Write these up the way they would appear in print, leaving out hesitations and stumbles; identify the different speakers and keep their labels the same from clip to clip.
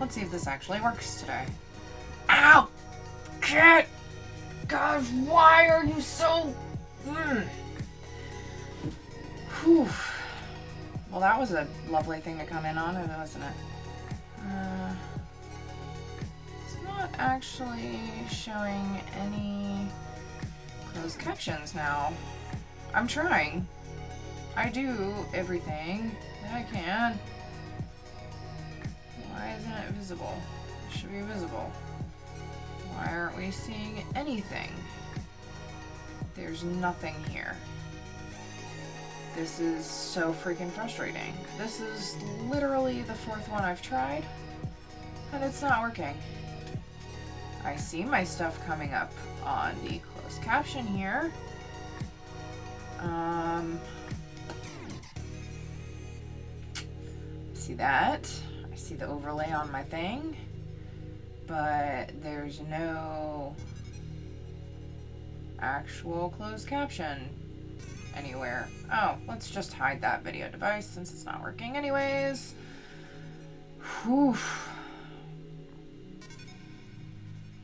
Speaker 1: Let's see if this actually works today. Ow! Kit! Gosh, why are you so... Whew. Well, that was a lovely thing to come in on, wasn't it? It's not actually showing any closed captions now. I'm trying. I do everything that I can. Why isn't it visible? It should be visible. Why aren't we seeing anything? There's nothing here. This is so freaking frustrating. This is literally the 4th one I've tried, and it's not working. I see my stuff coming up on the closed caption here. See that? I see the overlay on my thing, but there's no actual closed caption anywhere. Oh, let's just hide that video device since it's not working anyways. Whew.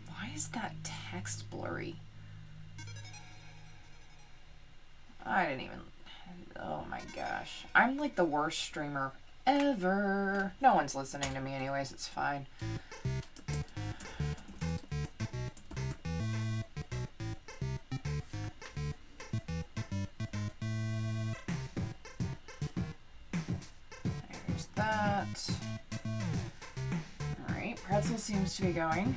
Speaker 1: Why is that text blurry? I didn't even... Oh my gosh. I'm like the worst streamer ever. No one's listening to me anyways, it's fine. There's that. Alright, pretzel seems to be going.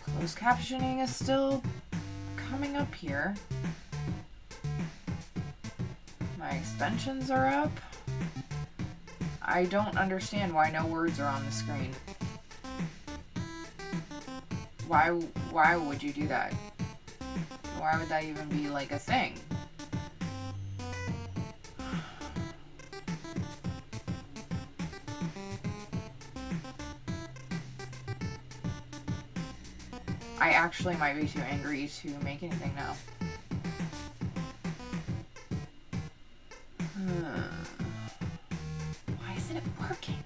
Speaker 1: Closed captioning is still coming up here. My extensions are up. I don't understand why no words are on the screen. Why would you do that? Why would that even be like a thing? I actually might be too angry to make anything now. Why isn't it working?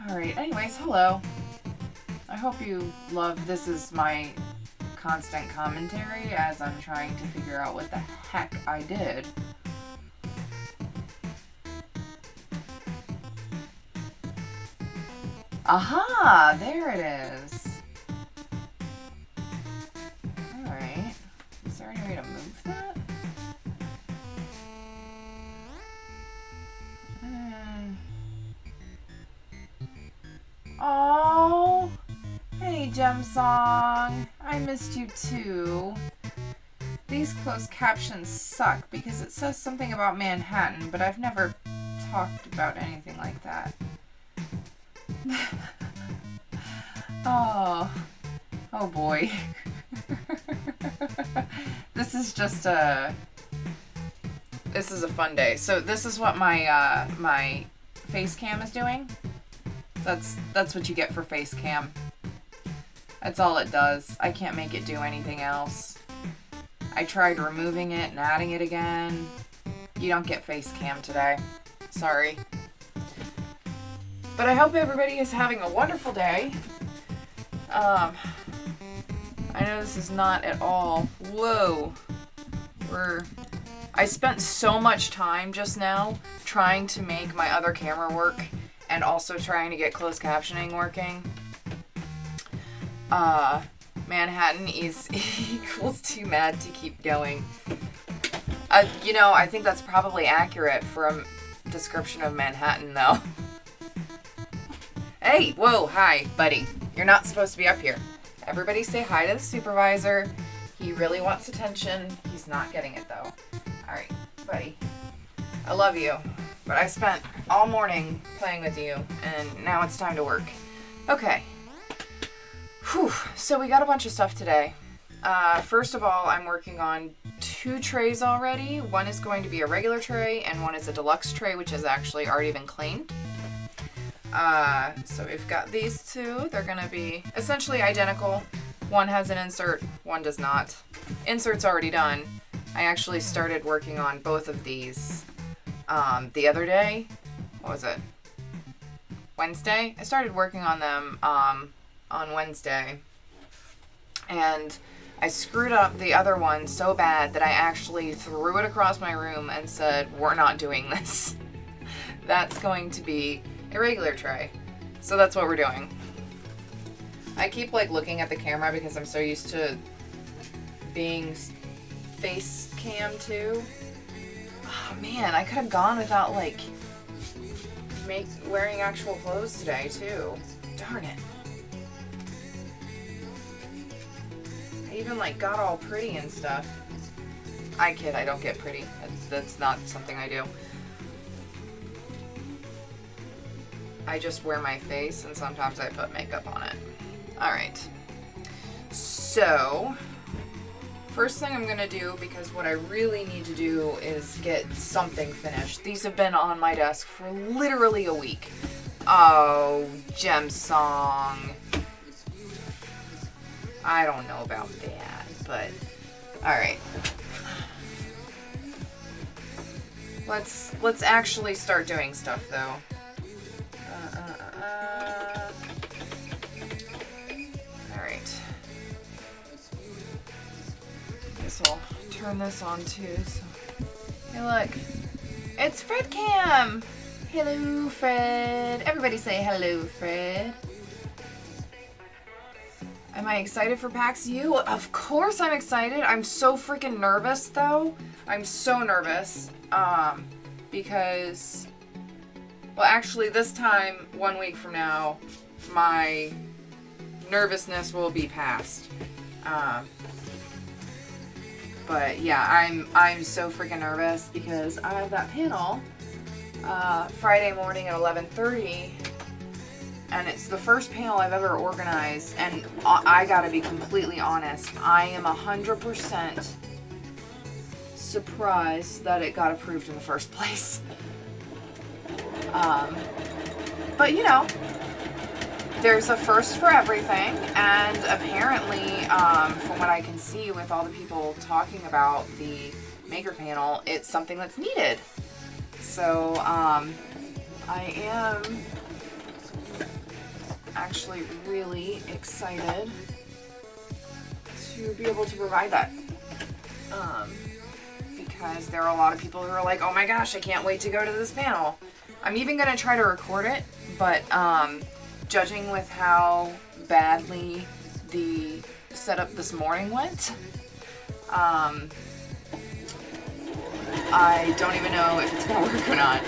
Speaker 1: Alright, anyways, hello. I hope you love this is my constant commentary as I'm trying to figure out what the heck I did. Aha! There it is. Alright. Is there any way to move that? Oh, hey Gem Song. I missed you too. These closed captions suck because it says something about Manhattan, but I've never talked about anything like that. Oh boy. This is a fun day. So this is what my my face cam is doing. That's what you get for face cam. That's all it does. I can't make it do anything else. I tried removing it and adding it again. You don't get face cam today. Sorry. But I hope everybody is having a wonderful day. I know this is not at all... Whoa. I spent so much time just now trying to make my other camera work and also trying to get closed captioning working. Manhattan is equals too mad to keep going. You know, I think that's probably accurate for a description of Manhattan, though. Hey, whoa, hi, buddy. You're not supposed to be up here. Everybody say hi to the supervisor. He really wants attention. He's not getting it, though. All right, buddy. I love you, but I spent all morning playing with you, and now it's time to work. Okay. Whew. So we got a bunch of stuff today. First of all, I'm working on 2 trays already. One is going to be a regular tray, and one is a deluxe tray, which has actually already been cleaned. So we've got these 2. They're going to be essentially identical. One has an insert, one does not. Insert's already done. I actually started working on both of these the other day, what was it? Wednesday? I started working on them on Wednesday. And I screwed up the other one so bad that I actually threw it across my room and said, we're not doing this. That's going to be a regular tray. So that's what we're doing. I keep like looking at the camera because I'm so used to being face cam too. Oh man, I could have gone without like wearing actual clothes today too. Darn it. I even like got all pretty and stuff. I kid, I don't get pretty. That's not something I do. I just wear my face and sometimes I put makeup on it. Alright. So, first thing I'm gonna do, because what I really need to do is get something finished. These have been on my desk for literally a week. Oh, Gem Song. I don't know about that, but alright. Let's actually start doing stuff though. Alright. Guess I'll turn this on too. So. Hey look. It's Fred Cam! Hello Fred. Everybody say hello Fred. Am I excited for PAX U? Of course I'm excited. I'm so freaking nervous though. I'm so nervous. Because, well actually this time, 1 week from now, my nervousness will be past. But yeah, I'm so freaking nervous because I have that panel Friday morning at 11:30. And it's the first panel I've ever organized, and I gotta be completely honest, I am 100% surprised that it got approved in the first place. But you know, there's a first for everything, and apparently, from what I can see with all the people talking about the maker panel, it's something that's needed. So, I am actually really excited to be able to provide that. Because there are a lot of people who are like, oh my gosh, I can't wait to go to this panel. I'm even going to try to record it, but judging with how badly the setup this morning went, I don't even know if it's going to work or not.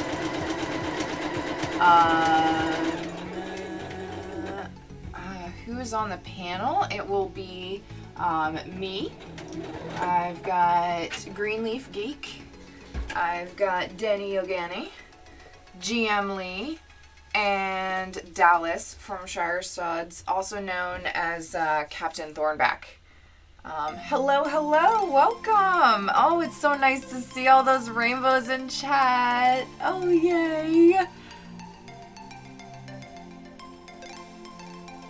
Speaker 1: Who is on the panel? It will be me. I've got Greenleaf Geek. I've got Denny Yogani, GM Lee, and Dallas from Shire Studs, also known as Captain Thornback. Hello, welcome! Oh, it's so nice to see all those rainbows in chat. Oh, yay!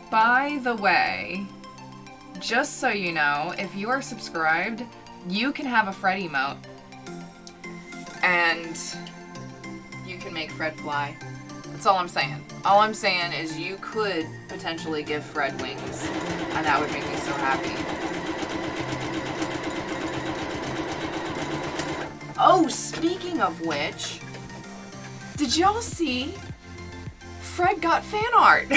Speaker 1: By the way, just so you know, if you are subscribed, you can have a Fred emote. And you can make Fred fly. That's all I'm saying. All I'm saying is you could potentially give Fred wings, and that would make me so happy. Oh, speaking of which, did y'all see Fred got fan art?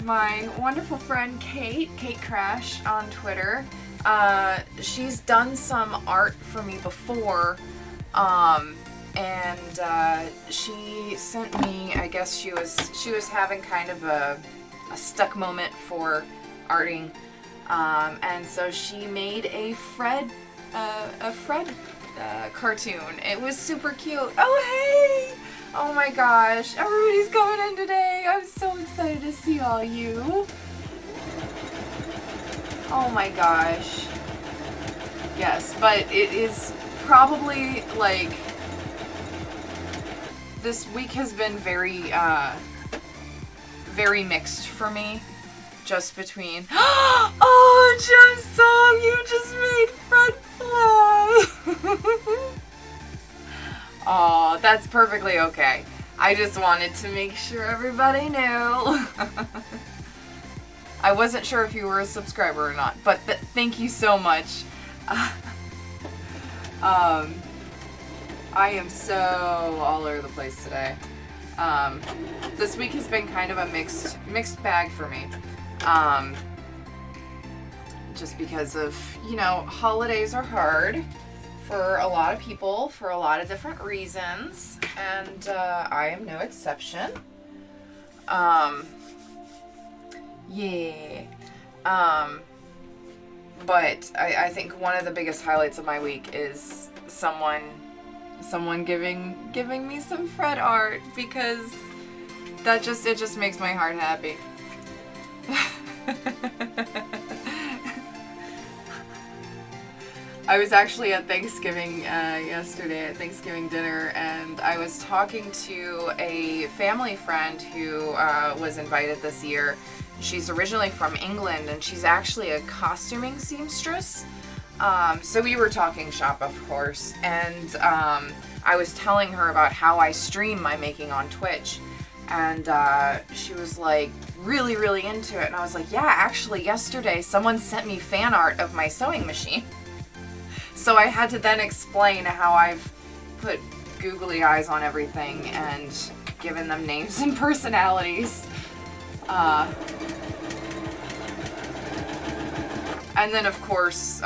Speaker 1: My wonderful friend Kate Crash on Twitter, she's done some art for me before, and she sent me, I guess she was having kind of a stuck moment for arting, and so she made a Fred cartoon. It was super cute. Oh hey! Oh my gosh, everybody's coming in today. I'm so excited to see all you. Oh my gosh. Yes, but it is probably like, this week has been very, very mixed for me. Just between, oh, Gem Song, you just made Fred fly. Oh, that's perfectly okay. I just wanted to make sure everybody knew. I wasn't sure if you were a subscriber or not, but thank you so much. I am so all over the place today. This week has been kind of a mixed bag for me. Just because of, holidays are hard for a lot of people for a lot of different reasons, and I am no exception. But I think one of the biggest highlights of my week is someone giving me some Fred art, because it just makes my heart happy. I was actually at Thanksgiving yesterday, at Thanksgiving dinner, and I was talking to a family friend who was invited this year. She's originally from England, and she's actually a costuming seamstress. So we were talking shop, of course, and I was telling her about how I stream my making on Twitch, and she was like really, really into it, and I was like, yeah, actually yesterday someone sent me fan art of my sewing machine. So I had to then explain how I've put googly eyes on everything and given them names and personalities. And then, of course,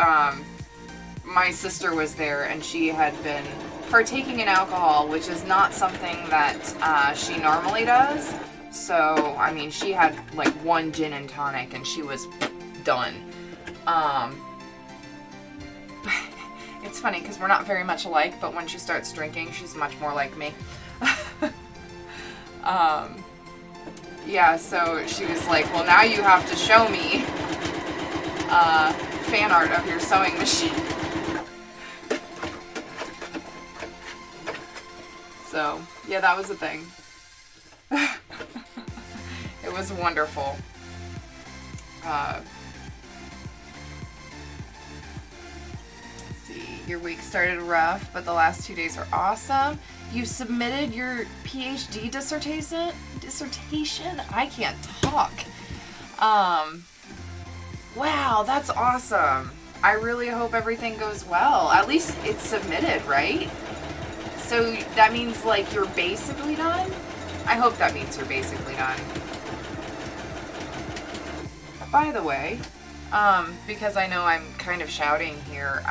Speaker 1: my sister was there, and she had been partaking in alcohol, which is not something that she normally does. So, I mean, she had like one gin and tonic, and she was done. It's funny because we're not very much alike, but when she starts drinking, she's much more like me. Yeah, so she was like, well, now you have to show me fan art of your sewing machine. So, yeah, that was a thing. It was wonderful. Your week started rough, but the last 2 days are awesome. You submitted your PhD dissertation? I can't talk. Wow, that's awesome. I really hope everything goes well. At least it's submitted, right? So that means like you're basically done? I hope that means you're basically done. By the way, because I know I'm kind of shouting here,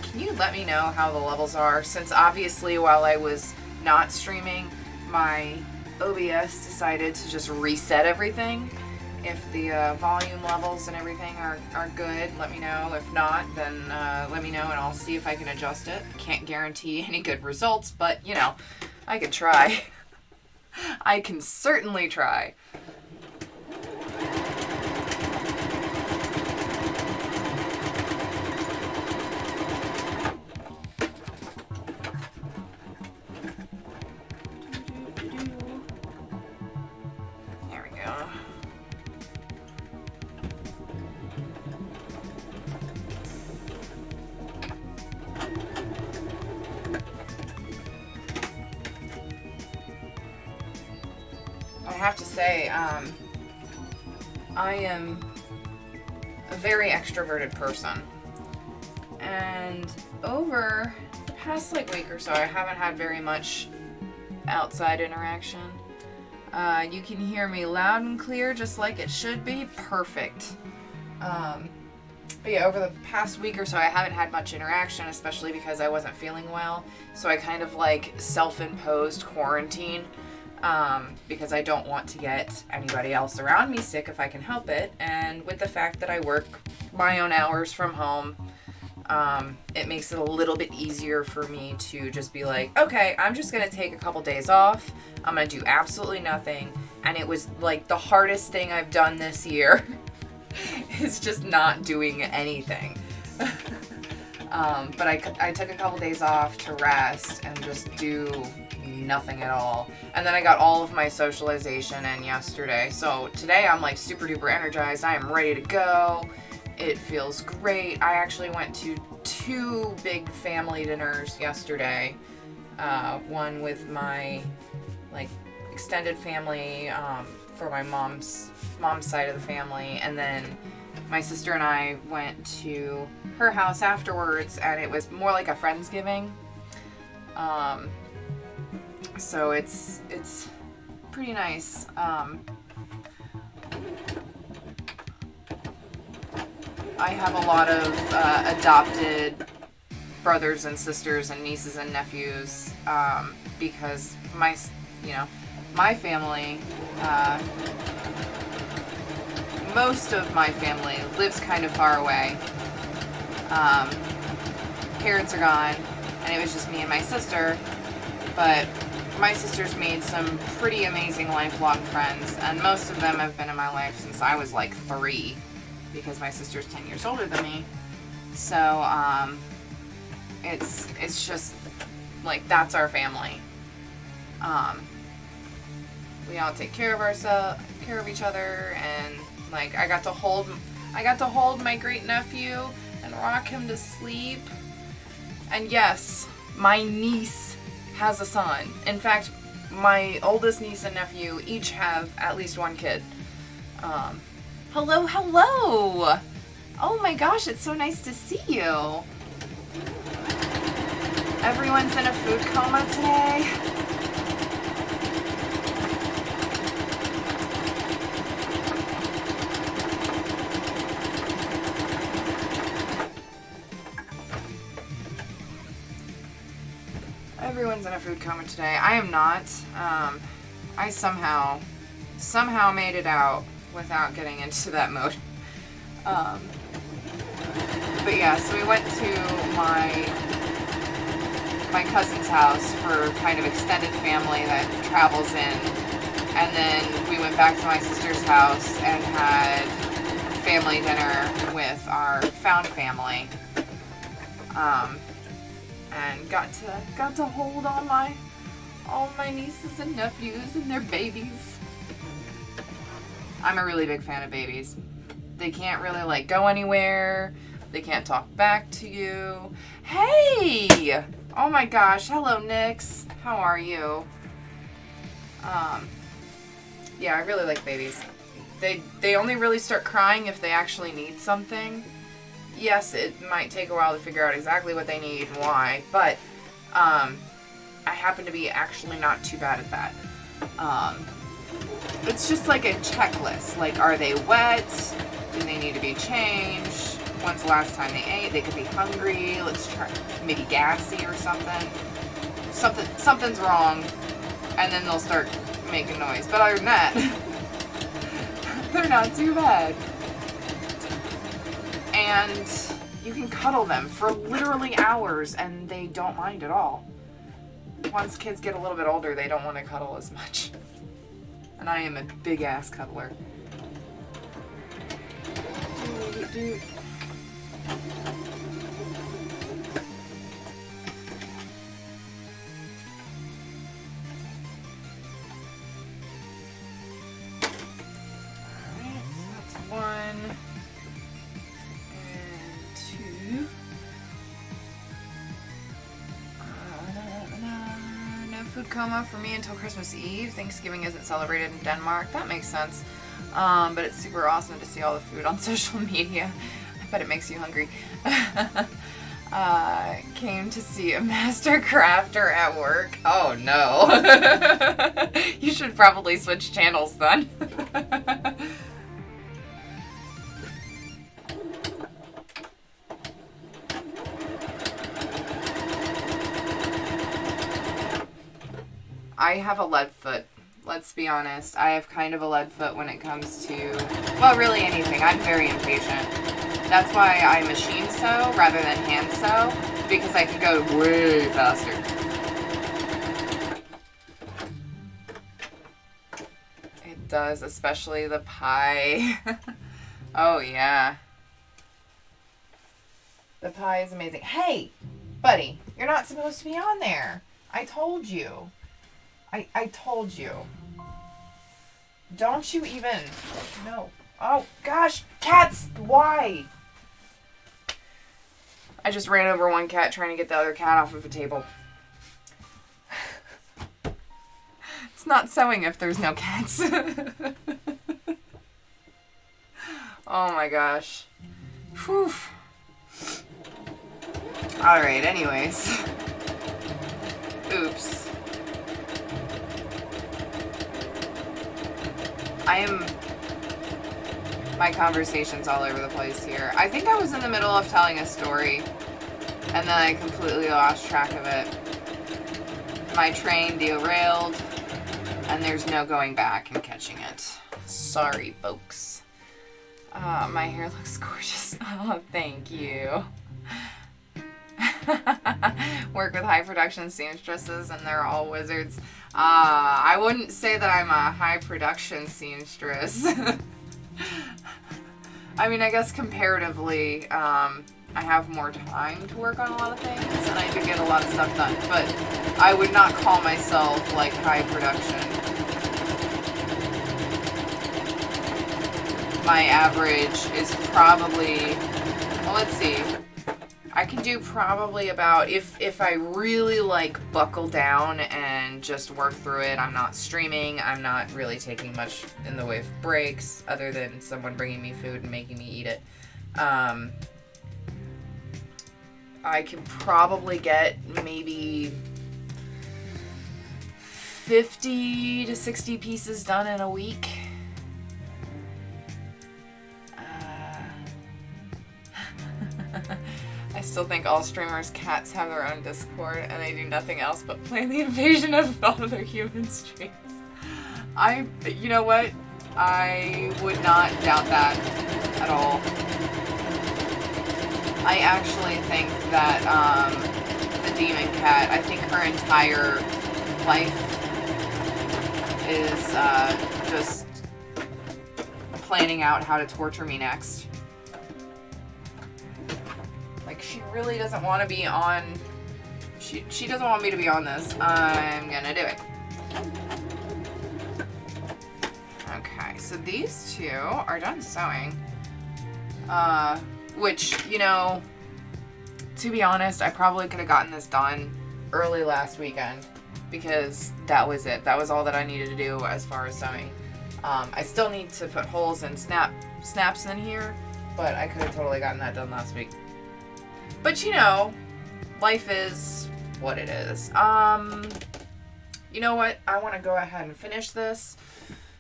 Speaker 1: can you let me know how the levels are? Since obviously while I was not streaming, my OBS decided to just reset everything. If the volume levels and everything are good, let me know. If not, then let me know and I'll see if I can adjust it. Can't guarantee any good results, but I could try. I can certainly try. I have to say, I am a very extroverted person, and over the past week or so, I haven't had very much outside interaction. You can hear me loud and clear, just like it should be. Perfect. But yeah, over the past week or so, I haven't had much interaction, especially because I wasn't feeling well. So I kind of self-imposed quarantine. Because I don't want to get anybody else around me sick if I can help it. And with the fact that I work my own hours from home, it makes it a little bit easier for me to just be like, okay, I'm just going to take a couple days off. I'm going to do absolutely nothing. And it was the hardest thing I've done this year is just not doing anything. But I took a couple days off to rest and just do nothing at all. And then I got all of my socialization in yesterday. So today I'm super duper energized. I am ready to go. It feels great. I actually went to 2 big family dinners yesterday. one with my like extended family for my mom's side of the family, and then my sister and I went to her house afterwards, and it was more like a Friendsgiving. So it's pretty nice. I have a lot of adopted brothers and sisters and nieces and nephews because my family, most of my family lives kind of far away. Parents are gone, and it was just me and my sister, but my sister's made some pretty amazing lifelong friends, and most of them have been in my life since I was like 3, because my sister's 10 years older than me. So it's just like, that's our family. We all take care of each other, and like I got to hold my great nephew and rock him to sleep. And yes, my niece has a son. In fact, my oldest niece and nephew each have at least one kid. Hello. Oh my gosh, it's so nice to see you. Everyone's in a food coma today. Everyone's in a food coma today. I am not. I somehow made it out without getting into that mode. But yeah, so we went to my cousin's house for kind of extended family that travels in, and then we went back to my sister's house and had family dinner with our found family. And got to hold all my nieces and nephews and their babies. I'm a really big fan of babies. They can't really like go anywhere. They can't talk back to you. Hey! Oh my gosh, hello Nix. How are you? Yeah, I really like babies. They only really start crying if they actually need something. Yes, it might take a while to figure out exactly what they need and why, but I happen to be actually not too bad at that. It's just like a checklist. Like, are they wet? Do they need to be changed? When's the last time they ate? They could be hungry. Let's try, maybe gassy or something. Something's wrong, and then they'll start making noise. But other than that, they're not too bad. And you can cuddle them for literally hours, and they don't mind at all. Once kids get a little bit older, they don't want to cuddle as much. And I am a big ass cuddler. Alright, so that's 1 and 2. No food coma for me until Christmas Eve. Thanksgiving isn't celebrated in Denmark. That makes sense. But it's super awesome to see all the food on social media. I bet it makes you hungry. Came to see a master crafter at work. Oh no. You should probably switch channels then. I have a lead foot. Let's be honest. I have kind of a lead foot when it comes to, well, really anything. I'm very impatient. That's why I machine sew rather than hand sew, because I can go way faster. It does, especially the pie. Oh yeah. The pie is amazing. Hey, buddy, you're not supposed to be on there. I told you. I told you. Don't you even... No. Oh, gosh. Cats! Why? I just ran over one cat trying to get the other cat off of a table. It's not sewing if there's no cats. Oh my gosh. Whew. Alright, anyways. Oops. My conversation's all over the place here. I think I was in the middle of telling a story, and then I completely lost track of it. My train derailed, and there's no going back and catching it. Sorry, folks. My hair looks gorgeous. Oh, thank you. Work with high production seamstresses, and they're all wizards. I wouldn't say that I'm a high production seamstress. I mean, I guess comparatively, I have more time to work on a lot of things, and I do get a lot of stuff done, but I would not call myself, like, high production. My average is probably, well, let's see, I can do probably about, if I really, like, buckle down and just work through it, I'm not streaming, I'm not really taking much in the way of breaks, other than someone bringing me food and making me eat it. I can probably get maybe 50 to 60 pieces done in a week. I still think all streamers' cats have their own Discord and they do nothing else but play the invasion of all other human streams. You know what? I would not doubt that at all. I actually think that the demon cat, I think her entire life is just planning out how to torture me next. Like, she really doesn't want to be on, she doesn't want me to be on this. I'm gonna do it. Okay, so these two are done sewing. Which, you know, to be honest, I probably could have gotten this done early last weekend because that was it. That was all that I needed to do as far as sewing. I still need to put holes and snaps in here, but I could have totally gotten that done last week. But, you know, life is what it is. You know what? I want to go ahead and finish this.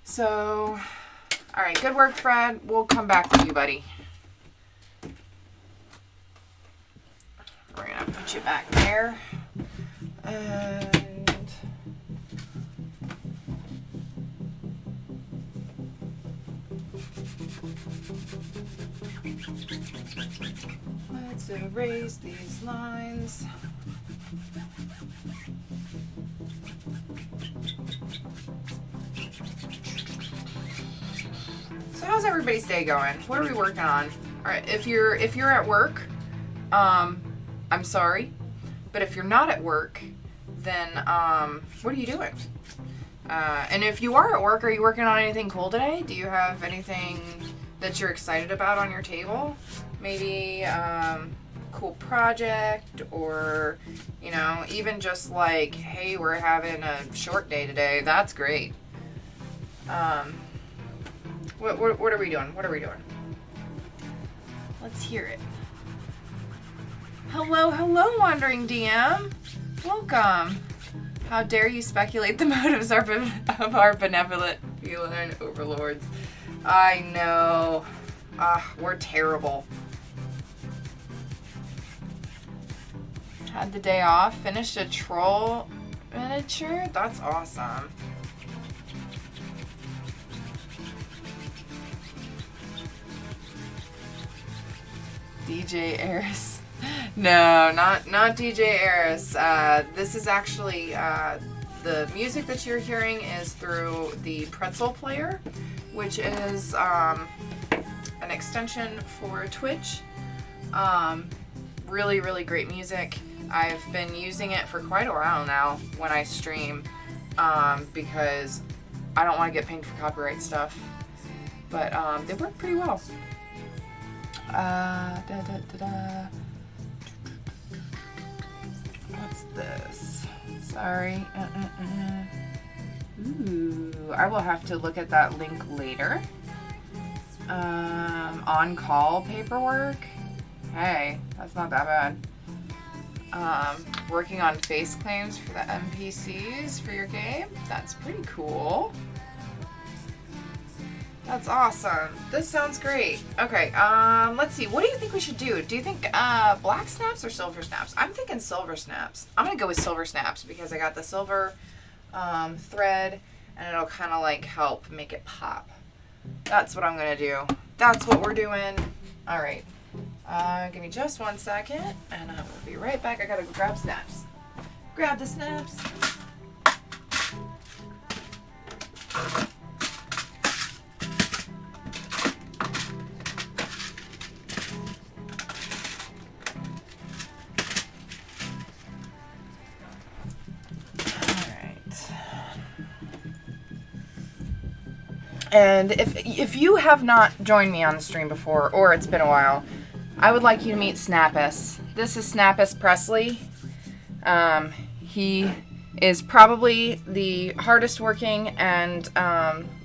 Speaker 1: So, all right, good work, Fred. We'll come back to you, buddy. We're going to put you back there. And let's erase these lines. So how's everybody's day going? What are we working on? All right, if you're at work, I'm sorry, but if you're not at work, then what are you doing? And if you are at work, are you working on anything cool today? Do you have anything that you're excited about on your table? Maybe cool project, or, you know, even just like, hey, we're having a short day today. That's great. What are we doing? What are we doing? Let's hear it. Hello, Wandering DM. Welcome. How dare you speculate the motives of our benevolent feline overlords? I know. We're terrible. Had the day off. Finished a troll miniature. That's awesome. DJ Aras. No, not DJ Aras. This is actually the music that you're hearing is through the Pretzel player, which is an extension for Twitch. Really, really great music. I've been using it for quite a while now when I stream, because I don't want to get pinged for copyright stuff. But they work pretty well. What's this? Sorry. Ooh. Ooh, I will have to look at that link later. On-call paperwork. Hey, that's not that bad. Working on face claims for the NPCs for your game. That's pretty cool. That's awesome. This sounds great. Okay, let's see. What do you think we should do? Do you think black snaps or silver snaps? I'm thinking silver snaps. I'm gonna go with silver snaps because I got the silver thread and it'll kind of like help make it pop. That's what I'm gonna do. That's what we're doing. All right. Give me just 1 second and I will be right back. I gotta go grab snaps. Grab the snaps. And if you have not joined me on the stream before, or it's been a while, I would like you to meet Snappus. This is Snappus Presley. He is probably the hardest working and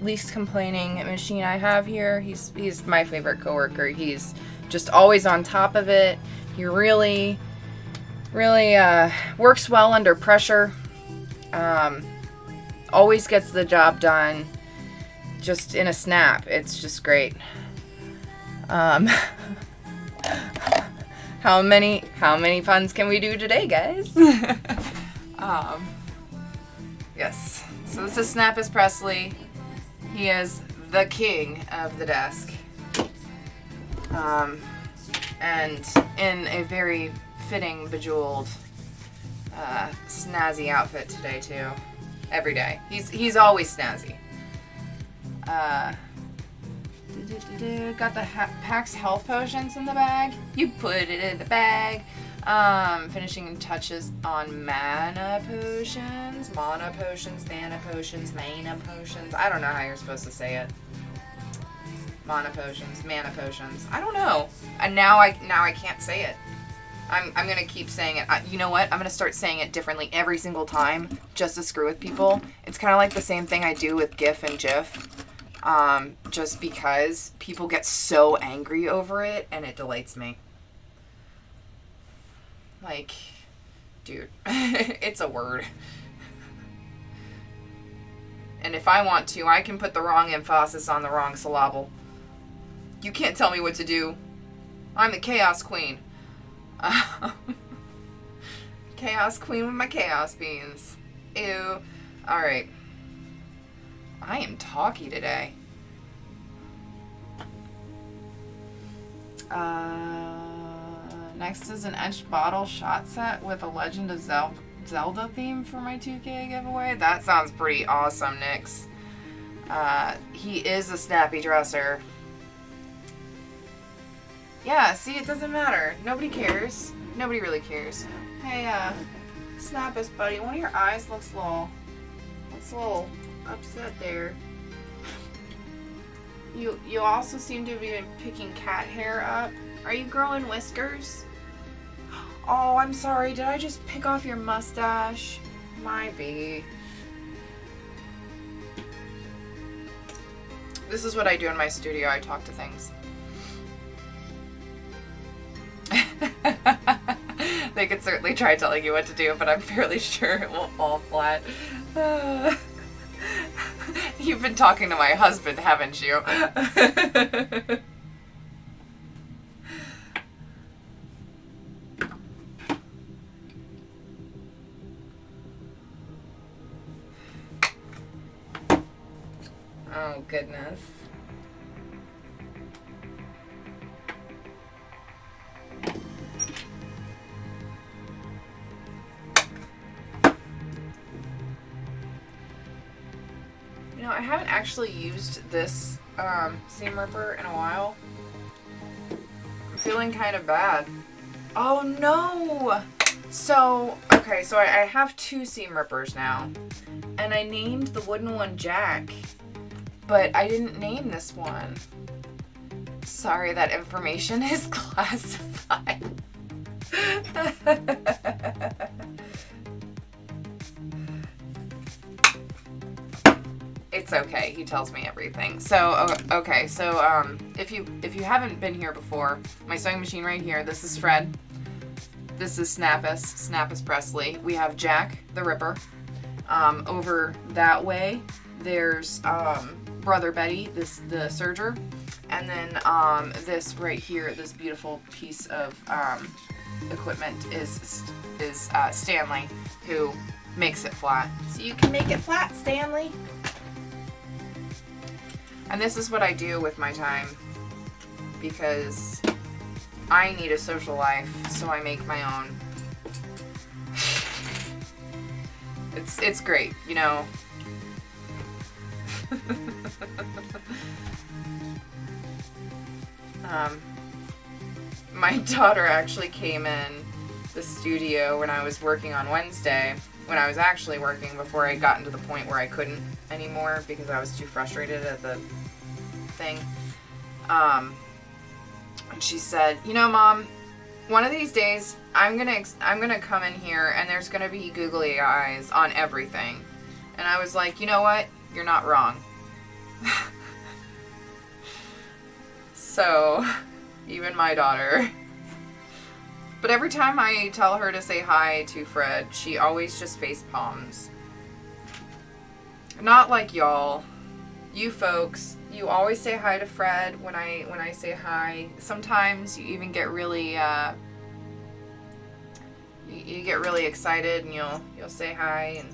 Speaker 1: least complaining machine I have here. He's my favorite coworker. He's just always on top of it. He really works well under pressure. Always gets the job done. Just in a snap. It's just great. How many puns can we do today, guys? Yes. So this is Snappus Presley. He is the king of the desk. And in a very fitting, bejeweled, snazzy outfit today too. Every day. He's always snazzy. Got the PAX health potions in the bag. You put it in the bag. Finishing touches on mana potions, mana potions, mana potions. I don't know how you're supposed to say it. Mana potions, mana potions. I don't know. And now I can't say it. I'm gonna keep saying it. You know what? I'm gonna start saying it differently every single time just to screw with people. It's kind of like the same thing I do with GIF and GIF. Just because people get so angry over it and it delights me. Like, dude, it's a word. And if I want to, I can put the wrong emphasis on the wrong syllable. You can't tell me what to do. I'm the Chaos Queen. Chaos Queen with my chaos beans. Ew. Alright. I am talky today. Next is an etched bottle shot set with a Legend of Zelda theme for my 2K giveaway. That sounds pretty awesome, Nix. He is a snappy dresser. Yeah, see, it doesn't matter. Nobody cares. Nobody really cares. Hey, Snappus, buddy, one of your eyes looks a little upset there. You also seem to be picking cat hair up. Are you growing whiskers? Oh, I'm sorry. Did I just pick off your mustache? Might be. This is what I do in my studio. I talk to things. They could certainly try telling you what to do, but I'm fairly sure it will fall flat. You've been talking to my husband, haven't you? Oh, goodness. You know, I haven't actually used this seam ripper in a while. I'm feeling kind of bad. Oh no! So, okay, so I have two seam rippers now. And I named the wooden one Jack, but I didn't name this one. Sorry, that information is classified. it's okay. He tells me everything. So, okay. So, if you haven't been here before, my sewing machine right here, this is Fred. This is Snappus Presley. We have Jack the Ripper. Over that way, there's Brother Betty, the serger. And then this right here, this beautiful piece of equipment is Stanley, who makes it flat. So you can make it flat, Stanley. And this is what I do with my time, because I need a social life, so I make my own. It's great, you know. My daughter actually came in the studio when I was working on Wednesday, when I was actually working, before I got into the point where I couldn't anymore because I was too frustrated at the thing. And she said, you know, Mom, one of these days I'm gonna come in here and there's gonna be googly eyes on everything. And I was like, you know what? You're not wrong. So, even my daughter. But every time I tell her to say hi to Fred, she always just face palms. Not like y'all. You folks, you always say hi to Fred when I say hi. Sometimes you even get really you get really excited and you'll say hi, and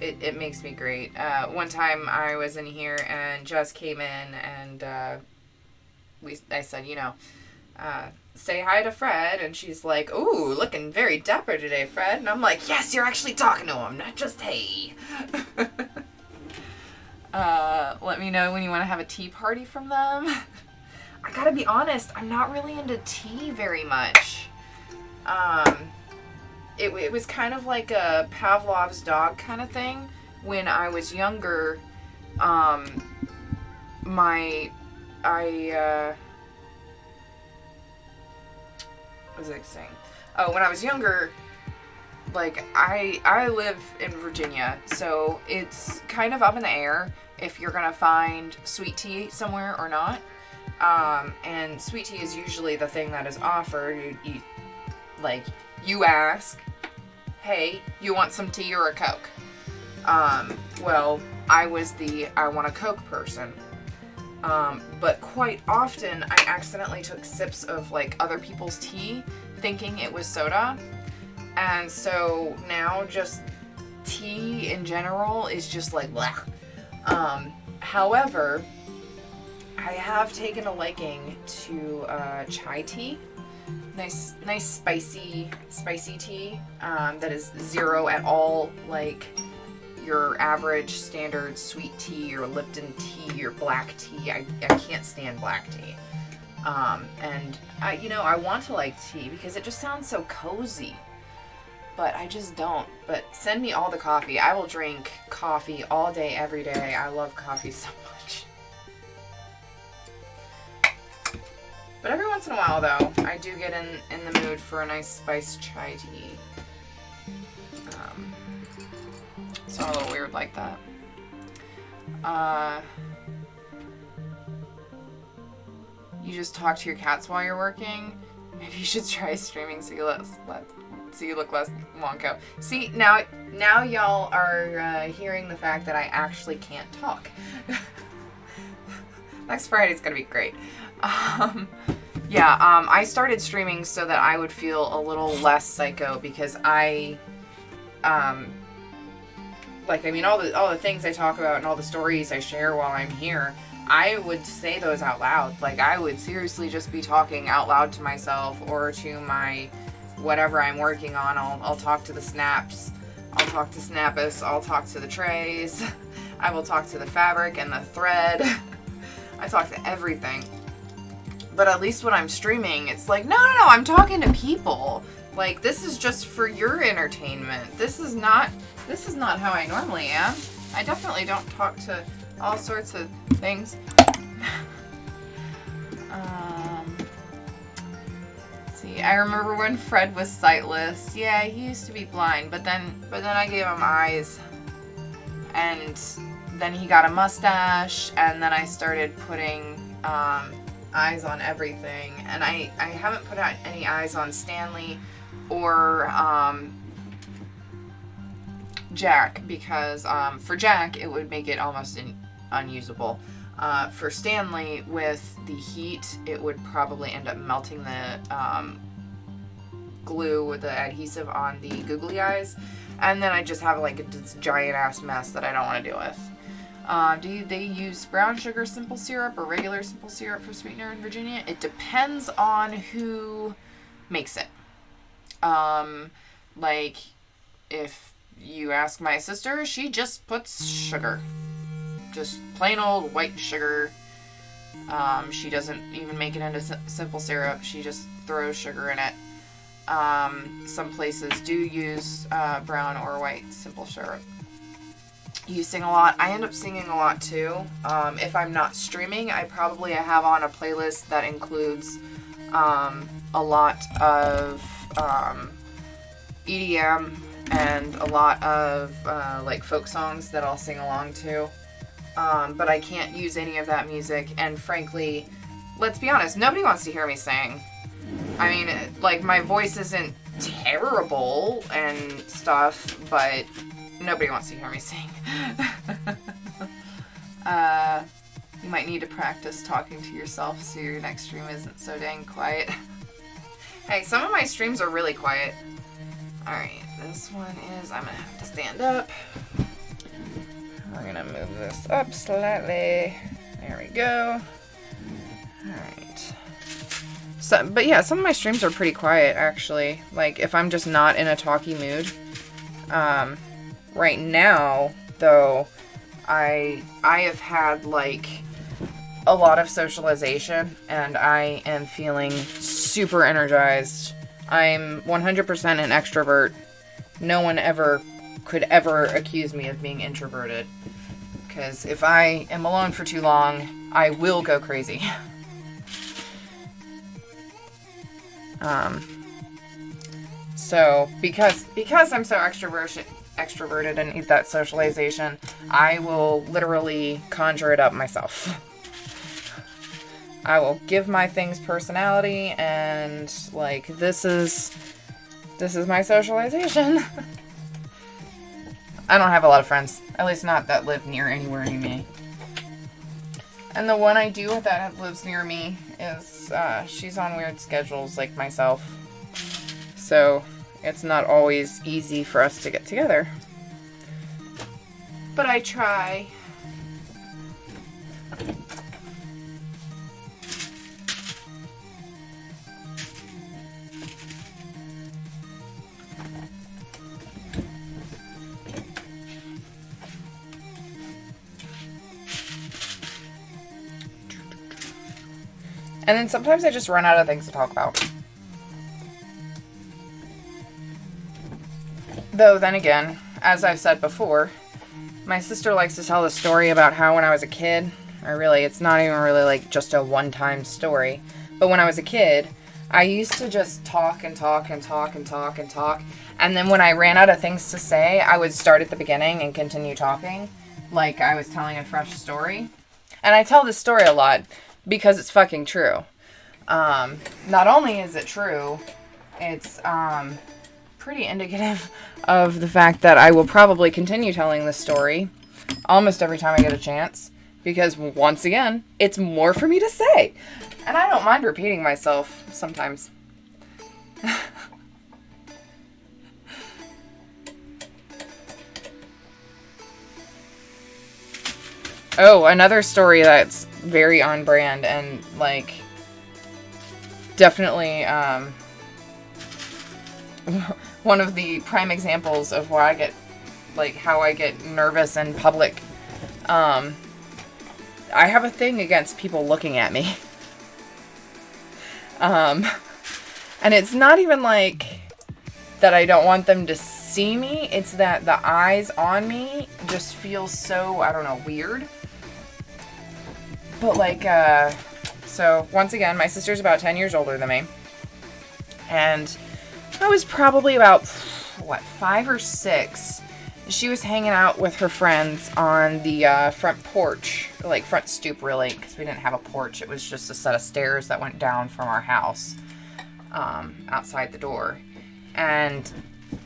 Speaker 1: it makes me great. One time I was in here and Jess came in and I said, you know, say hi to Fred, and she's like, ooh, looking very dapper today, Fred. And I'm like, yes, you're actually talking to him, not just hey. Let me know when you want to have a tea party from them. I gotta be honest, I'm not really into tea very much. It was kind of like a Pavlov's dog kind of thing. When I was younger, what was I saying? Oh, when I was younger, like, I live in Virginia, so it's kind of up in the air if you're gonna find sweet tea somewhere or not. And sweet tea is usually the thing that is offered. You ask, hey, you want some tea or a Coke? Well, I was I want a Coke person. But quite often I accidentally took sips of like other people's tea thinking it was soda. And so now just tea in general is just like bleh. However, I have taken a liking to chai tea. Nice spicy tea that is zero at all like your average standard sweet tea or Lipton tea or black tea. I can't stand black tea. And I want to like tea because it just sounds so cozy. But I just don't. But send me all the coffee. I will drink coffee all day, every day. I love coffee so much. But every once in a while, though, I do get in the mood for a nice spiced chai tea. It's all a little weird like that. You just talk to your cats while you're working? Maybe you should try streaming so you look less wonko. See, now y'all are hearing the fact that I actually can't talk. Next Friday's gonna be great. I started streaming so that I would feel a little less psycho because all the things I talk about and all the stories I share while I'm here, I would say those out loud. Like, I would seriously just be talking out loud to myself or to my whatever I'm working on. I'll talk to the snaps. I'll talk to Snappus. I'll talk to the trays. I will talk to the fabric and the thread. I talk to everything. But at least when I'm streaming, it's like, no, I'm talking to people. Like, this is just for your entertainment. This is not how I normally am. I definitely don't talk to all sorts of things. Let's see. I remember when Fred was sightless. Yeah, he used to be blind, but then I gave him eyes, and then he got a mustache, and then I started putting eyes on everything. And I haven't put out any eyes on Stanley or Jack, because for Jack it would make it almost unusable. For Stanley, with the heat, it would probably end up melting the glue with the adhesive on the googly eyes, and then I just have like this giant ass mess that I don't want to deal with. Do they use brown sugar simple syrup or regular simple syrup for sweetener in Virginia? It depends on who makes it. Like, if you ask my sister, she just puts sugar. Just plain old white sugar. She doesn't even make it into simple syrup. She just throws sugar in it. Some places do use brown or white simple syrup. You sing a lot. I end up singing a lot too. If I'm not streaming, I probably have on a playlist that includes a lot of EDM and a lot of like folk songs that I'll sing along to. But I can't use any of that music, and frankly, let's be honest, nobody wants to hear me sing. I mean, like, my voice isn't terrible and stuff, but nobody wants to hear me sing. You might need to practice talking to yourself so your next stream isn't so dang quiet. Hey, some of my streams are really quiet. Alright, this one is, I'm gonna have to stand up. We're gonna move this up slightly. There we go. Alright. So, but yeah, some of my streams are pretty quiet, actually. Like, if I'm just not in a talky mood. Right now, though, I have had, like, a lot of socialization, and I am feeling super energized. I'm 100% an extrovert. No one could ever accuse me of being introverted. Because if I am alone for too long, I will go crazy. So, because I'm so extroverted and need that socialization, I will literally conjure it up myself. I will give my things personality, and, like, this is my socialization. I don't have a lot of friends, at least not that live anywhere near me. And the one I do that lives near me is, she's on weird schedules like myself. So, it's not always easy for us to get together. But I try. And then sometimes I just run out of things to talk about. Though, then again, as I've said before, my sister likes to tell the story about how when I was a kid, or really, it's not even really like just a one-time story, but when I was a kid, I used to just talk and talk and talk and talk and talk, and then when I ran out of things to say, I would start at the beginning and continue talking, like I was telling a fresh story. And I tell this story a lot, because it's fucking true. Not only is it true, it's pretty indicative of the fact that I will probably continue telling this story almost every time I get a chance, because once again, it's more for me to say. And I don't mind repeating myself sometimes. Oh, another story that's very on brand and, like, definitely, one of the prime examples of why I get, like, how I get nervous in public. I have a thing against people looking at me. And it's not even, like, that I don't want them to see me. It's that the eyes on me just feel so, I don't know, weird. But, like, so, once again, my sister's about 10 years older than me. And I was probably about, 5 or 6. She was hanging out with her friends on the front porch, like front stoop really, because we didn't have a porch. It was just a set of stairs that went down from our house outside the door. And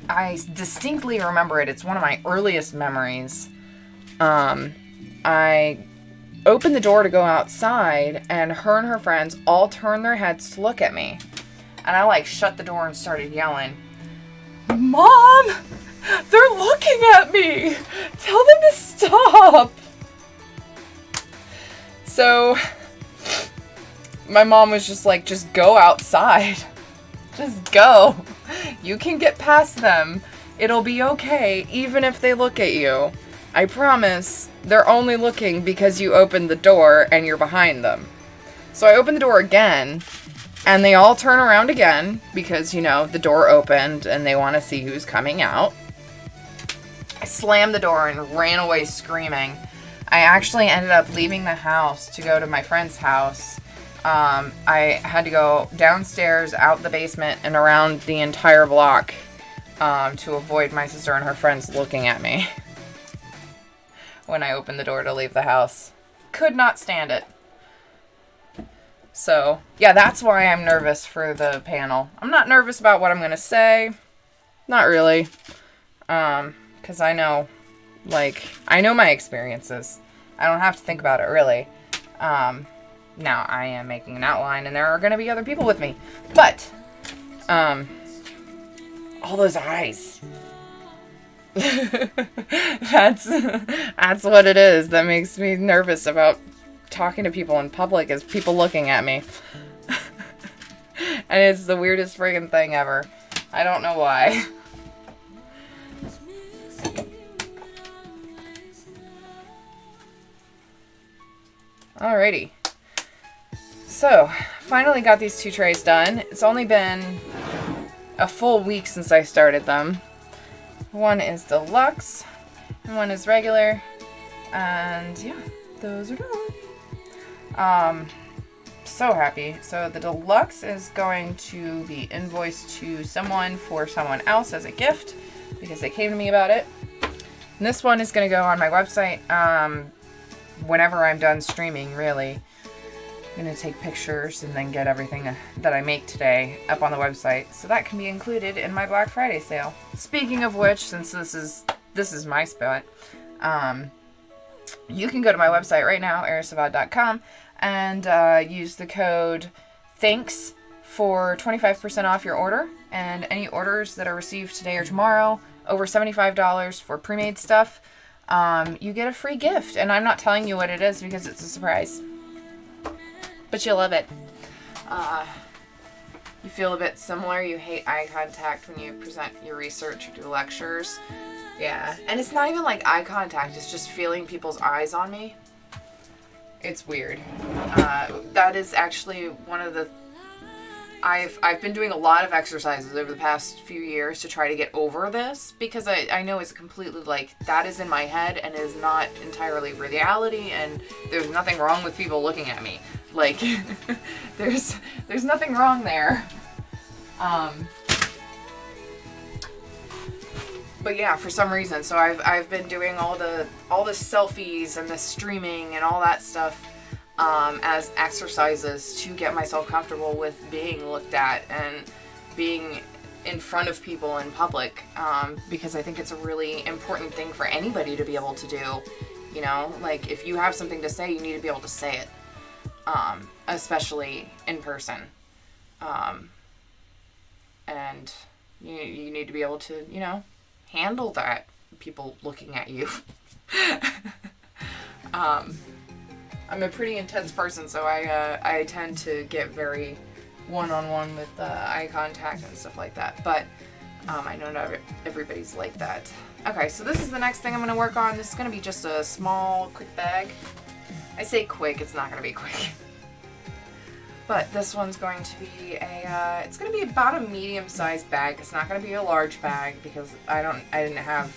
Speaker 1: I distinctly remember it. It's one of my earliest memories. I opened the door to go outside, and her friends all turned their heads to look at me. And I like shut the door and started yelling, "Mom! They're looking at me! Tell them to stop!" So my mom was just like, "Just go outside. Just go. You can get past them. It'll be okay, even if they look at you. I promise they're only looking because you opened the door and you're behind them." So I opened the door again, and they all turn around again because, you know, the door opened and they want to see who's coming out. I slammed the door and ran away screaming. I actually ended up leaving the house to go to my friend's house. I had to go downstairs, out the basement, and around the entire block to avoid my sister and her friends looking at me when I opened the door to leave the house. Could not stand it. So, yeah, that's why I'm nervous for the panel. I'm not nervous about what I'm going to say. Not really. Because I know my experiences. I don't have to think about it, really. Now, I am making an outline, and there are going to be other people with me. But, all those eyes. That's what it is that makes me nervous about talking to people in public, is people looking at me. And it's the weirdest friggin' thing ever. I don't know why. Alrighty. So, finally got these 2 trays done. It's only been a full week since I started them. One is deluxe, and one is regular. And yeah, those are done. So happy. So the deluxe is going to be invoiced to someone for someone else as a gift because they came to me about it. And this one is going to go on my website whenever I'm done streaming, really. I'm going to take pictures and then get everything that I make today up on the website, so that can be included in my Black Friday sale. Speaking of which, since this is my spot, you can go to my website right now, arasivad.com, and use the code THANKS for 25% off your order. And any orders that are received today or tomorrow over $75 for pre-made stuff, you get a free gift. And I'm not telling you what it is because it's a surprise. But you'll love it. You feel a bit similar. You hate eye contact when you present your research or do lectures. Yeah. And it's not even like eye contact. It's just feeling people's eyes on me. It's weird. That is actually one of the... I've been doing a lot of exercises over the past few years to try to get over this, because I know it's completely like, that is in my head and is not entirely reality, and there's nothing wrong with people looking at me. Like, there's nothing wrong there. But yeah, for some reason, so I've been doing all the selfies and the streaming and all that stuff as exercises to get myself comfortable with being looked at and being in front of people in public, because I think it's a really important thing for anybody to be able to do. You know, like, if you have something to say, you need to be able to say it, especially in person. And you need to be able to, you know, handle that, people looking at you. I'm a pretty intense person, so I tend to get very one-on-one with eye contact and stuff like that. But I know not everybody's like that. Okay, so this is the next thing I'm going to work on. This is going to be just a small, quick bag. I say quick, it's not going to be quick. But this one's going to be it's going to be about a medium-sized bag. It's not going to be a large bag because I didn't have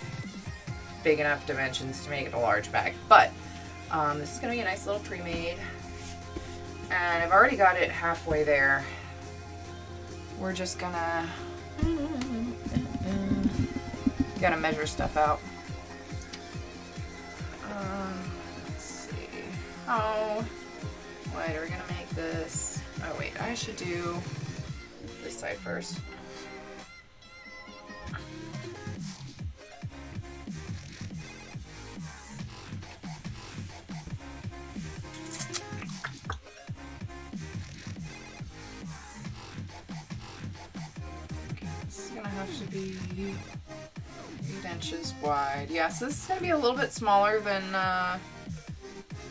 Speaker 1: big enough dimensions to make it a large bag. But this is going to be a nice little pre-made. And I've already got it halfway there. We're just gonna measure stuff out. Oh, what are we gonna make this? Oh wait, I should do this side first. This is gonna have to be 8 inches wide. Yeah, so this is gonna be a little bit smaller than,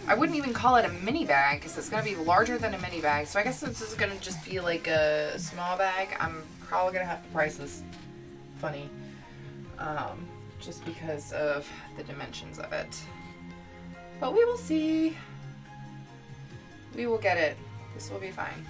Speaker 1: I wouldn't even call it a mini bag because it's gonna be larger than a mini bag. So I guess this is gonna just be like a small bag. I'm probably gonna have to price this funny, just because of the dimensions of it. But we will see. We will get it. This will be fine.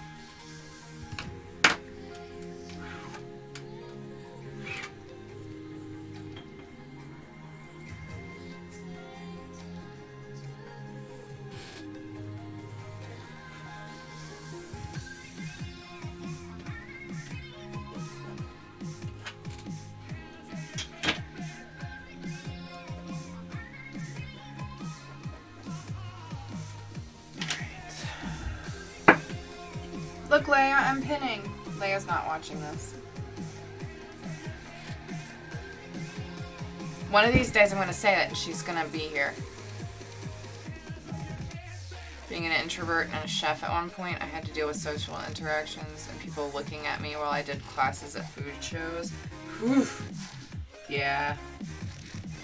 Speaker 1: Look, Leia, I'm pinning. Leia's not watching this. One of these days I'm going to say it and she's going to be here. Being an introvert and a chef at one point, I had to deal with social interactions and people looking at me while I did classes at food shows. Whew. Yeah.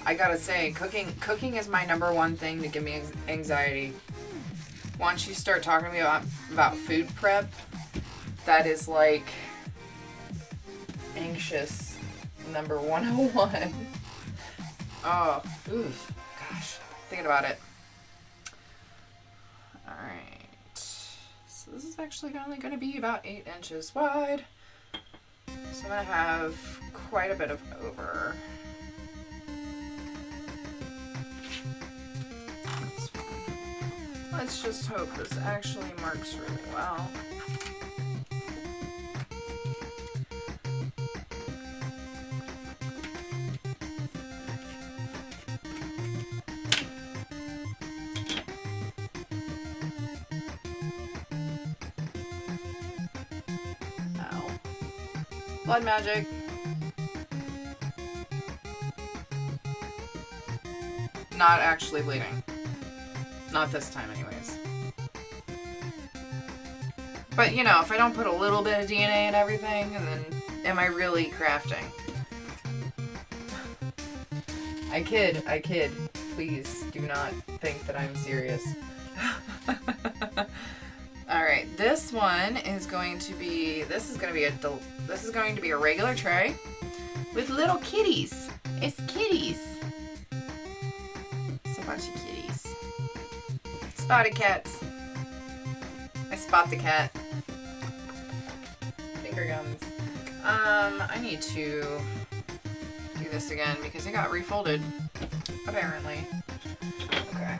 Speaker 1: I gotta say, cooking is my #1 thing to give me anxiety. Once you start talking to me about food prep, that is like anxious number 101. Oh, oof, gosh, thinking about it. All right, so this is actually only going to be about 8 inches wide. So I'm going to have quite a bit of over. That's fine. Let's just hope this actually marks really well. Blood magic. Not actually bleeding. Not this time anyways. But you know, if I don't put a little bit of DNA in everything, then am I really crafting? I kid. Please do not think that I'm serious. Alright, this one is going to be, this is going to be a regular tray with little kitties. It's kitties. It's a bunch of kitties. Spotted cats. I spot the cat. Finger guns. I need to do this again because it got refolded, apparently. Okay.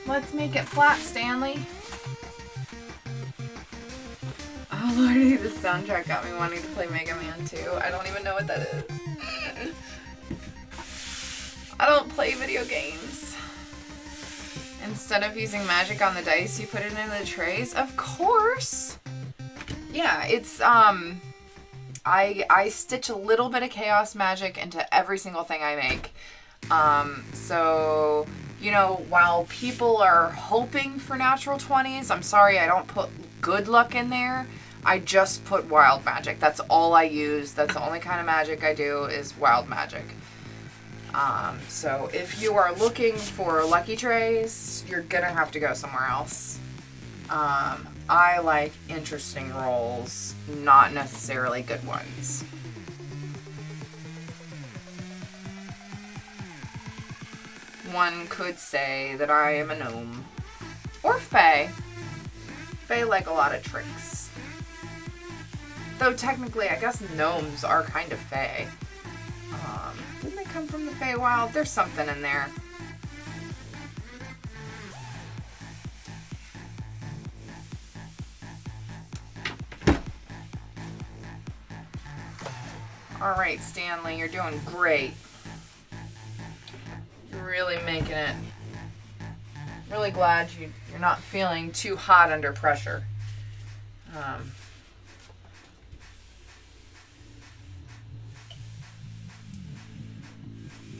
Speaker 1: Let's make it flat, Stanley. Oh lordy, the soundtrack got me wanting to play Mega Man 2. I don't even know what that is. I don't play video games. Instead of using magic on the dice, you put it into the trays? Of course! Yeah, it's, I stitch a little bit of chaos magic into every single thing I make. So, you know, while people are hoping for natural 20s, I'm sorry I don't put good luck in there. I just put wild magic. That's all I use. That's the only kind of magic I do is wild magic. So if you are looking for lucky trays, you're gonna have to go somewhere else. I like interesting rolls, not necessarily good ones. One could say that I am a gnome. Or fae. Fae like a lot of tricks. Though technically, I guess gnomes are kind of fae. Didn't they come from the Feywild? There's something in there. All right, Stanley, you're doing great. You're really making it. Really glad you're not feeling too hot under pressure.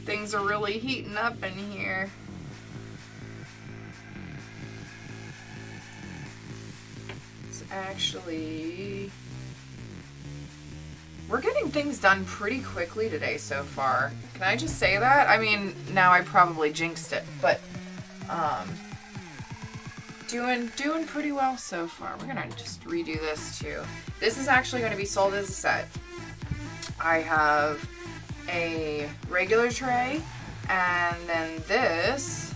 Speaker 1: Things are really heating up in here. It's actually... We're getting things done pretty quickly today so far. Can I just say that? I mean, now I probably jinxed it, but doing pretty well so far. We're gonna just redo this too. This is actually going to be sold as a set. I have a regular tray, and then this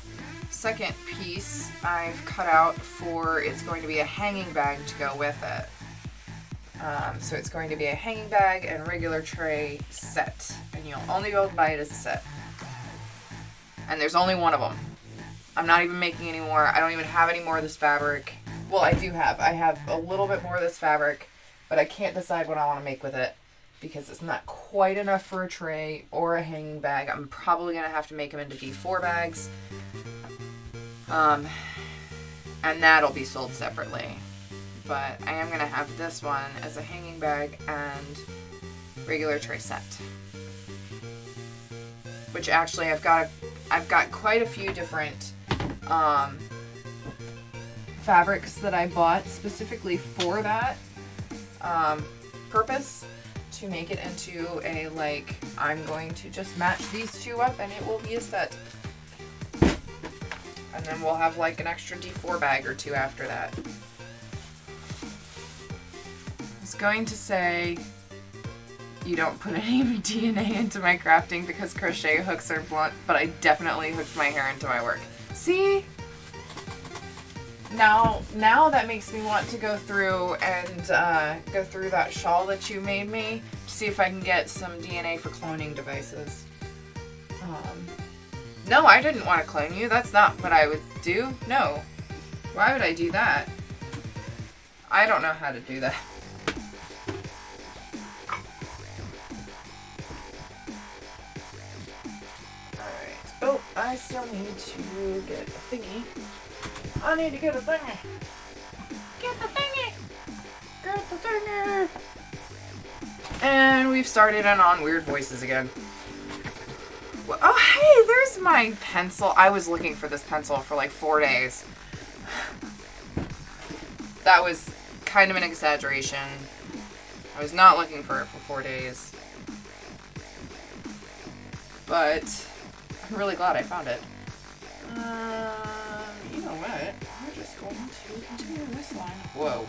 Speaker 1: second piece I've cut out for, it's going to be a hanging bag to go with it. So it's going to be a hanging bag and regular tray set, and you'll only be able to buy it as a set. And there's only one of them. I'm not even making any more. I don't even have any more of this fabric. Well, I do have. I have a little bit more of this fabric, but I can't decide what I want to make with it because it's not quite enough for a tray or a hanging bag. I'm probably going to have to make them into D4 bags. And that'll be sold separately. But I am going to have this one as a hanging bag and regular tray set. Which actually I've got quite a few different fabrics that I bought specifically for that purpose, to make it into a, like, I'm going to just match these two up and it will be a set. And then we'll have like an extra D4 bag or two after that. I was going to say you don't put any DNA into my crafting because crochet hooks are blunt, but I definitely hooked my hair into my work. See? Now that makes me want to go through and go through that shawl that you made me to see if I can get some DNA for cloning devices. No, I didn't want to clone you. That's not what I would do. No. Why would I do that? I don't know how to do that. Alright. Oh, I still need to get a thingy. I need to get a thingy. Get the thingy. Get the thingy. And we've started in on weird voices again. Oh, hey, there's my pencil. I was looking for this pencil for like 4 days. That was kind of an exaggeration. I was not looking for it for 4 days. But I'm really glad I found it. You know what? We're just going to continue this line. Whoa.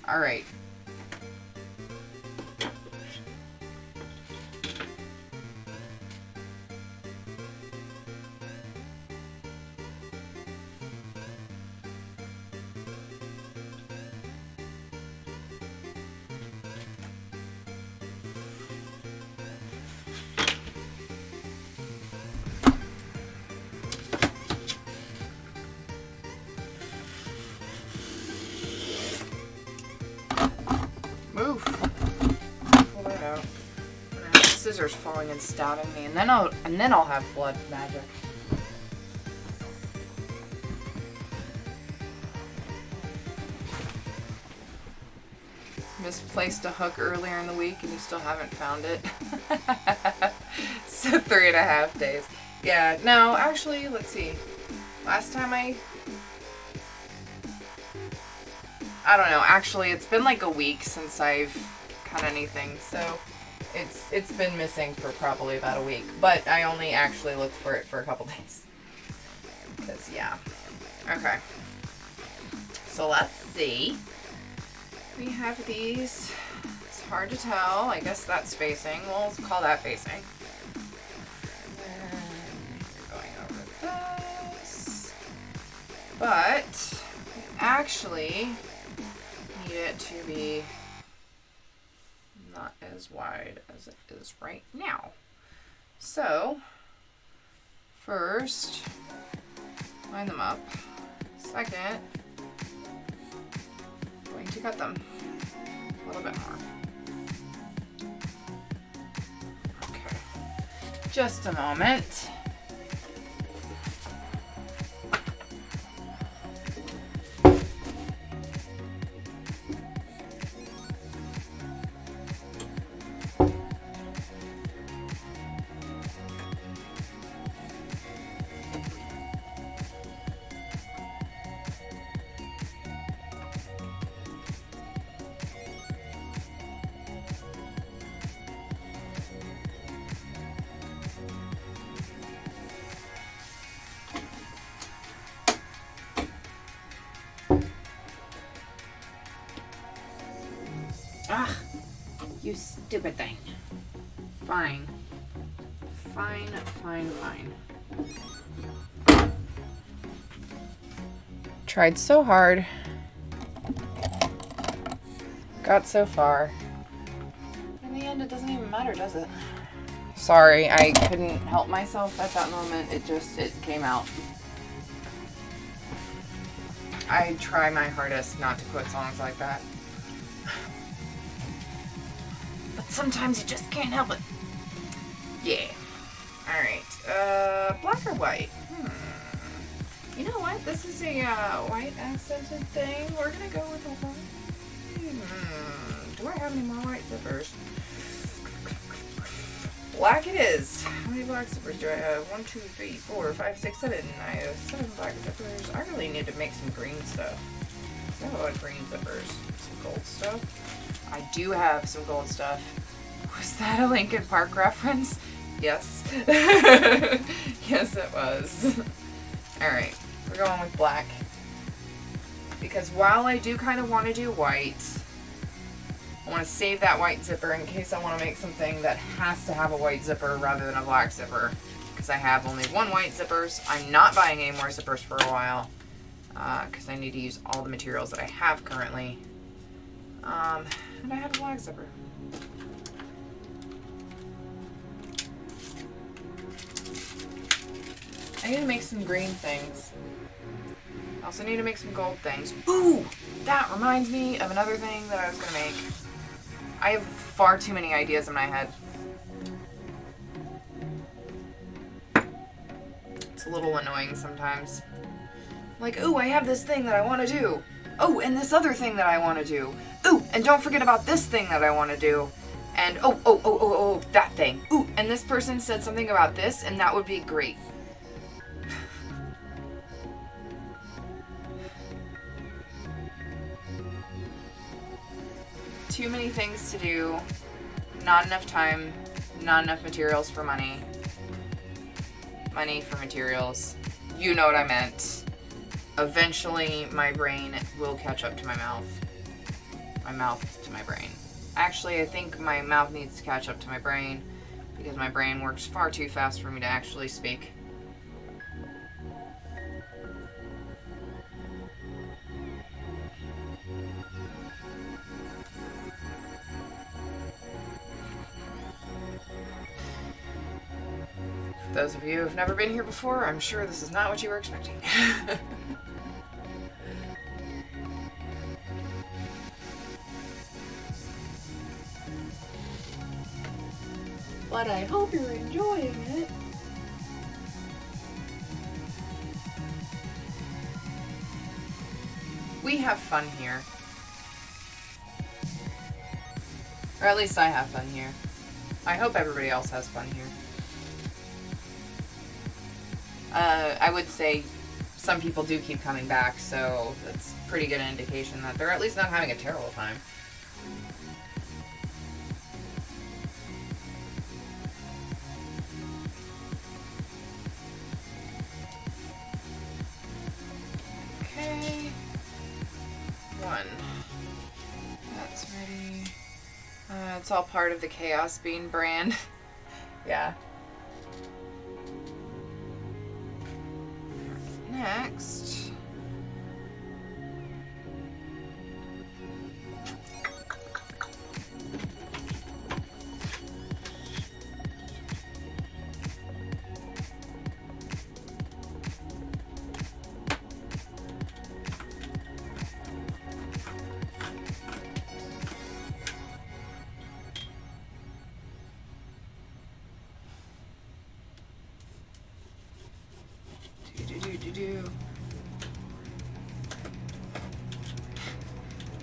Speaker 1: Alright. Move. Pull that out. And I have scissors falling and stabbing me, and then I'll have blood magic. Misplaced a hook earlier in the week and you still haven't found it. So 3.5 days. Yeah, no, actually, let's see. Last time I don't know, actually it's been like a week since I've cut anything, so it's been missing for probably about a week, but I only actually looked for it for a couple days. Because, yeah. Okay. So let's see. We have these. It's hard to tell. I guess that's facing. We'll call that facing. And then going over this. But we actually need it to be not as wide as it is right now. So first, line them up. Second, going to cut them a little bit more. Just a moment. Ah, you stupid thing. Fine. Fine. Tried so hard. Got so far. In the end, it doesn't even matter, does it? Sorry, I couldn't help myself at that moment. It came out. I try my hardest not to quit songs like that. But sometimes you just can't help it. Yeah. Alright. Black or white? You know what? This is a white accented thing. We're gonna go with a white. Do I have any more white zippers? Black it is. How many black zippers do I have? 1, 2, 3, 4, 5, 6, 7. I have 7 black zippers. I really need to make some green stuff. I have a lot of green zippers. Some gold stuff. I do have some gold stuff. Was that a Linkin Park reference? Yes. Yes, it was. Alright, we're going with black. Because while I do kind of want to do white, I want to save that white zipper in case I want to make something that has to have a white zipper rather than a black zipper. Because I have only 1 white zippers. I'm not buying any more zippers for a while. Because I need to use all the materials that I have currently. And I have a black zipper. I need to make some green things. I also need to make some gold things. Ooh! That reminds me of another thing that I was going to make. I have far too many ideas in my head. It's a little annoying sometimes. Like, ooh, I have this thing that I want to do. Oh, and this other thing that I want to do. Ooh, and don't forget about this thing that I want to do. And oh, that thing. Ooh, and this person said something about this, and that would be great. Too many things to do, not enough time, not enough materials for money. Money for materials. You know what I meant. Eventually, my brain will catch up to my mouth. My mouth to my brain. Actually, I think my mouth needs to catch up to my brain because my brain works far too fast for me to actually speak. For those of you who've never been here before, I'm sure this is not what you were expecting. But I hope you're enjoying it. We have fun here. Or at least I have fun here. I hope everybody else has fun here. I would say some people do keep coming back, so that's a pretty good indication that they're at least not having a terrible time. Okay. 1. That's ready. It's all part of the Chaos Bean brand. Yeah. Next.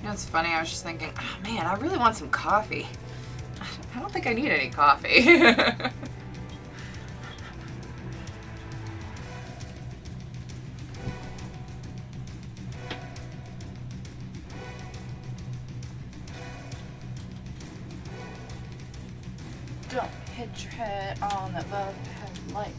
Speaker 1: know, it's funny. I was just thinking, oh, man, I really want some coffee. I don't think I need any coffee. Don't hit your head on that love headlight.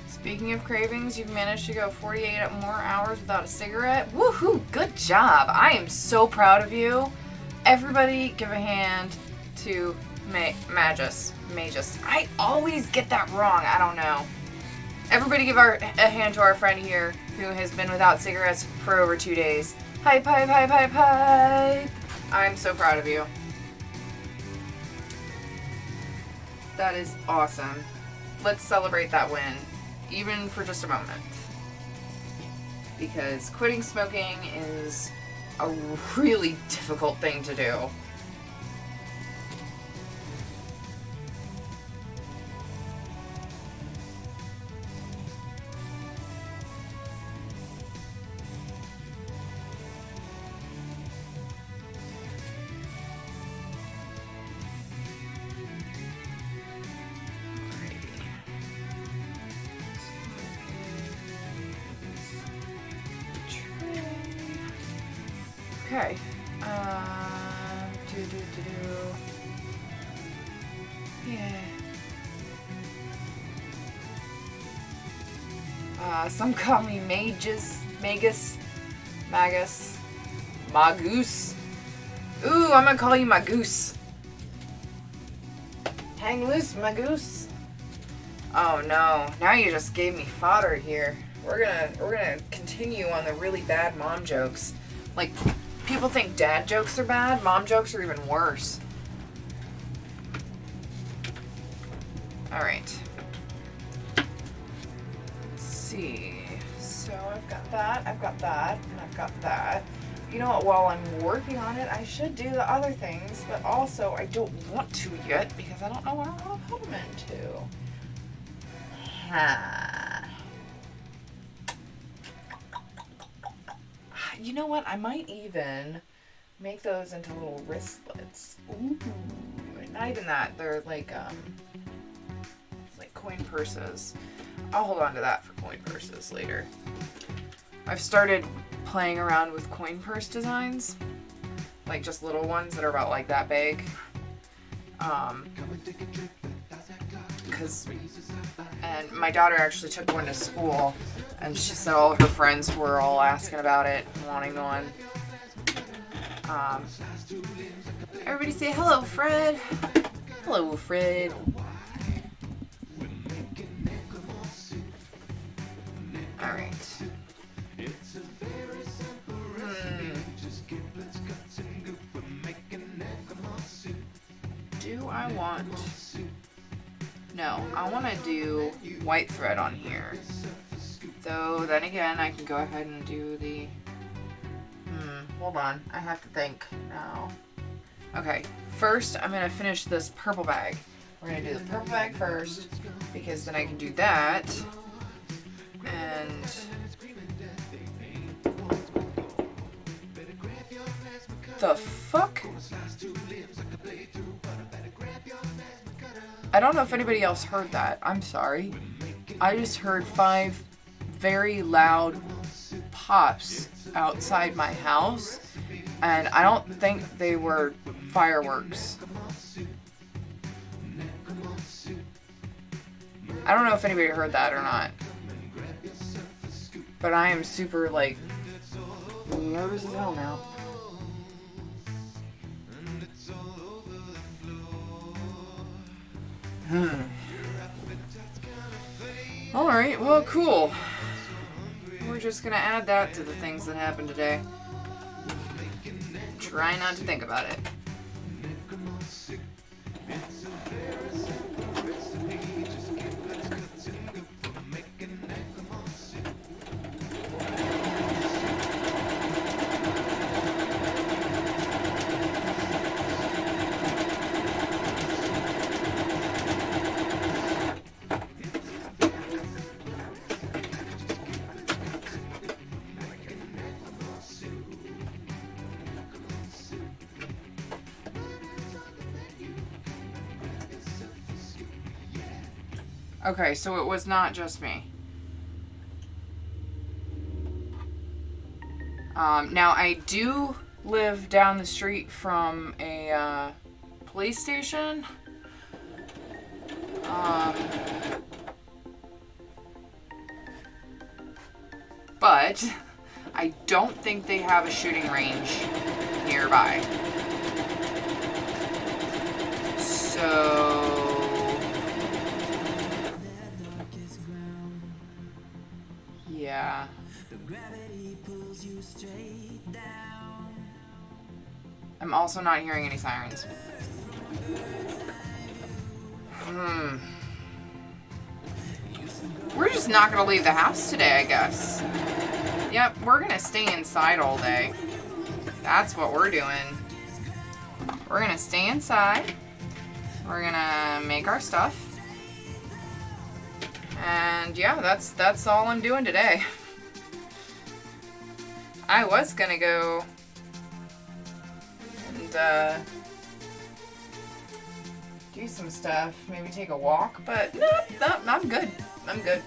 Speaker 1: Speaking of cravings, you've managed to go 48 more hours without a cigarette. Woohoo! Good job! I am so proud of you. Everybody give a hand to Magus. I always get that wrong. I don't know. Everybody give a hand to our friend here who has been without cigarettes for over 2 days. Hype, hype, hype, hype, hype. I'm so proud of you. That is awesome. Let's celebrate that win. Even for just a moment. Because quitting smoking is a really difficult thing to do. Okay. Yeah. Some call me Magus. Ooh, I'm gonna call you Magus. Hang loose, Magus. Oh no, now you just gave me fodder here. We're gonna continue on the really bad mom jokes. Like, people think dad jokes are bad, mom jokes are even worse. Alright. Let's see. So I've got that, and I've got that. You know what, while I'm working on it, I should do the other things, but also I don't want to yet because I don't know what I'm going to put them into. You know what, I might even make those into little wristlets. Ooh, not even that, they're like coin purses. I'll hold on to that for coin purses later. I've started playing around with coin purse designs, like just little ones that are about like that big. And my daughter actually took one to school, and she said all of her friends were all asking about it, wanting one. Everybody say hello, Fred. Hello, Fred. All right. Do I want... No, I want to do white thread on here. Though, then again, I can go ahead and do the... hold on. I have to think now. Okay, first I'm going to finish this purple bag. We're going to do the purple bag first, because then I can do that. And... the fuck? I don't know if anybody else heard that. I'm sorry. I just heard 5 very loud pops outside my house, and I don't think they were fireworks. I don't know if anybody heard that or not. But I am super, like, nervous as hell now. Alright, well, cool. We're just gonna add that to the things that happened today. Try not to think about it. Okay, so it was not just me. Now, I do live down the street from a police station. But I don't think they have a shooting range nearby. So... yeah. I'm also not hearing any sirens. We're just not gonna leave the house today, I guess. Yep, we're gonna stay inside all day. That's what we're doing. We're gonna stay inside. We're gonna make our stuff. And yeah, that's all I'm doing today. I was gonna go and do some stuff, maybe take a walk, but no, I'm good. I'm good.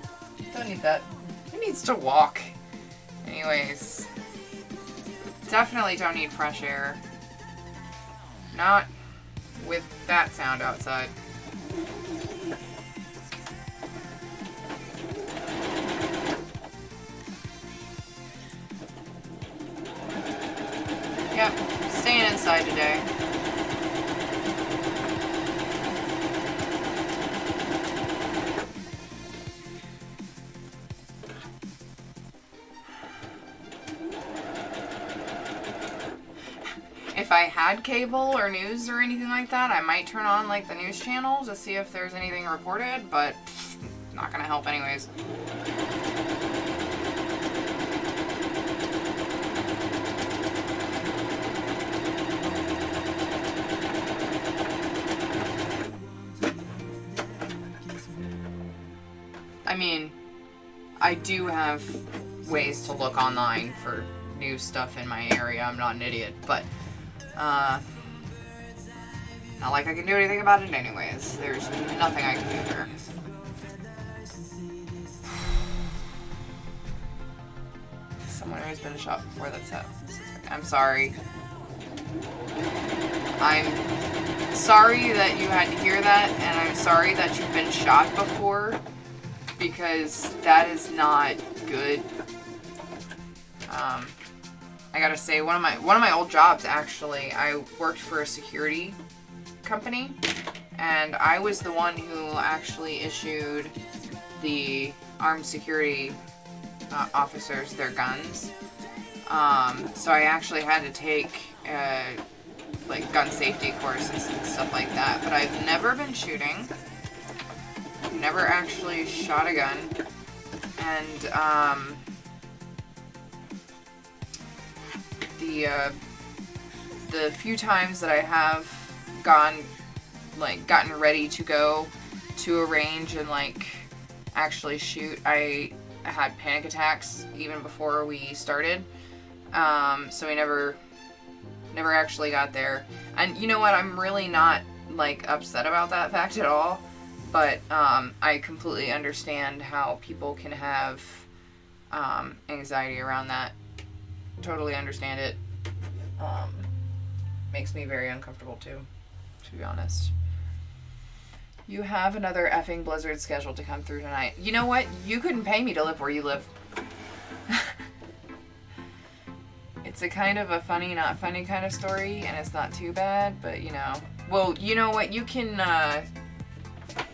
Speaker 1: Don't need that. Who needs to walk? Anyways, definitely don't need fresh air. Not with that sound outside. Yep, staying inside today. If I had cable or news or anything like that, I might turn on like the news channel to see if there's anything reported, but not gonna help anyways. I mean, I do have ways to look online for new stuff in my area. I'm not an idiot, but not like I can do anything about it anyways. There's nothing I can do there. Someone who's been shot before, that's it. I'm sorry. I'm sorry that you had to hear that, and I'm sorry that you've been shot before, because that is not good. I gotta say, one of my old jobs, actually, I worked for a security company, and I was the one who actually issued the armed security officers their guns. So I actually had to take like gun safety courses and stuff like that. But I've never been shooting. Never actually shot a gun. And the few times that I have gotten ready to go to a range and like actually shoot, I had panic attacks even before we started. So we never actually got there. And you know what? I'm really not like upset about that fact at all. But I completely understand how people can have anxiety around that. Totally understand it. Makes me very uncomfortable too, to be honest. You have another effing blizzard scheduled to come through tonight. You know what? You couldn't pay me to live where you live. It's a kind of a funny, not funny kind of story, and it's not too bad, but you know. Well, you know what? You can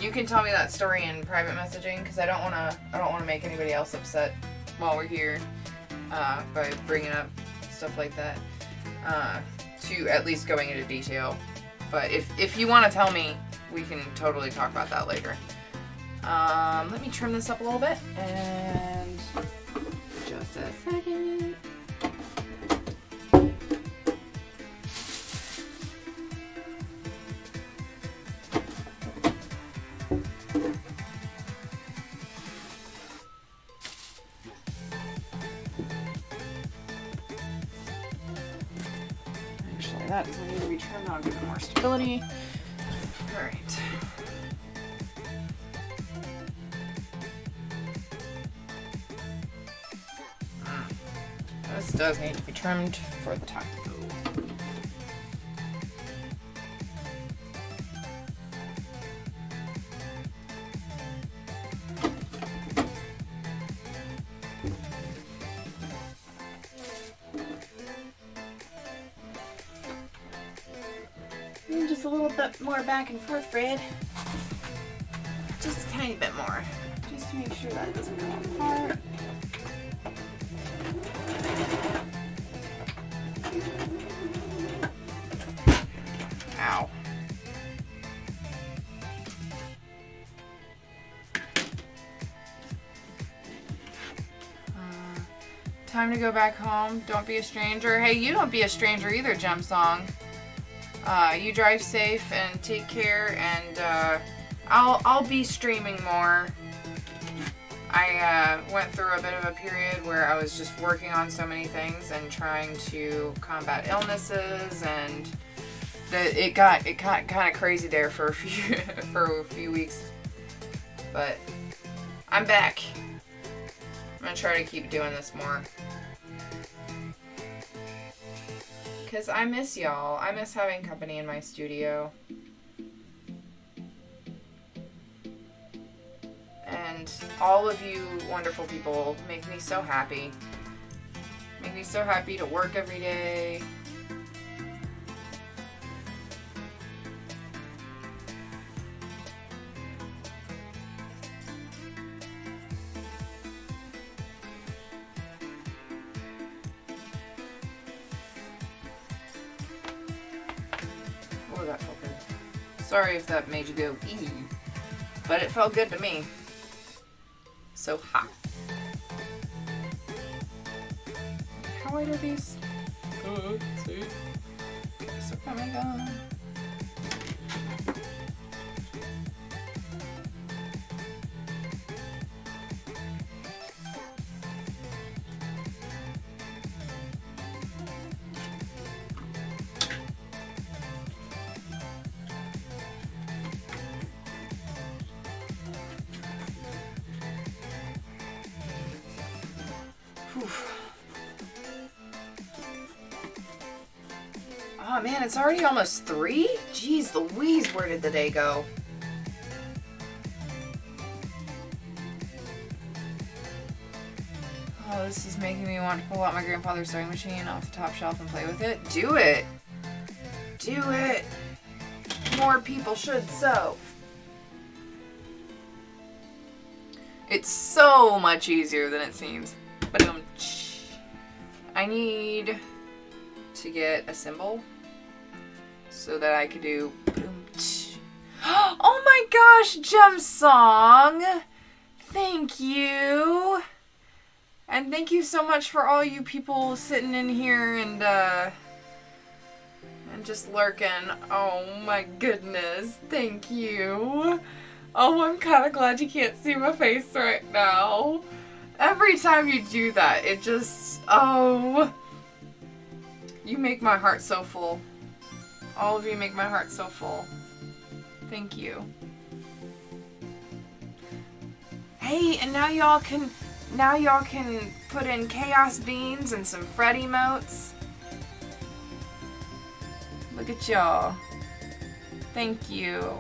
Speaker 1: You can tell me that story in private messaging, because I don't wanna make anybody else upset while we're here by bringing up stuff like that. To at least going into detail. But if you want to tell me, we can totally talk about that later. Let me trim this up a little bit, and just a second. Actually, that doesn't need to be trimmed. I'll give it more stability. All right. This does need to be trimmed for the top. Just a little bit more back and forth, Fred. Just a tiny bit more. Just to make sure that it doesn't come apart. Ow. Time to go back home. Don't be a stranger. Hey, you don't be a stranger either, Gem Song. You drive safe and take care, and I'll be streaming more. I went through a bit of a period where I was just working on so many things and trying to combat illnesses, and it got kind of crazy there for a few weeks. But I'm back. I'm gonna try to keep doing this more. Because I miss y'all. I miss having company in my studio. And all of you wonderful people make me so happy. Make me so happy to work every day. Oh, that felt good. Sorry if that made you go, ee. But it felt good to me. So hot. How wide are these? Oh, see. Okay, so coming on. Oh man, it's already almost 3? Jeez Louise, where did the day go? Oh, this is making me want to pull out my grandfather's sewing machine off the top shelf and play with it. Do it! Do it! More people should sew. It's so much easier than it seems. But I need to get a symbol so that I could do boom. Oh my gosh, Gem Song! Thank you! And thank you so much for all you people sitting in here and just lurking. Oh my goodness, thank you. Oh, I'm kind of glad you can't see my face right now. Every time you do that, it just, oh, you make my heart so full. All of you make my heart so full. Thank you. Hey, and now y'all can put in chaos beans and some Fred emotes. Look at y'all. Thank you.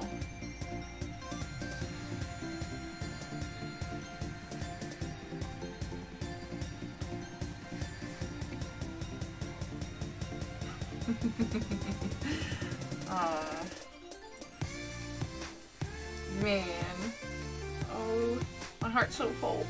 Speaker 1: man. Oh, my heart's so full.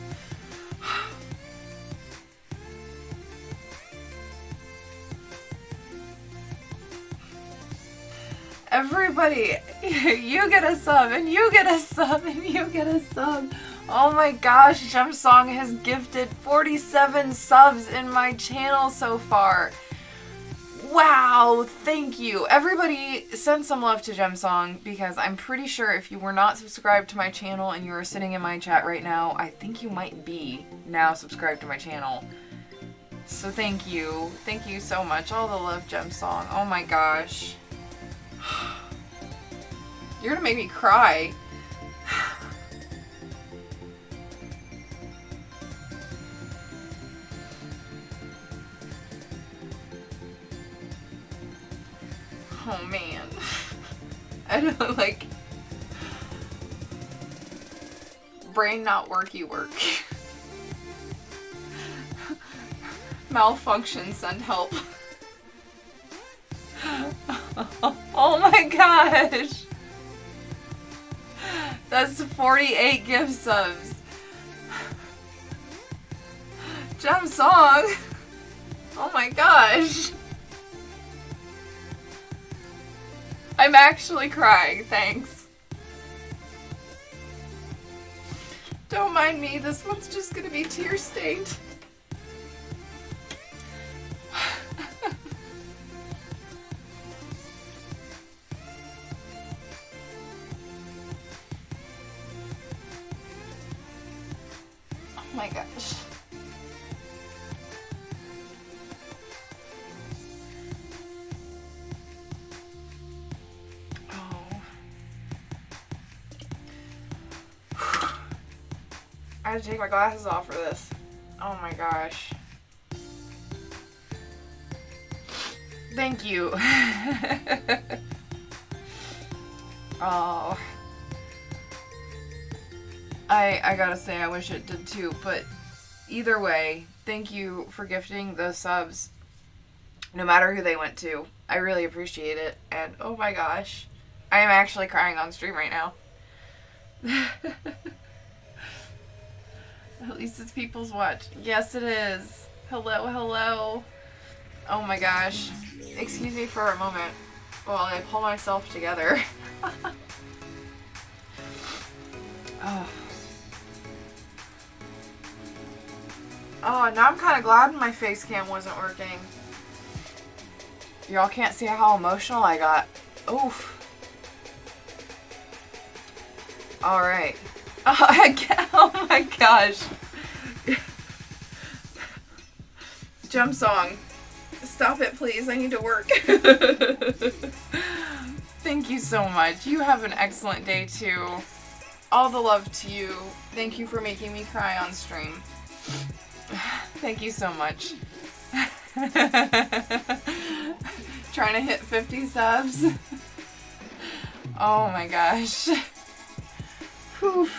Speaker 1: Everybody, you get a sub, and you get a sub, and you get a sub. Oh my gosh, Gem Song has gifted 47 subs in my channel so far. Wow, thank you. Everybody send some love to Gem Song, because I'm pretty sure if you were not subscribed to my channel and you are sitting in my chat right now, I think you might be now subscribed to my channel. So thank you. Thank you so much. All the love, Gem Song. Oh my gosh. You're gonna make me cry. Oh man. I don't like brain not worky work. Malfunction, send help. Oh my gosh. That's 48 gift subs. Gem Song. Oh my gosh. I'm actually crying, thanks. Don't mind me, this one's just gonna be tear stained. Oh my gosh. I had to take my glasses off for this. Oh my gosh. Thank you. Oh. I gotta say, I wish it did too, but either way, thank you for gifting those subs, no matter who they went to. I really appreciate it, and oh my gosh, I am actually crying on stream right now. At least it's people's watch. Yes, it is. Hello, hello. Oh my gosh. Excuse me for a moment while I pull myself together. Oh. Oh, now I'm kind of glad my face cam wasn't working. Y'all can't see how emotional I got. Oof. Alright. Oh my gosh. Gem Song. Stop it, please. I need to work. Thank you so much. You have an excellent day, too. All the love to you. Thank you for making me cry on stream. Thank you so much. Trying to hit 50 subs. Oh my gosh. Whew.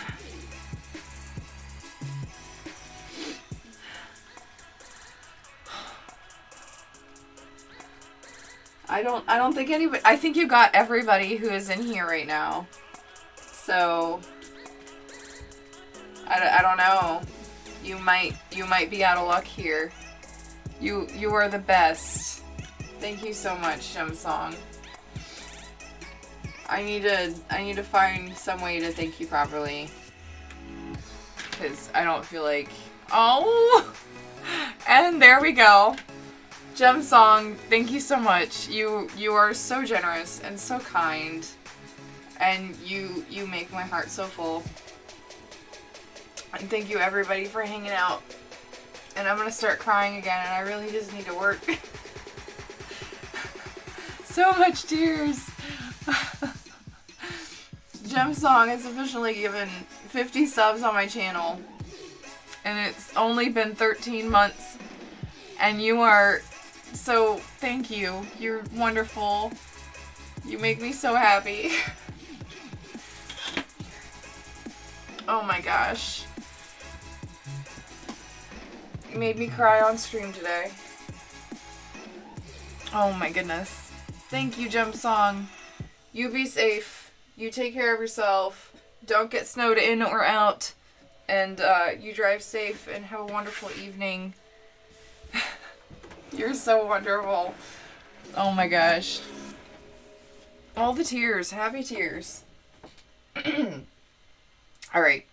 Speaker 1: I don't think anybody, I think you got everybody who is in here right now. So I don't know. You might be out of luck here. You are the best. Thank you so much, Gem Song. I need to find some way to thank you properly, because I don't feel like, oh, and there we go. Gem Song, thank you so much. You are so generous and so kind, and you make my heart so full. And thank you everybody for hanging out. And I'm gonna start crying again, and I really just need to work. So much tears. Gem Song has officially given 50 subs on my channel, and it's only been 13 months, and you are so, thank you. You're wonderful. You make me so happy. Oh my gosh. You made me cry on stream today. Oh my goodness. Thank you, Gem Song. You be safe. You take care of yourself. don't get snowed in or out. And you drive safe and have a wonderful evening. You're so wonderful. Oh my gosh. All the tears. Happy tears. Alright.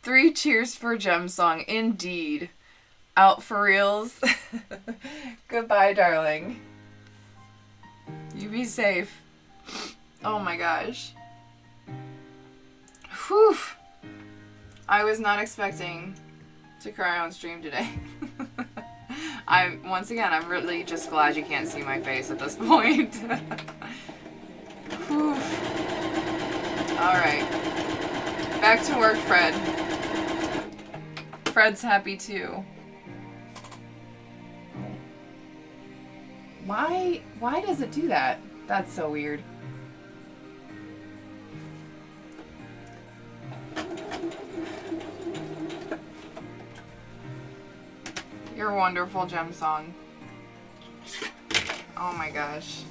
Speaker 1: 3 cheers for Gem Song. Indeed. Out for reals. Goodbye, darling. You be safe. Oh my gosh. Whew. I was not expecting to cry on stream today. I'm really just glad you can't see my face at this point. Whew. Alright. Back to work, Fred. Fred's happy too. Why does it do that? That's so weird. You're wonderful, Gem Song. Oh my gosh.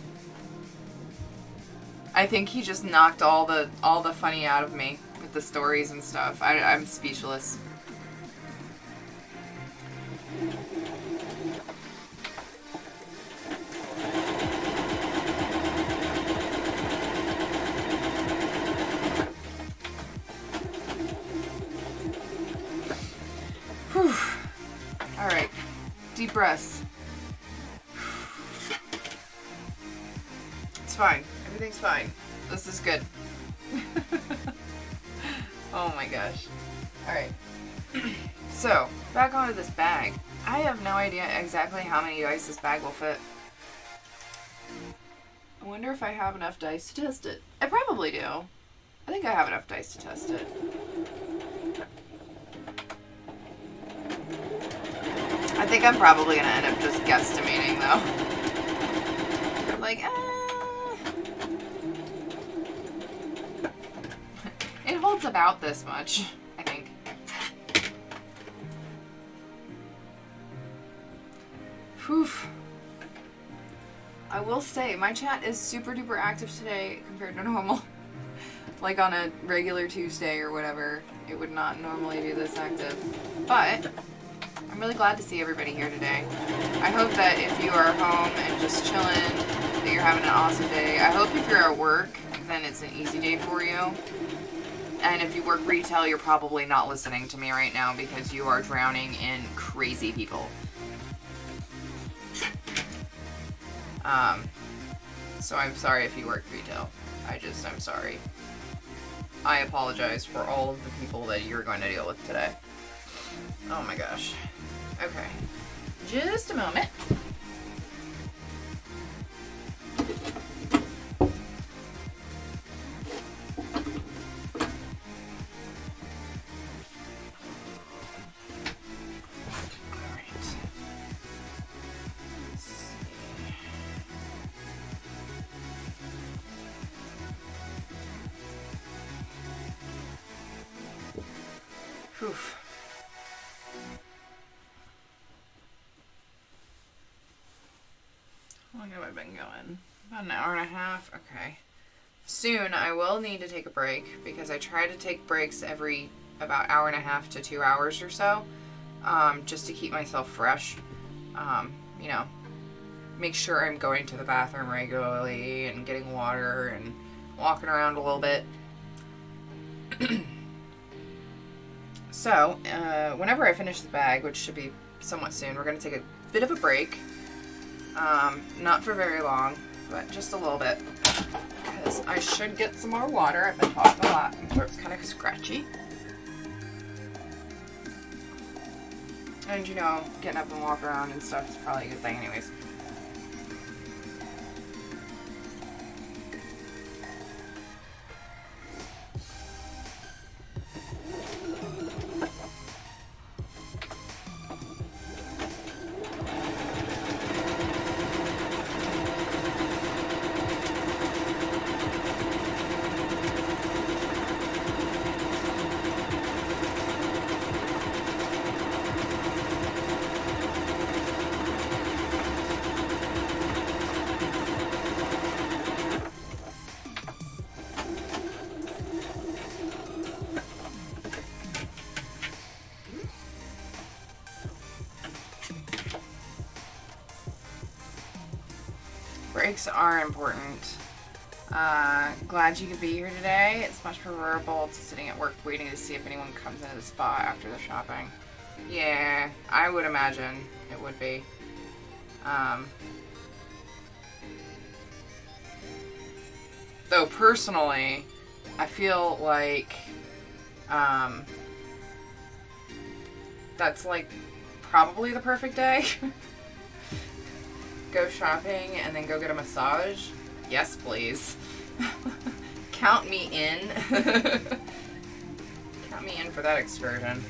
Speaker 1: I think he just knocked all the funny out of me with the stories and stuff. I'm speechless. Whew. All right. Deep breaths. It's fine. Everything's fine. This is good. Oh my gosh. Alright. So, back onto this bag. I have no idea exactly how many dice this bag will fit. I wonder if I have enough dice to test it. I probably do. I think I have enough dice to test it. I think I'm probably going to end up just guesstimating, though. Like, It holds about this much, I think. Whew. I will say, my chat is super duper active today compared to normal. Like on a regular Tuesday or whatever, it would not normally be this active. But I'm really glad to see everybody here today. I hope that if you are home and just chilling, that you're having an awesome day. I hope if you're at work, then it's an easy day for you. And if you work retail, you're probably not listening to me right now because you are drowning in crazy people. So I'm sorry if you work retail. I'm sorry. I apologize for all of the people that you're going to deal with today. Oh my gosh. Okay. Just a moment. Whew. How long have I been going? About an hour and a half? Okay. Soon I will need to take a break because I try to take breaks every about hour and a half to 2 hours or so, just to keep myself fresh. You know, make sure I'm going to the bathroom regularly and getting water and walking around a little bit. So, whenever I finish the bag, which should be somewhat soon, we're going to take a bit of a break. Not for very long, but just a little bit. Because I should get some more water. I've been talking a lot. My throat's kind of scratchy. And, you know, getting up and walking around and stuff is probably a good thing anyways. Breaks are important. Glad you could be here today. It's much preferable to sitting at work waiting to see if anyone comes into the spa after the shopping. Yeah, I would imagine it would be. Though personally, I feel like that's like probably the perfect day. Go shopping and then go get a massage. Yes, please. Count me in. Count me in for that excursion.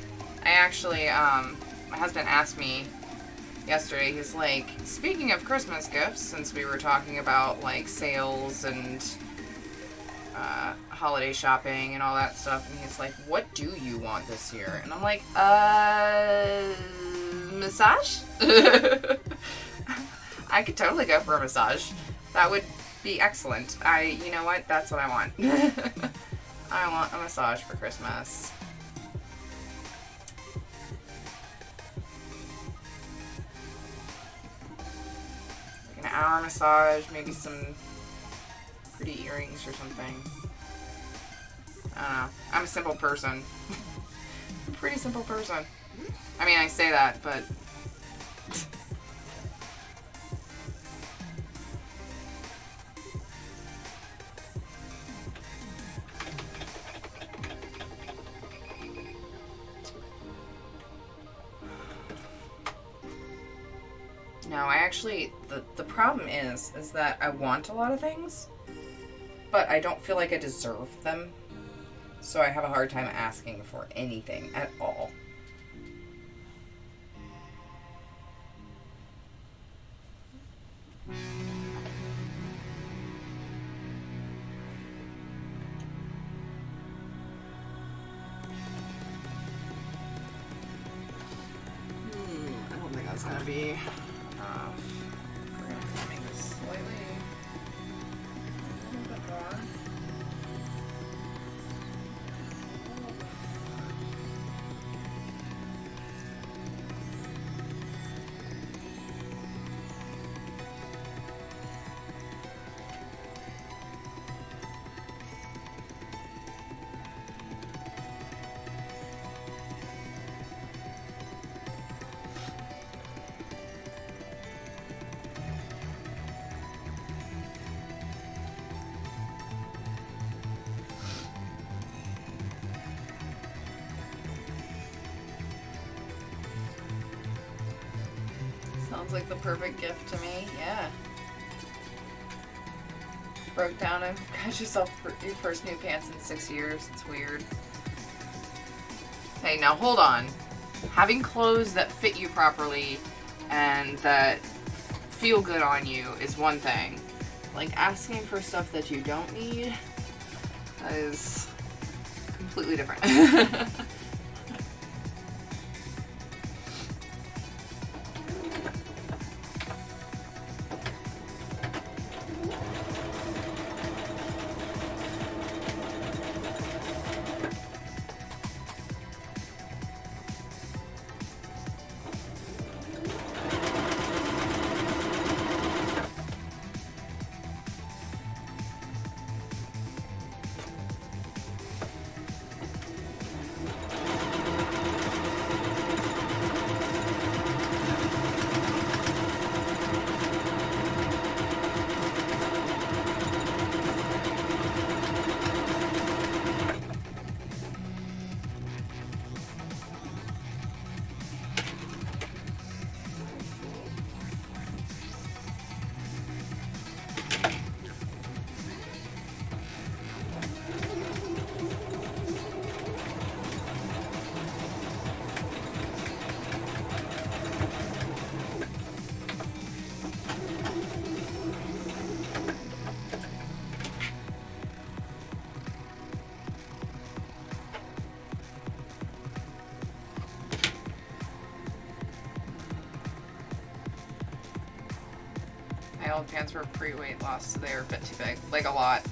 Speaker 1: I actually, my husband asked me yesterday, he's like, speaking of Christmas gifts, since we were talking about like sales and holiday shopping and all that stuff, and he's like, what do you want this year? And I'm like, massage? I could totally go for a massage. That would be excellent. You know what? That's what I want. I want a massage for Christmas. Like an hour massage, maybe some pretty earrings or something. I don't know. I'm a simple person. I'm a pretty simple person. I mean, I say that, but... No, I actually... The problem is that I want a lot of things, but I don't feel like I deserve them. So I have a hard time asking for anything at all. I don't think that's gonna be enough. We're gonna make this slightly a little bit more. Sounds like the perfect gift to me, yeah. Broke down and got yourself your first new pants in 6 years. It's weird. Hey, now hold on. Having clothes that fit you properly and that feel good on you is one thing. Like, asking for stuff that you don't need, that is completely different. My old pants were pre-weight loss, so they were a bit too big. Like, a lot.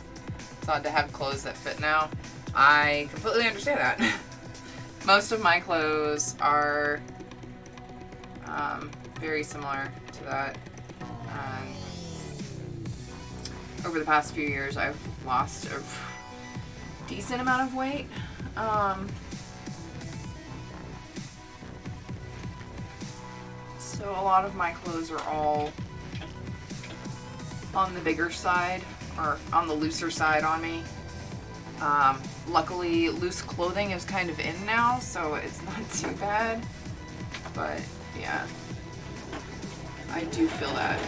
Speaker 1: It's odd to have clothes that fit now. I completely understand that. Most of my clothes are very similar to that. over the past few years, I've lost a decent amount of weight. So a lot of my clothes are all on the bigger side, or on the looser side on me. Luckily, loose clothing is kind of in now, so it's not too bad. But yeah, I do feel that.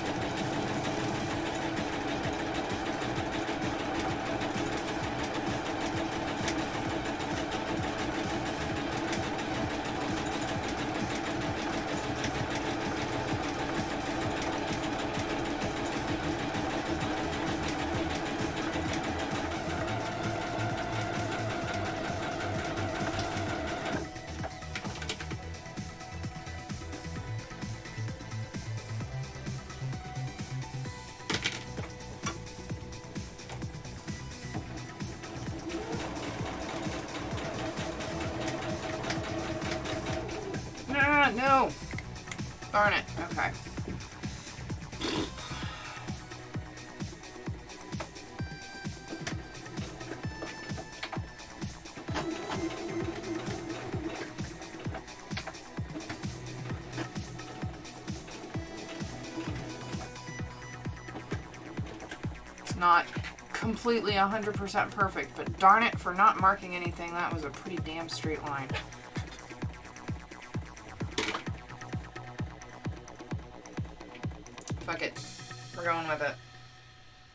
Speaker 1: No! Darn it. Okay. It's not completely 100% perfect, but darn it for not marking anything. That was a pretty damn straight line. Fuck it. We're going with it.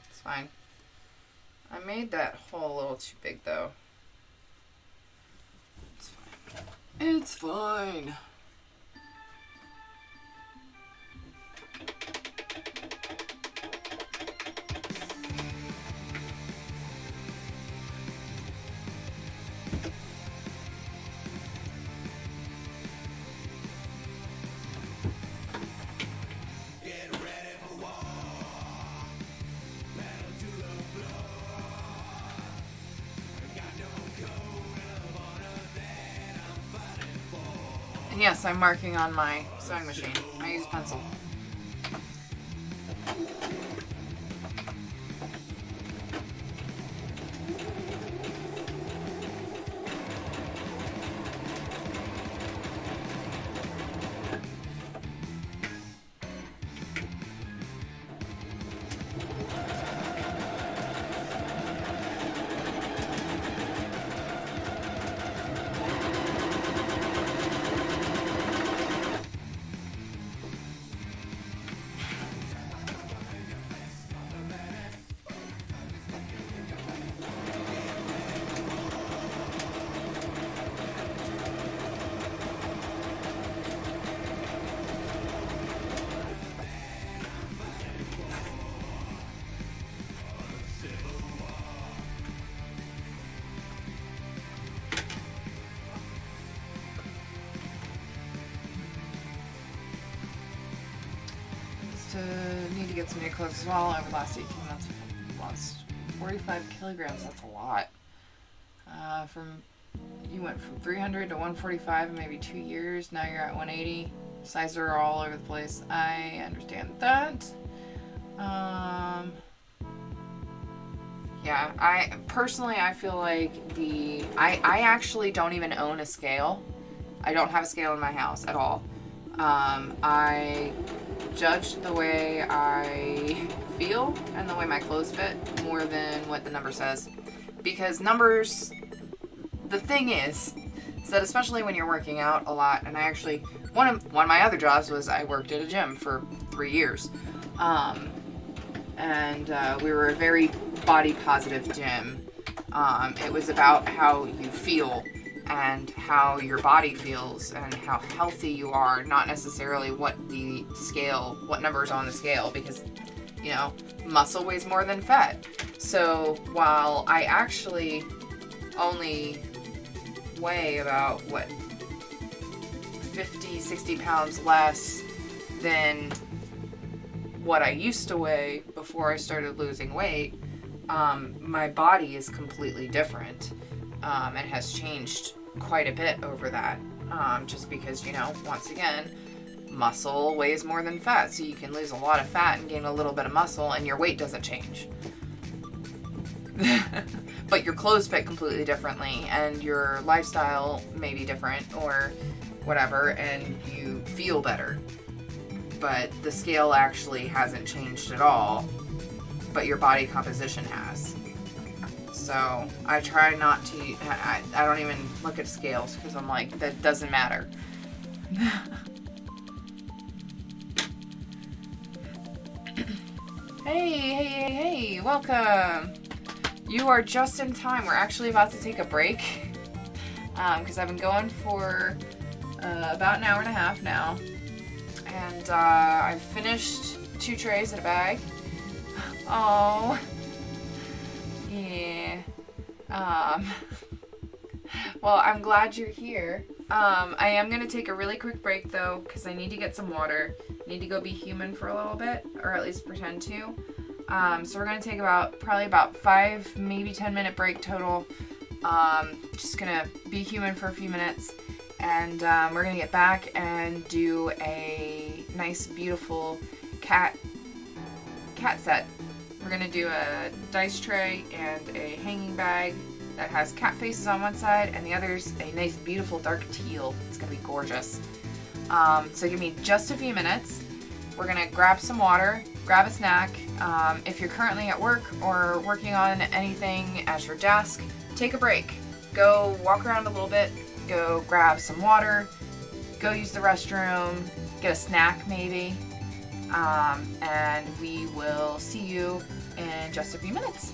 Speaker 1: It's fine. I made that hole a little too big, though. It's fine. It's fine. And yes, I'm marking on my sewing machine. I use pencil. Need to get some new clothes as well. Over the last 18 months, I've lost 45 kilograms. That's a lot. You went from 300 to 145 in maybe 2 years. Now you're at 180. Sizes are all over the place. I understand that. Yeah, I feel like I actually don't even own a scale. I don't have a scale in my house at all. I judge the way I feel and the way my clothes fit more than what the number says. Because numbers, the thing is that especially when you're working out a lot, and I actually, one of my other jobs was I worked at a gym for 3 years. We were a very body positive gym. It was about how you feel and how your body feels and how healthy you are, not necessarily what number is on the scale, because, you know, muscle weighs more than fat. So while I actually only weigh about, 50, 60 pounds less than what I used to weigh before I started losing weight, my body is completely different. And has changed quite a bit over that, just because, you know, once again, muscle weighs more than fat, so you can lose a lot of fat and gain a little bit of muscle and your weight doesn't change. But your clothes fit completely differently, and your lifestyle may be different or whatever, and you feel better. But the scale actually hasn't changed at all, but your body composition has. So I try not to, I don't even look at scales because I'm like, that doesn't matter. Hey, welcome. You are just in time. We're actually about to take a break because I've been going for about an hour and a half now. And I've finished 2 trays in a bag. Oh. Yeah. Well, I'm glad you're here. I am going to take a really quick break, though, because I need to get some water. I need to go be human for a little bit, or at least pretend to. So we're going to take probably about 5, maybe 10-minute break total. Just going to be human for a few minutes. And we're going to get back and do a nice, beautiful cat set. We're going to do a dice tray and a hanging bag that has cat faces on one side, and the other's a nice, beautiful dark teal. It's going to be gorgeous. So give me just a few minutes. We're going to grab some water, grab a snack. If you're currently at work or working on anything at your desk, take a break. Go walk around a little bit. Go grab some water. Go use the restroom. Get a snack maybe. And we will see you in just a few minutes.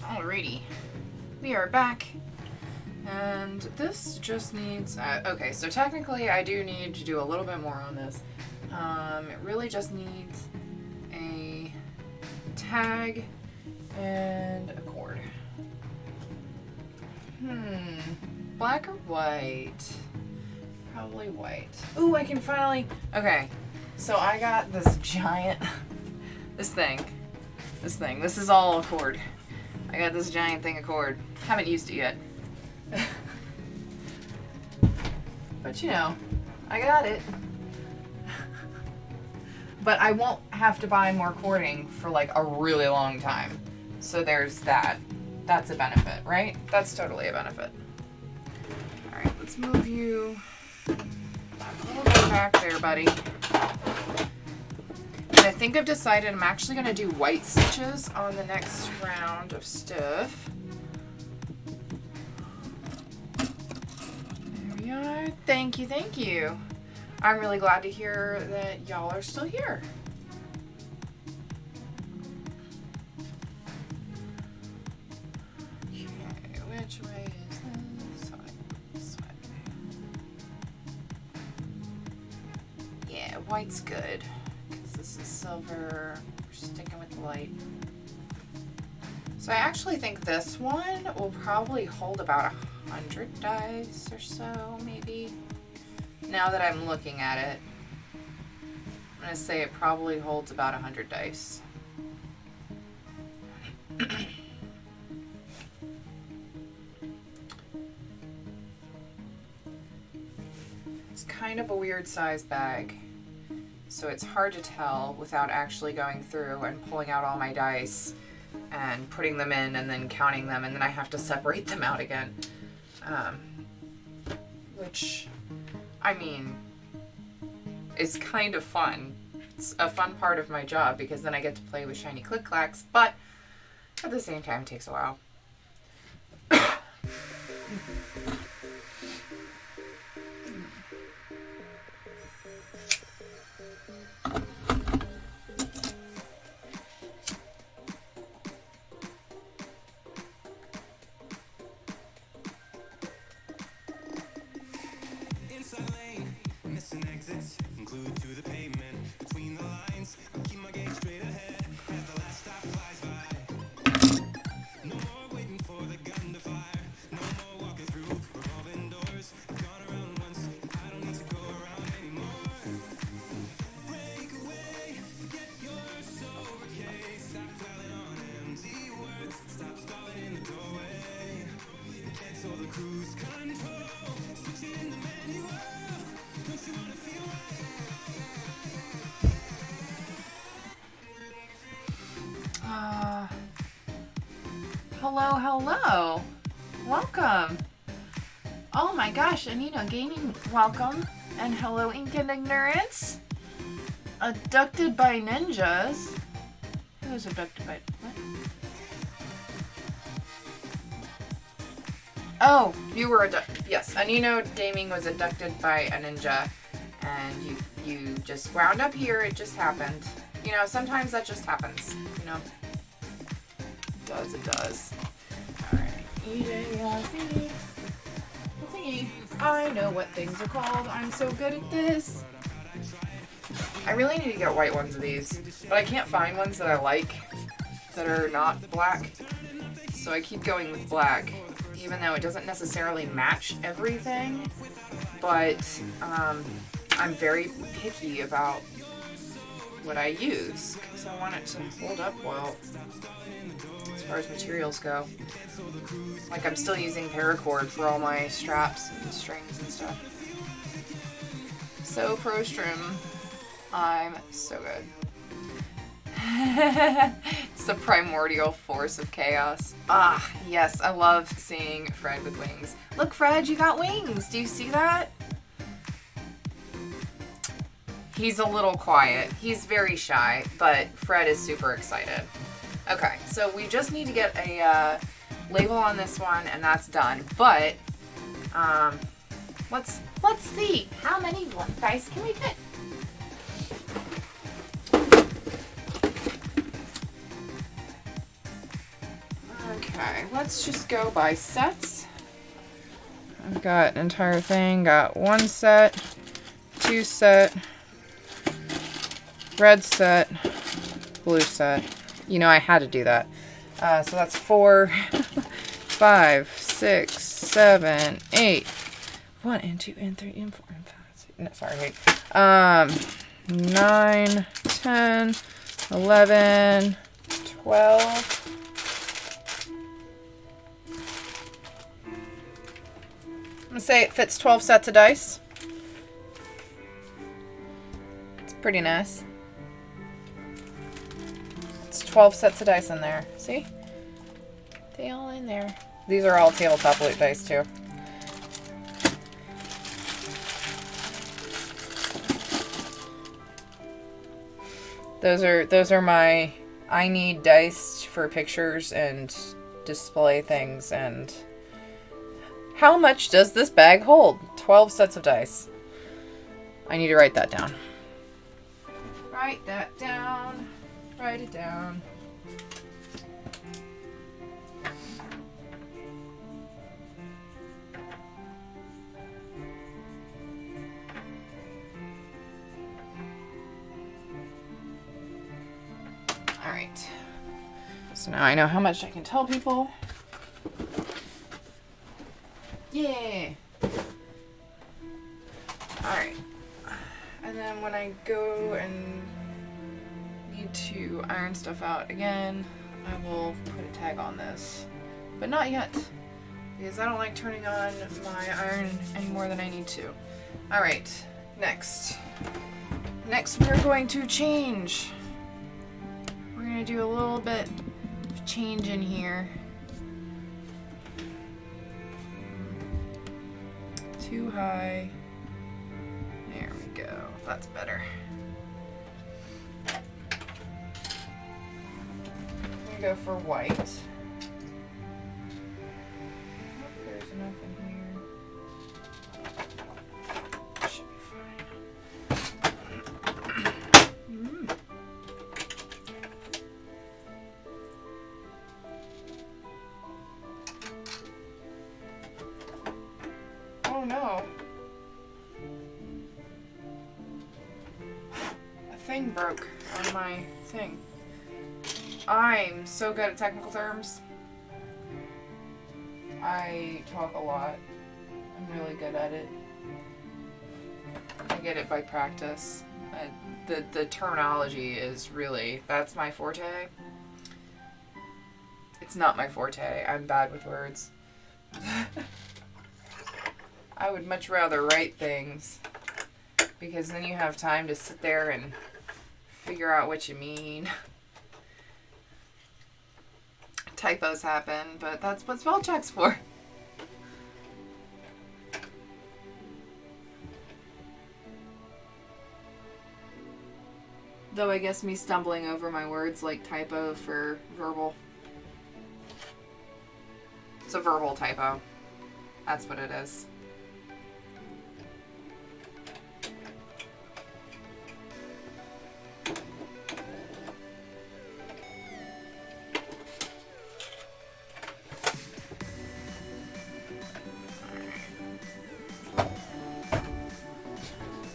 Speaker 1: Alrighty, we are back, and this just needs, okay, so technically I do need to do a little bit more on this. It really just needs a tag and a cord. Black or white? Probably white. Ooh, I can finally, okay, so I got this giant, this is all a cord. I got this giant thing of cord. Haven't used it yet. But you know, I got it. But I won't have to buy more cording for like a really long time. So there's that. That's a benefit, right? That's totally a benefit. Alright, let's move you a little bit back there, buddy. And I think I've decided I'm actually going to do white stitches on the next round of stuff. There we are. Thank you, thank you. I'm really glad to hear that y'all are still here. Okay, which way is this? This way. Yeah, white's good. This is silver. We're sticking with the light. So I actually think this one will probably hold about 100 dice or so, maybe. Now that I'm looking at it, I'm going to say it probably holds about 100 dice. It's kind of a weird size bag. So it's hard to tell without actually going through and pulling out all my dice and putting them in and then counting them, and then I have to separate them out again. Which, I mean, is kind of fun. It's a fun part of my job because then I get to play with shiny click-clacks, but at the same time it takes a while. Hello. Welcome. Oh my gosh, Anino Gaming, welcome. And hello, Ink and Ignorance. Abducted by ninjas. Who was abducted by what? Oh, you were abducted. Yes, Anino Gaming was abducted by a ninja. And you just wound up here. It just happened. You know, sometimes that just happens. You know? It does. Alright. EJLC. Thingy. I know what things are called. I'm so good at this. I really need to get white ones of these, but I can't find ones that I like that are not black. So I keep going with black, even though it doesn't necessarily match everything. But I'm very picky about what I use because I want it to hold up well as far as materials go. Like, I'm still using paracord for all my straps and strings and stuff. So pro strim, I'm so good. It's the primordial force of chaos. Ah, yes, I love seeing Fred with wings. Look, Fred, you got wings. Do you see that? He's a little quiet. He's very shy, but Fred is super excited. Okay, so we just need to get a label on this one, and that's done. But let's see how many dice can we fit. Okay. let's just go by sets. I've got an entire thing. Got 1 set, 2 set, red set, blue set. You know, I had to do that. So that's 4, 5, 6, 7, 8. 1 and 2 and 3 and 4 and 5. 6, no, sorry, wait. 9, 10, 11, 12. I'm gonna say it fits 12 sets of dice. It's pretty nice. It's 12 sets of dice in there. See? They all in there. These are all tabletop loot dice too. Those are my I need dice for pictures and display things. And how much does this bag hold? 12 sets of dice. I need to write that down. Write that down. Write it down. All right. So now I know how much I can tell people. Yeah. Alright. And then when I go and need to iron stuff out again, I will put a tag on this. But not yet, because I don't like turning on my iron any more than I need to. Alright, next. Next we're going to change. We're going to do a little bit of change in here. Too high. There we go. That's better. I'm gonna go for white. Hope there's enough in here. Should be fine. Oh no. A thing broke on my thing. I'm so good at technical terms. I talk a lot. I'm really good at it. I get it by practice. The terminology is really, that's my forte. It's not my forte. I'm bad with words. I would much rather write things, because then you have time to sit there and figure out what you mean. Typos happen, but that's what spell check's for. Though I guess me stumbling over my words like typo for verbal. It's a verbal typo. That's what it is.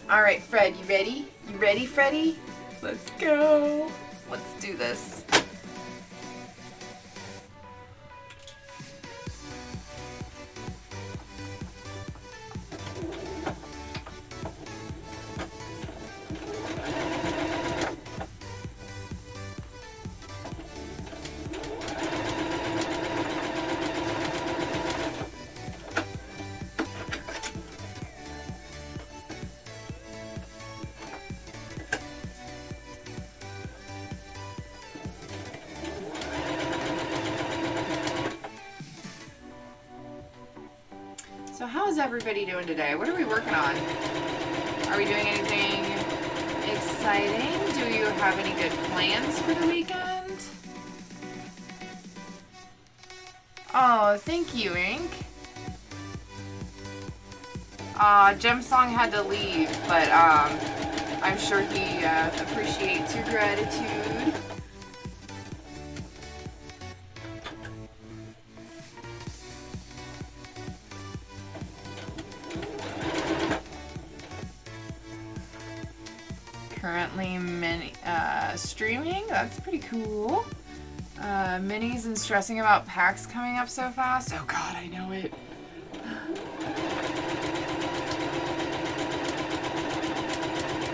Speaker 1: All right, Fred, you ready? You ready, Freddy? Let's go. Let's do this. So how is everybody doing today? What are we working on? Are we doing anything exciting? Do you have any good plans for the weekend? Oh, thank you, Ink. Gem Song had to leave, but I'm sure he appreciates your gratitude. currently streaming. That's pretty cool. Minis and stressing about PAX coming up so fast. Oh God, I know it.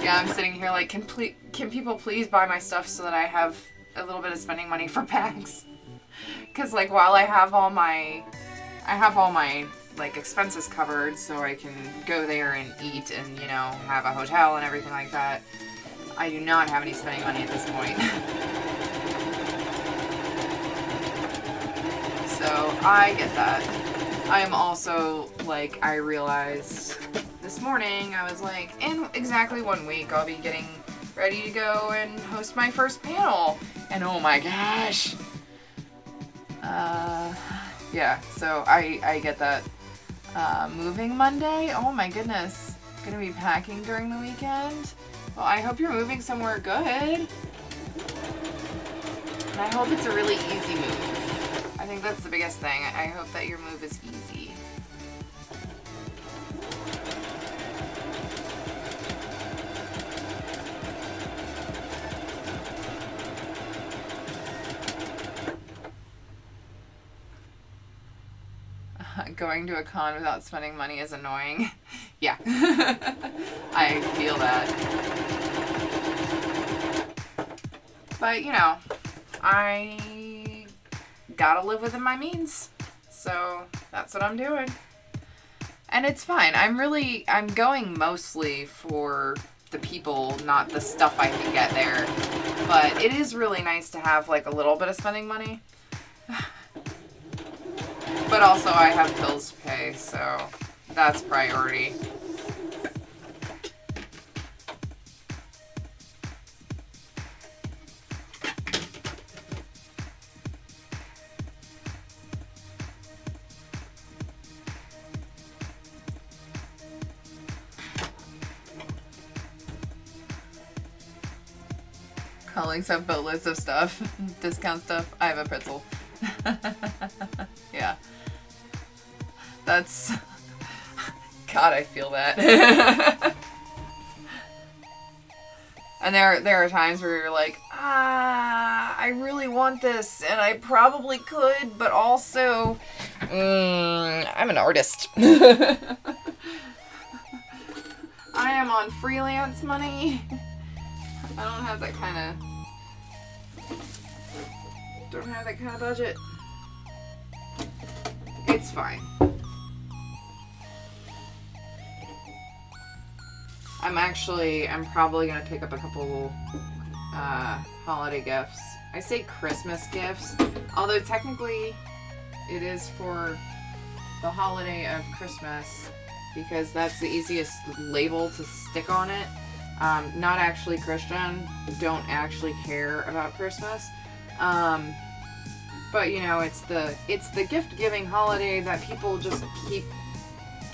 Speaker 1: Yeah, I'm sitting here like, can people please buy my stuff so that I have a little bit of spending money for PAX? Because like while I have all my like expenses covered, so I can go there and eat and, you know, have a hotel and everything like that, I do not have any spending money at this point. So I get that. I am also like, I realized this morning, I was like, in exactly 1 week, I'll be getting ready to go and host my first panel. And oh my gosh. Yeah, so I get that. Moving Monday? Oh my goodness. Gonna be packing during the weekend? Well, I hope you're moving somewhere good. And I hope it's a really easy move. I think that's the biggest thing. I hope that your move is easy. Going to a con without spending money is annoying. Yeah. I feel that. But, you know, I gotta live within my means. So that's what I'm doing. And it's fine. I'm going mostly for the people, not the stuff I can get there. But it is really nice to have like a little bit of spending money. But also I have bills to pay, so that's priority. Colleagues have boatloads of stuff, discount stuff. I have a pretzel. Yeah. That's... God, I feel that. And there are times where you're like, I really want this, and I probably could, but also, I'm an artist. I am on freelance money. I don't have that kind of budget. It's fine. I'm probably gonna pick up a couple holiday gifts. I say Christmas gifts, although technically it is for the holiday of Christmas because that's the easiest label to stick on it. Not actually Christian, don't actually care about Christmas. But you know, it's the gift giving holiday that people just keep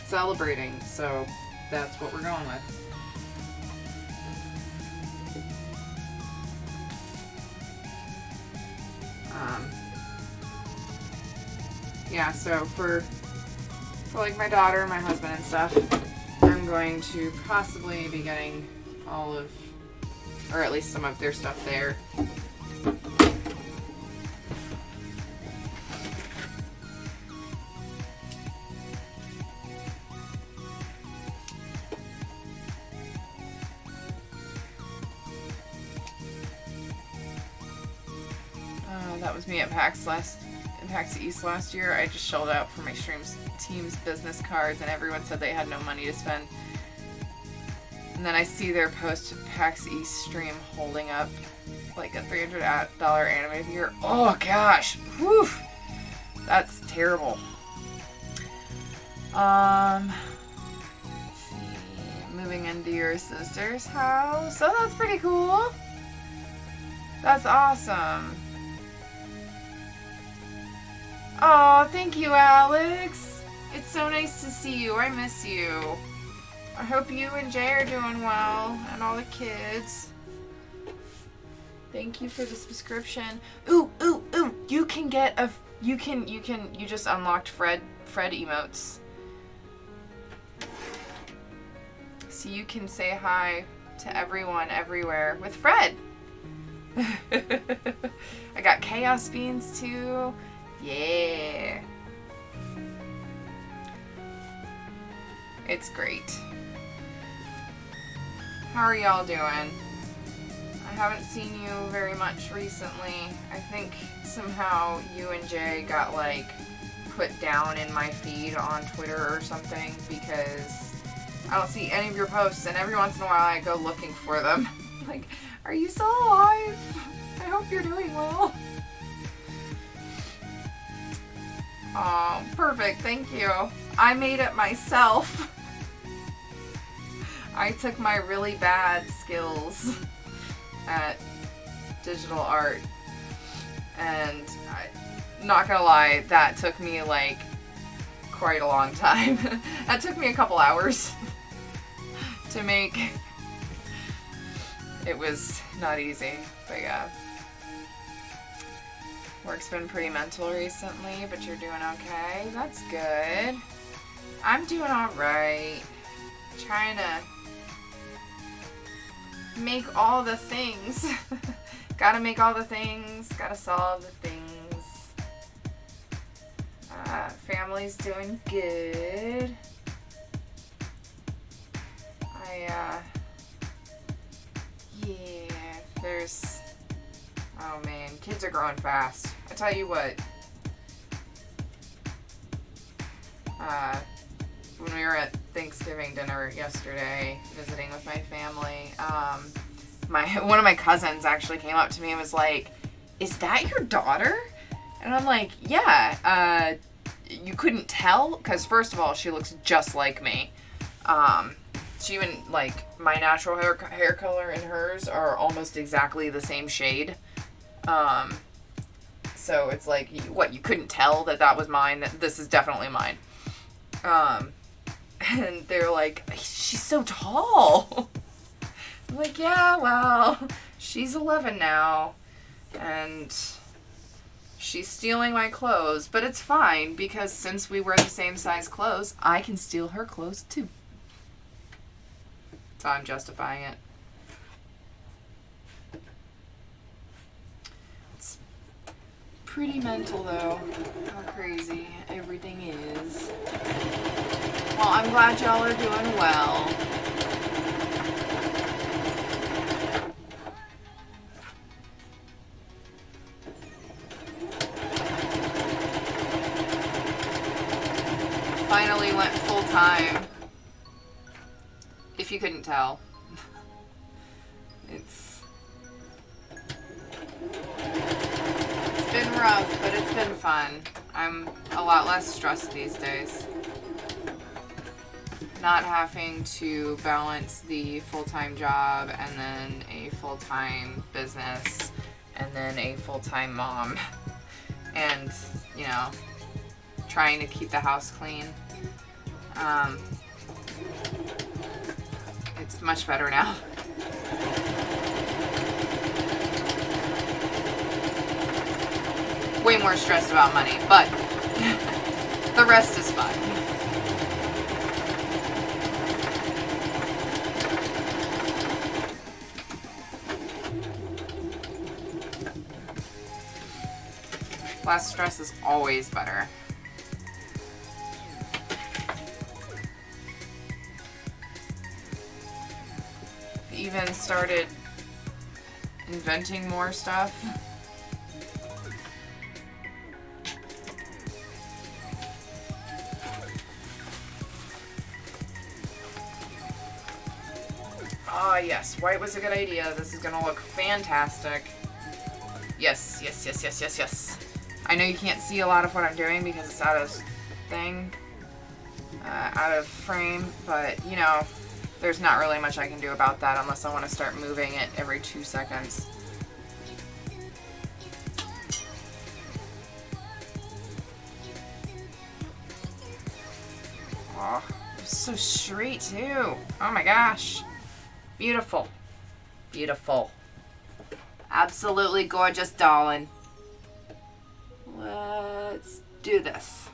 Speaker 1: celebrating, so that's what we're going with. Yeah, so for like my daughter and my husband and stuff, I'm going to possibly be getting all of, or at least some of their stuff there. That was me at PAX East last year. I just shelled out for my team's business cards, and everyone said they had no money to spend. And then I see their post PAX East stream holding up like a $300 anime figure. Oh gosh, whew, that's terrible. Let's see, moving into your sister's house. Oh, that's pretty cool. That's awesome. Oh, thank you, Alex. It's so nice to see you. I miss you. I hope you and Jay are doing well, and all the kids. Thank you for the subscription. Ooh, ooh, ooh! You can get a. You just unlocked Fred emotes. So you can say hi to everyone everywhere with Fred. I got chaos beans too. Yeah. It's great. How are y'all doing? I haven't seen you very much recently. I think somehow you and Jay got like put down in my feed on Twitter or something because I don't see any of your posts, and every once in a while I go looking for them. Like, are you still alive? I hope you're doing well. Oh, perfect. Thank you. I made it myself. I took my really bad skills at digital art, and not gonna lie, that took me like quite a long time. That took me a couple hours to make. It was not easy, but yeah. Work's been pretty mental recently, but you're doing okay. That's good. I'm doing alright. Trying to make all the things. Gotta make all the things. Gotta solve the things. Family's doing good. Yeah, there's, oh man, kids are growing fast. I tell you what, when we were at Thanksgiving dinner yesterday, visiting with my family, one of my cousins actually came up to me and was like, "Is that your daughter?" And I'm like, "Yeah." You couldn't tell? Because first of all, she looks just like me. She even, like, my natural hair color and hers are almost exactly the same shade. So it's like, what, you couldn't tell that was mine? That this is definitely mine. And they're like, "She's so tall." I'm like, "Yeah, well, she's 11 now, and she's stealing my clothes, but it's fine, because since we wear the same size clothes, I can steal her clothes too." So I'm justifying it. It's pretty mental though, how crazy everything is. Well, I'm glad y'all are doing well. Finally went full time. If you couldn't tell. It's been rough, but it's been fun. I'm a lot less stressed these days. Not having to balance the full-time job and then a full-time business and then a full-time mom. And, you know, trying to keep the house clean. It's much better now. Way more stressed about money, but the rest is fine. Less stress is always better. Even started inventing more stuff. Ah, yes, white was a good idea. This is gonna look fantastic. Yes, yes, yes, yes, yes, yes. I know you can't see a lot of what I'm doing because it's out of frame, but you know, there's not really much I can do about that unless I want to start moving it every 2 seconds. Oh, it's so straight too. Oh my gosh. Beautiful. Beautiful. Absolutely gorgeous, darling. Let's do this.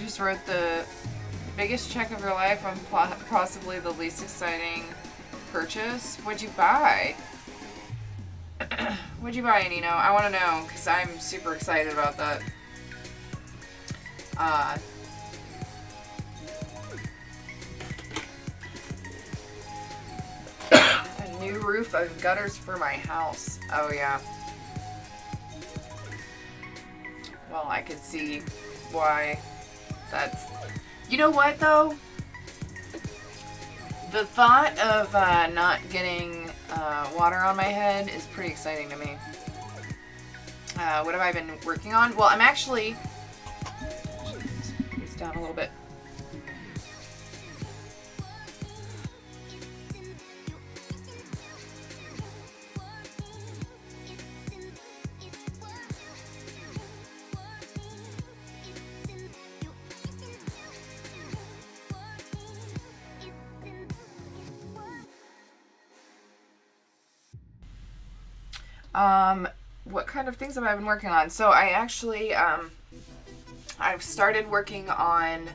Speaker 1: just wrote the biggest check of your life on possibly the least exciting purchase. What'd you buy? What'd you buy, Nino? I want to know because I'm super excited about that. A new roof and gutters for my house. Oh yeah. Well, I could see why that's... You know what, though? The thought of not getting water on my head is pretty exciting to me. What have I been working on? Well, I'm actually... It's down a little bit. What kind of things have I been working on? So I actually, I've started working on,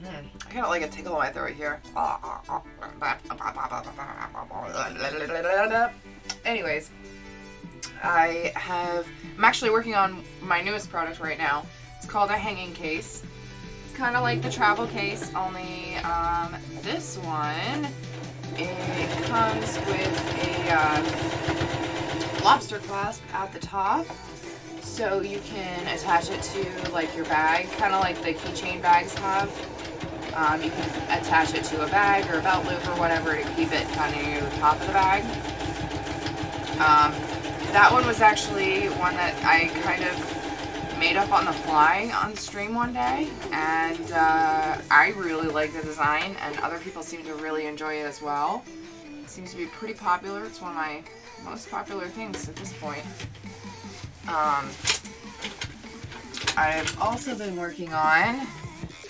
Speaker 1: I got like a tickle in my throat here. Anyways, I'm actually working on my newest product right now. It's called a hanging case. It's kind of like the travel case, only, this one, it comes with a lobster clasp at the top, so you can attach it to like your bag, kind of like the keychain bags have. You can attach it to a bag or a belt loop or whatever to keep it kind of near the top of the bag. That one was actually one that I kind of made up on the fly on stream one day, and I really like the design, and other people seem to really enjoy it as well. It seems to be pretty popular. It's one of my most popular things at this point. I've also been working on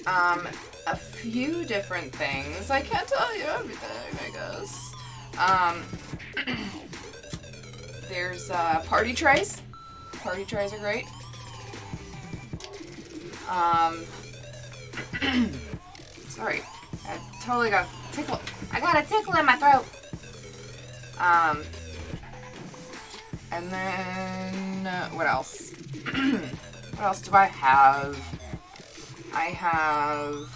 Speaker 1: a few different things. I can't tell you everything, I guess. There's party trays. Party trays are great. Sorry, I totally got a tickle. I got a tickle in my throat. And then what else? What else do I have? I have.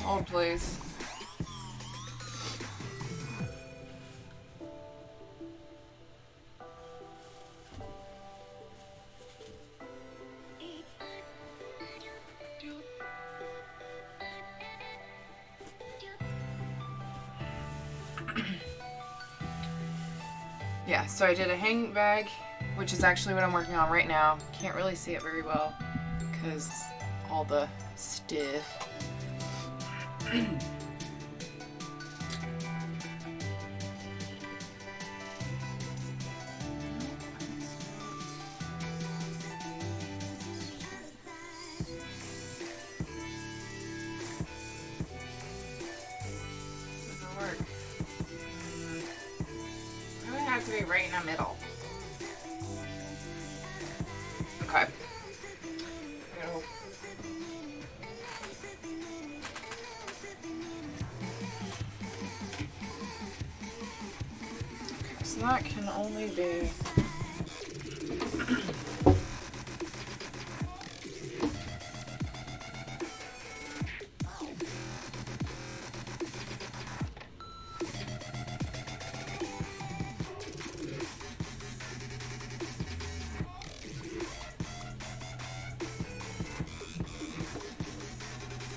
Speaker 1: Hold please. Yeah, so I did a hang bag, which is actually what I'm working on right now. Can't really see it very well because all the stuff. Doesn't work. It has to be right in the middle. Okay. So that can only be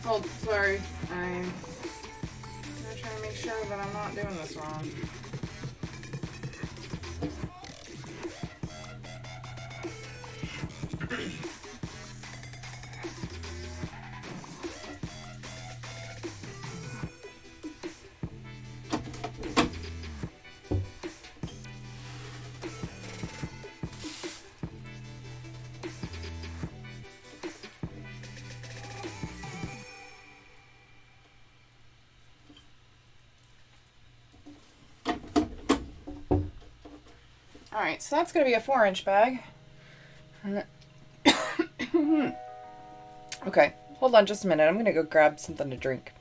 Speaker 1: hold, sorry. I'm gonna try to make sure that I'm not doing this wrong. Alright, so that's going to be a 4-inch bag. Okay, hold on just a minute. I'm going to go grab something to drink.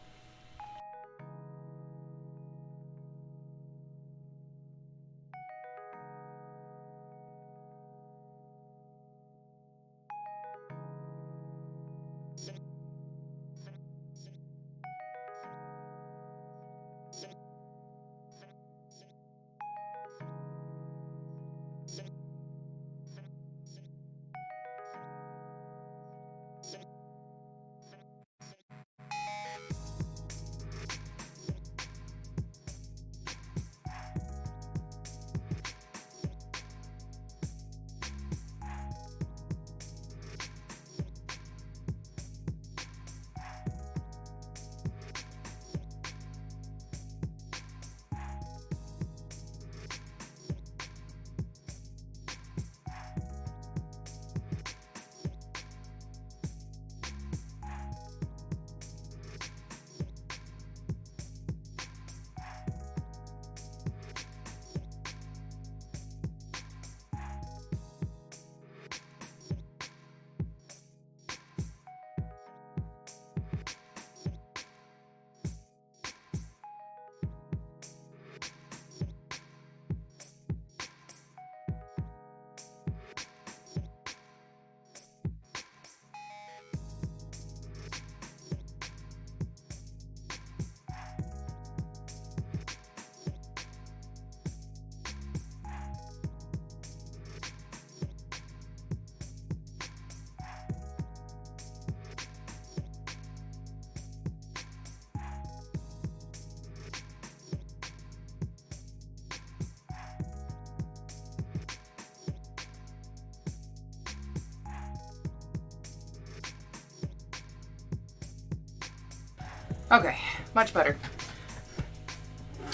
Speaker 1: Okay, much better.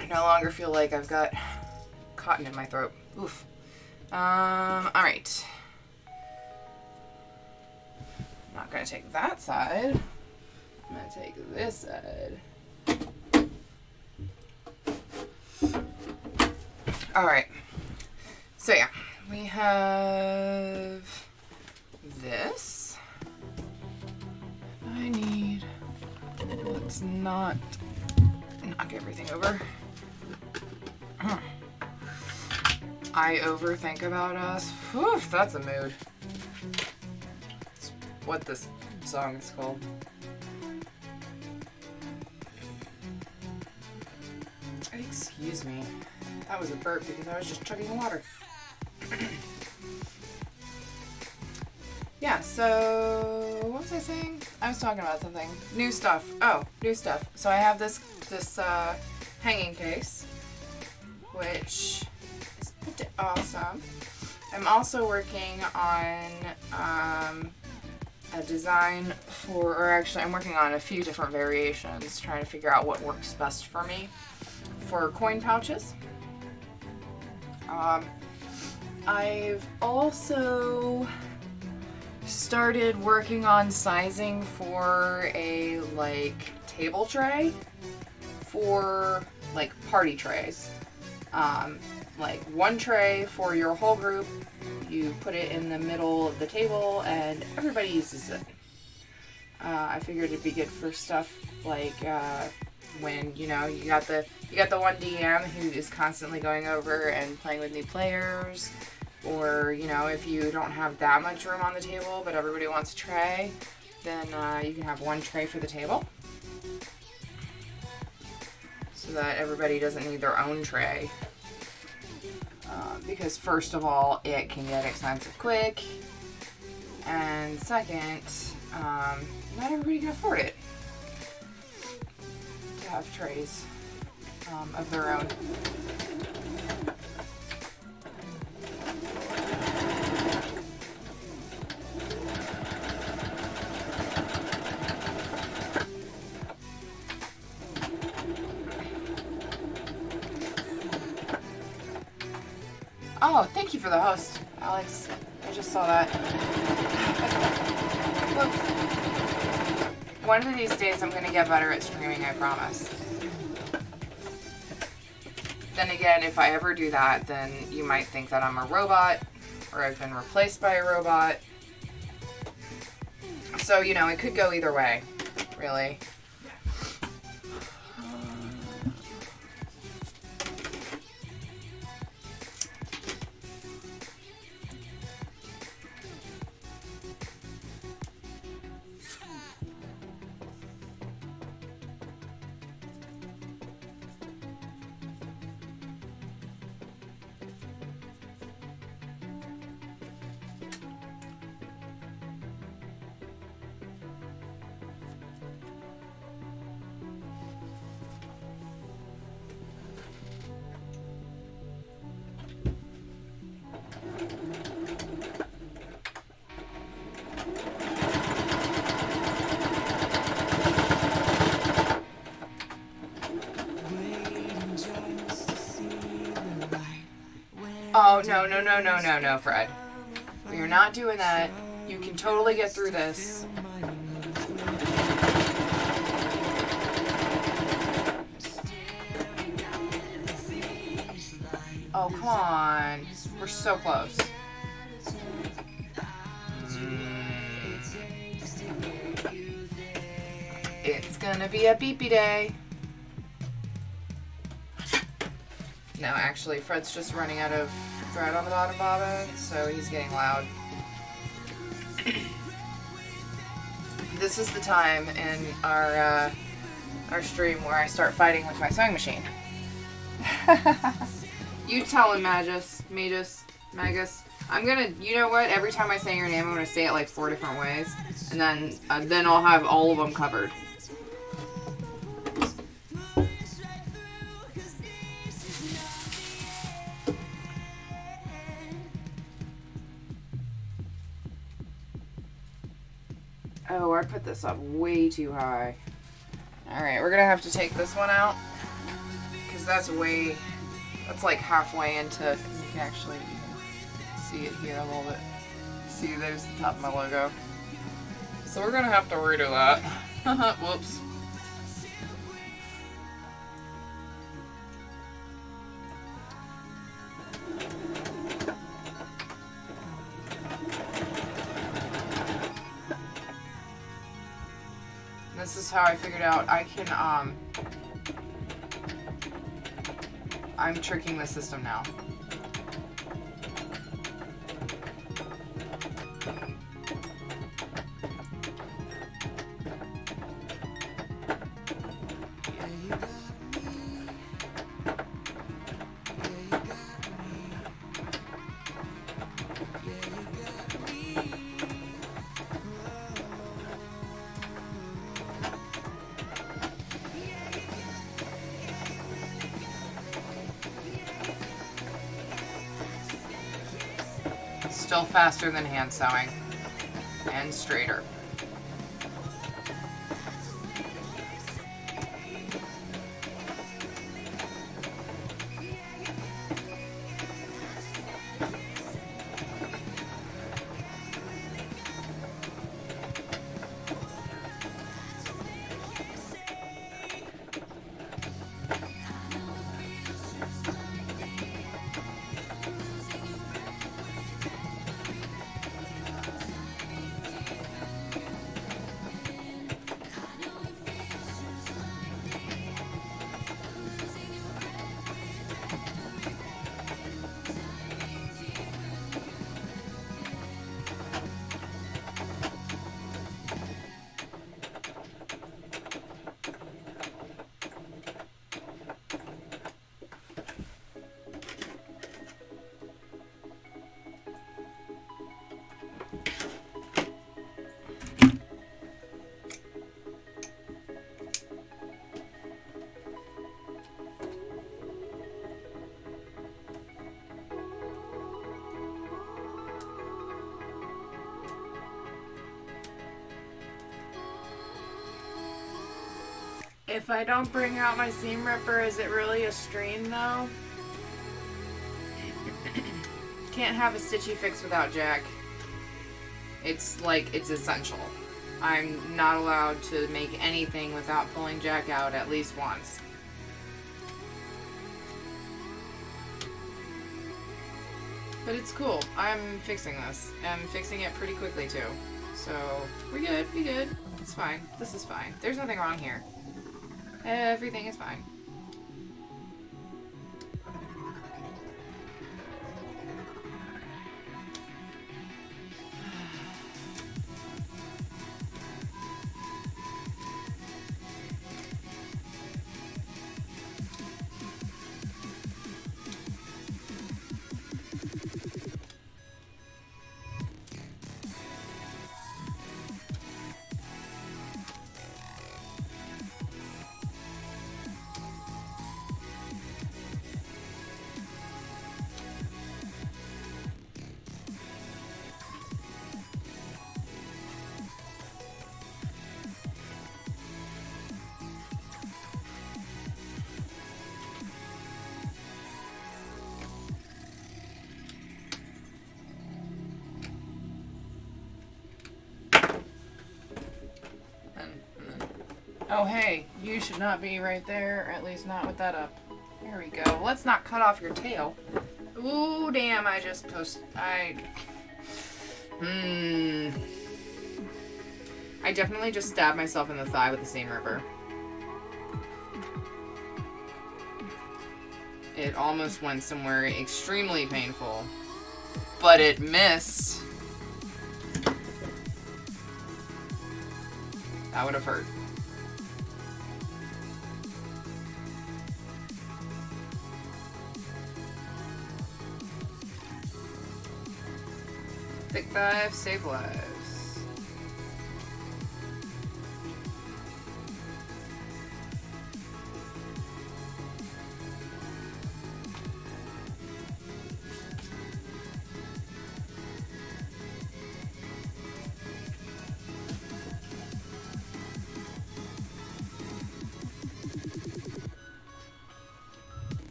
Speaker 1: I no longer feel like I've got cotton in my throat. Oof. Alright. I'm not gonna take that side. I'm gonna take this side. Alright. So yeah, we have this. I need... Let's not knock everything over. I overthink about us. Whew, that's a mood. It's what this song is called. Excuse me. That was a burp because I was just chugging water. Yeah, so what was I saying? I was talking about something. New stuff. Oh, new stuff. So I have this hanging case, which is pretty awesome. I'm also working on a design for, or actually I'm working on a few different variations, trying to figure out what works best for me for coin pouches. I've also started working on sizing for a table tray for party trays. One tray for your whole group, you put it in the middle of the table and everybody uses it. I figured it'd be good for stuff when you got the one DM who is constantly going over and playing with new players, or if you don't have that much room on the table but everybody wants a tray, then you can have one tray for the table so that everybody doesn't need their own tray, because first of all it can get expensive quick, and second, not everybody can afford it to have trays of their own. Oh, thank you for the host, Alex. I just saw that. One of these days I'm going to get better at streaming, I promise. Then again, if I ever do that, then you might think that I'm a robot or I've been replaced by a robot. So, you know, it could go either way, really. Oh, no, Fred. We are not doing that. You can totally get through this. Oh, come on. We're so close. It's gonna be a beepy day. No, actually, Fred's just running out of thread on the bottom bobbin, so he's getting loud. This is the time in our stream where I start fighting with my sewing machine. You tell him, Magus. I'm gonna, you know what? Every time I say your name, I'm gonna say it like 4 different ways, and then I'll have all of them covered. Oh, I put this up way too high. Alright, we're gonna have to take this one out, because that's like halfway into, you can actually see it here a little bit. See, there's the top of my logo. So we're gonna have to redo that. Whoops. This is how I figured out I can, I'm tricking the system now. Still faster than hand sewing, and straighter. If I don't bring out my seam ripper, is it really a stream though? Can't have a Stitchy fix without Jack. It's like, it's essential. I'm not allowed to make anything without pulling Jack out at least once. But it's cool. I'm fixing this. I'm fixing it pretty quickly too. So we're good. We good. It's fine. This is fine. There's nothing wrong here. Everything is fine. Oh, hey, you should not be right there, or at least not with that up. There we go. Let's not cut off your tail. Ooh, damn, I definitely just stabbed myself in the thigh with the seam ripper. It almost went somewhere extremely painful, but it missed. That would have hurt. Big 5, save lives.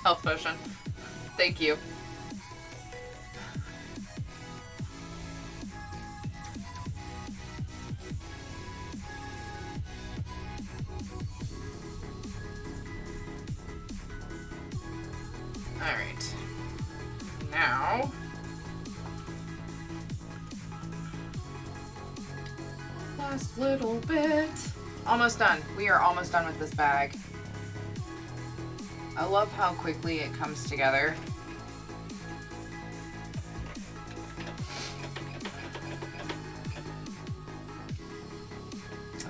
Speaker 1: Health potion. Thank you. Alright. Now... last little bit. Almost done. We are almost done with this bag. I love how quickly it comes together.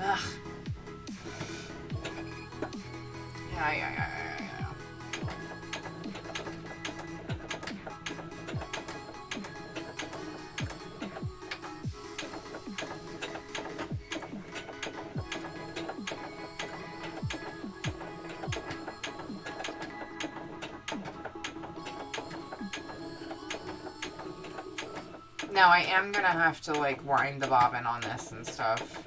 Speaker 1: Ugh. Yeah. Now I am gonna have to like wind the bobbin on this and stuff.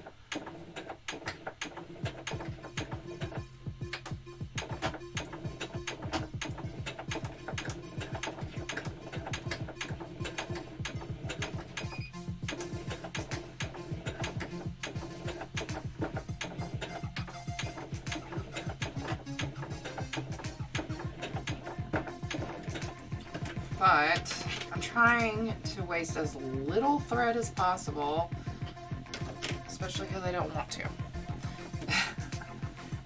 Speaker 1: But I'm trying to waste as little thread as possible, especially because I don't want to.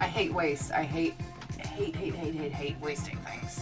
Speaker 1: I hate waste. I hate wasting things.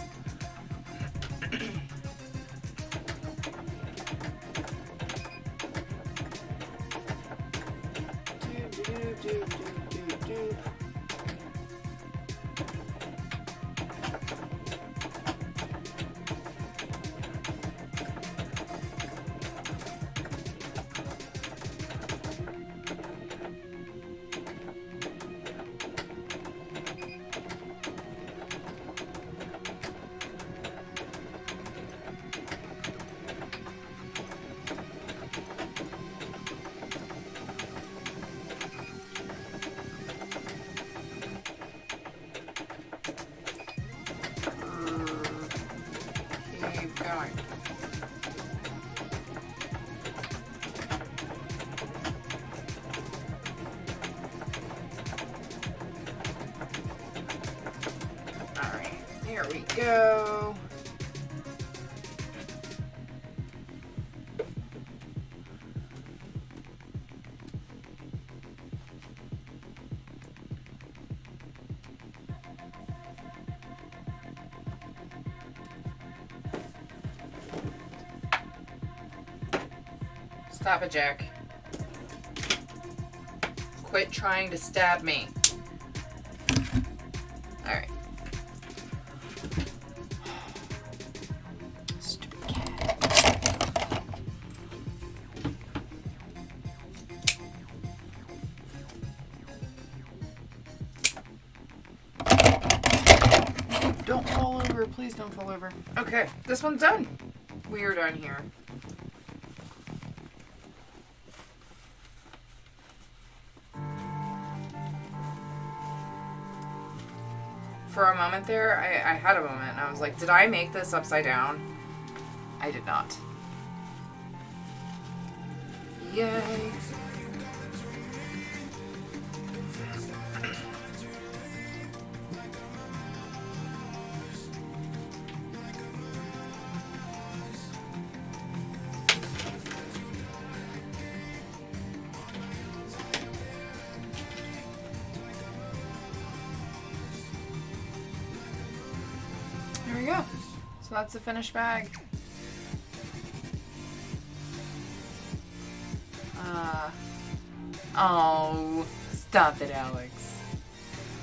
Speaker 1: Here we go. Stop it, Jack. Quit trying to stab me. Alright. Stupid cat. Don't fall over. Please don't fall over. Okay, this one's done. We are done here. For a moment there, I had a moment, and I was like, did I make this upside down? I did not. Yay. There we go. So that's the finished bag. Oh, stop it, Alex.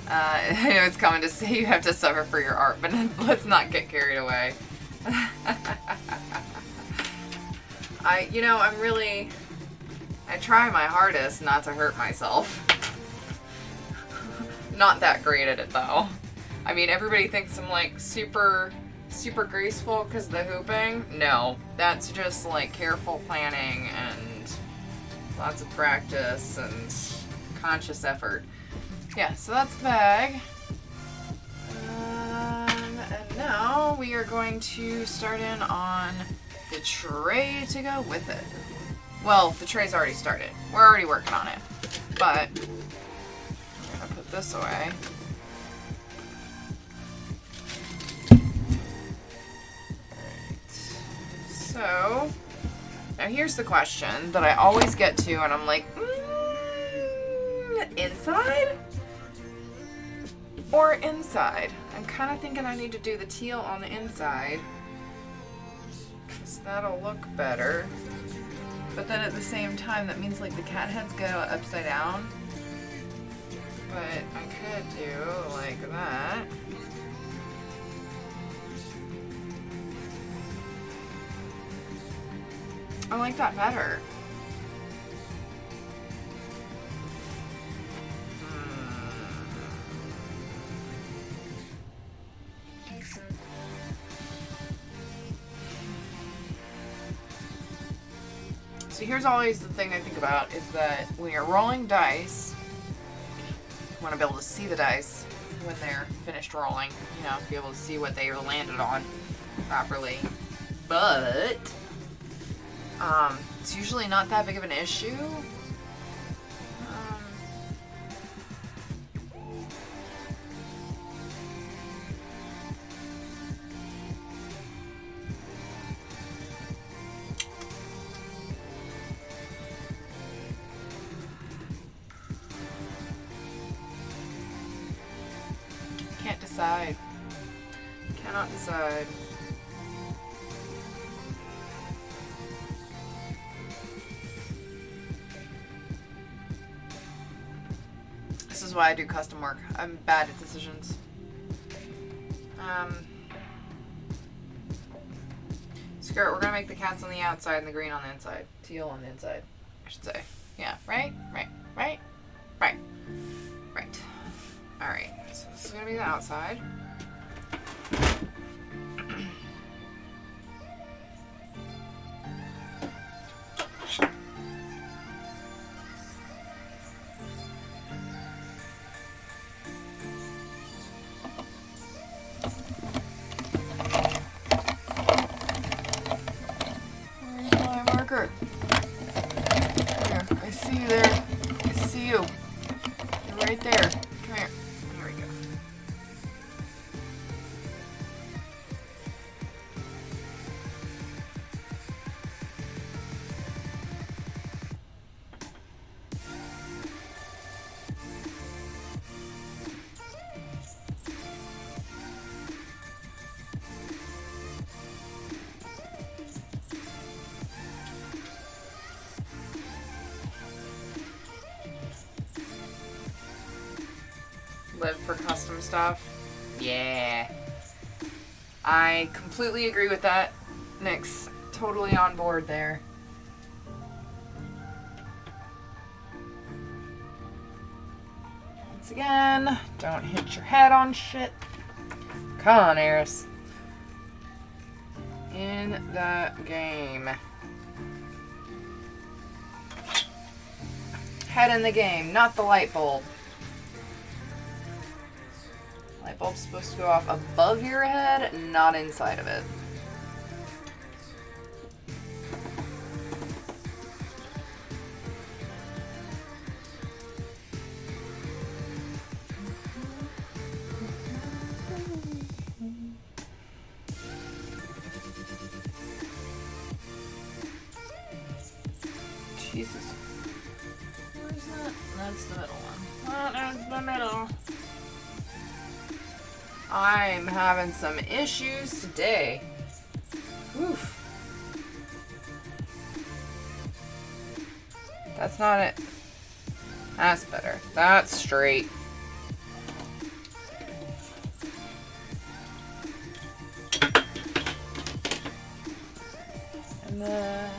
Speaker 1: I know it's common to say you have to suffer for your art, but let's not get carried away. I try my hardest not to hurt myself. Not that great at it, though. I mean, everybody thinks I'm like super graceful because of the hooping. No, that's just like careful planning and lots of practice and conscious effort. Yeah, so that's the bag. And now we are going to start in on the tray to go with it. Well, the tray's already started. We're already working on it. But I'm gonna put this away. So, now here's the question that I always get to, and I'm like, inside or inside? I'm kind of thinking I need to do the teal on the inside, because that'll look better. But then at the same time, that means like the cat heads go upside down. But I could do like that. I like that better. So here's always the thing I think about is that when you're rolling dice, you want to be able to see the dice when they're finished rolling. You know, be able to see what they landed on properly. But it's usually not that big of an issue. Can't decide. Cannot decide. This is why I do custom work. I'm bad at decisions. Screw it, we're gonna make the cats on the outside and the green on the inside. Teal on the inside, I should say. Yeah, right? Right. Alright, so this is gonna be the outside. Here, I see you there. I see you. You're right there. Come here. Here we go. live for custom stuff. Yeah. I completely agree with that. Nick's totally on board there. Once again, don't hit your head on shit. Come on, Aras. In the game. Head in the game, not the light bulb. Light bulb's supposed to go off above your head, not inside of it. Jesus. Where's that? That's the middle one. Oh, there's the middle. I'm having some issues today. Oof. That's not it. That's better. That's straight. And then...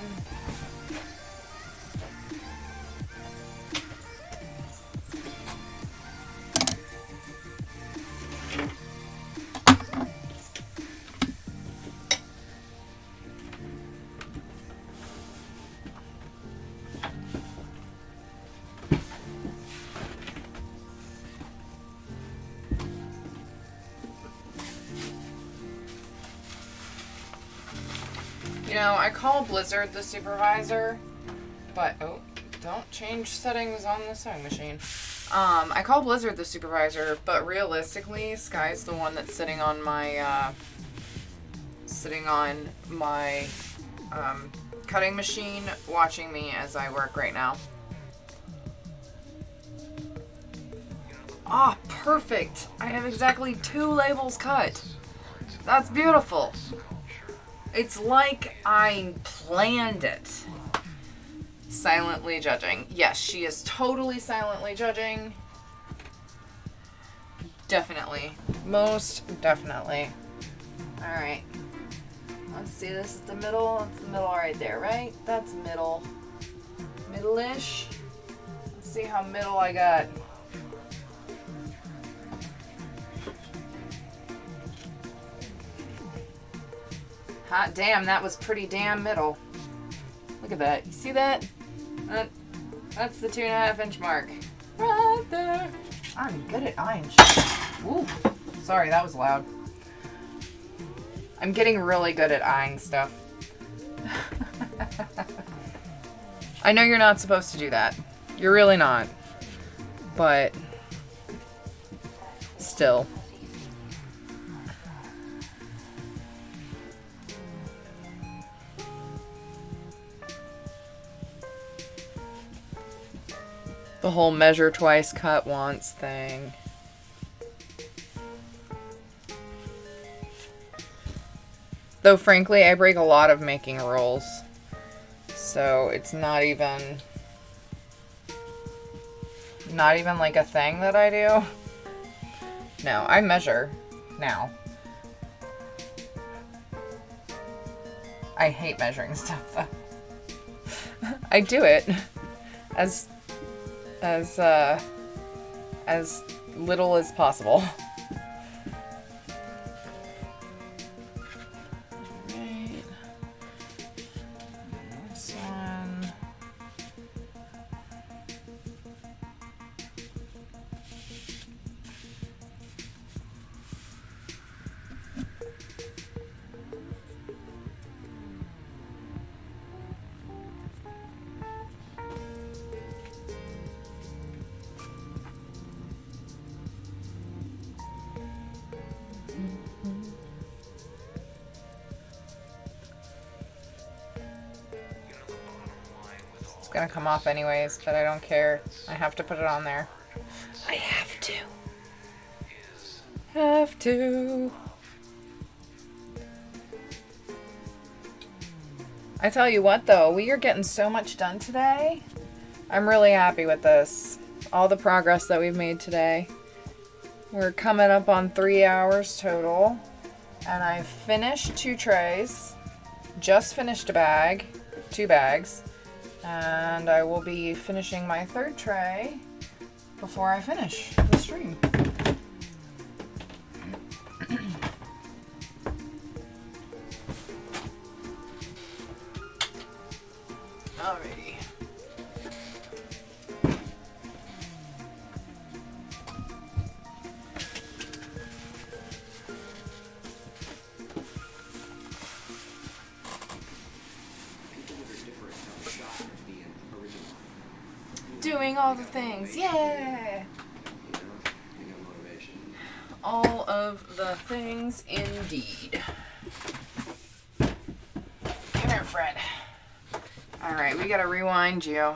Speaker 1: You know, I call Blizzard the supervisor, but, oh, don't change settings on the sewing machine. I call Blizzard the supervisor, but realistically, Sky's the one that's sitting on my cutting machine, watching me as I work right now. Ah, perfect! I have exactly 2 labels cut. That's beautiful. It's like I planned it. Silently judging. Yes, she is totally silently judging. Definitely. Most definitely. Alright. Let's see, this is the middle. That's the middle right there, right? That's middle. Middle-ish. Let's see how middle I got. Hot damn, that was pretty damn middle. Look at that. You see that? That's the 2.5 inch mark. Right there. I'm good at eyeing shit. Ooh. Sorry, that was loud. I'm getting really good at eyeing stuff. I know you're not supposed to do that. You're really not. But still. The whole measure twice, cut once thing. Though frankly, I break a lot of making rules. So it's not even like a thing that I do. No, I measure now. I hate measuring stuff though. I do it as little as possible. Right. This one. It's gonna come off anyways, but I don't care. I have to put it on there. I have to. Have to. I tell you what though, we are getting so much done today. I'm really happy with this. All the progress that we've made today. We're coming up on 3 hours total, and I finished 2 trays, just finished a bag, 2 bags, and I will be finishing my 3rd tray before I finish the stream. Alrighty. Doing all the things, yeah! All of the things indeed. Come here, Fred. Alright, we gotta rewind you.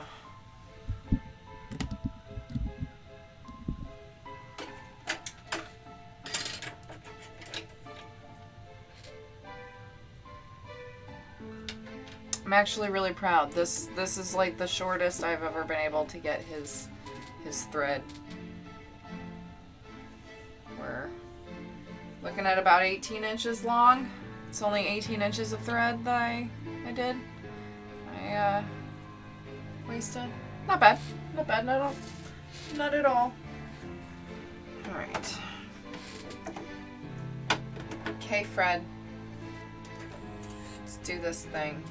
Speaker 1: I'm actually really proud. This is like the shortest I've ever been able to get his thread. We're looking at about 18 inches long. It's only 18 inches of thread that I did. I wasted. Not bad. Not bad at all. Not at all. Alright. Okay, Fred. Let's do this thing.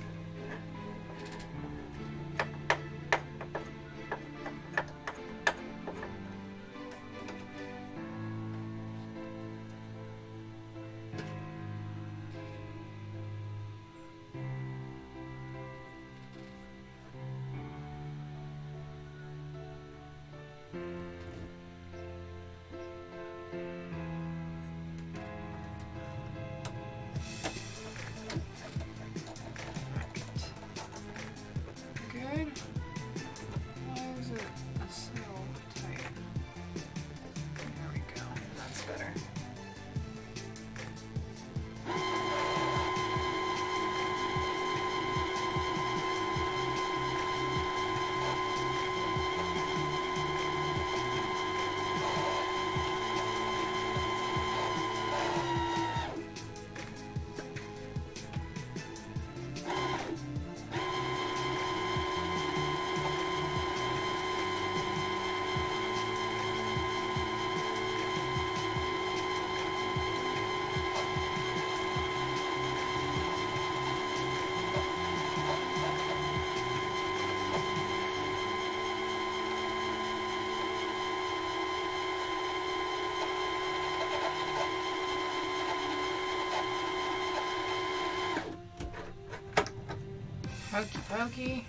Speaker 1: Hokey pokey.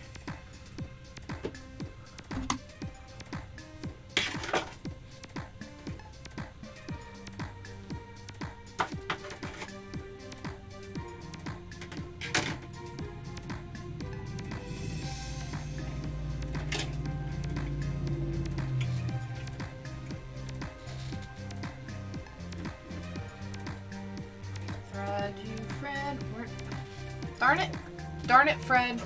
Speaker 1: Darn it. Darn it, Fred.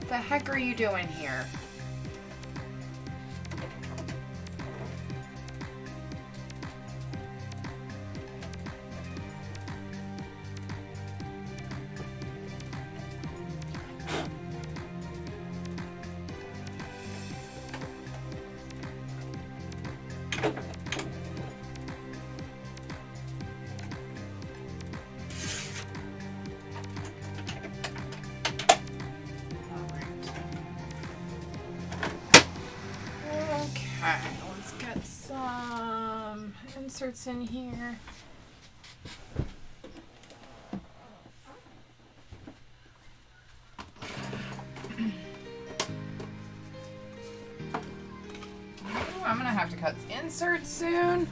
Speaker 1: The heck are you doing here? Inserts in here. Ooh, I'm gonna have to cut inserts soon.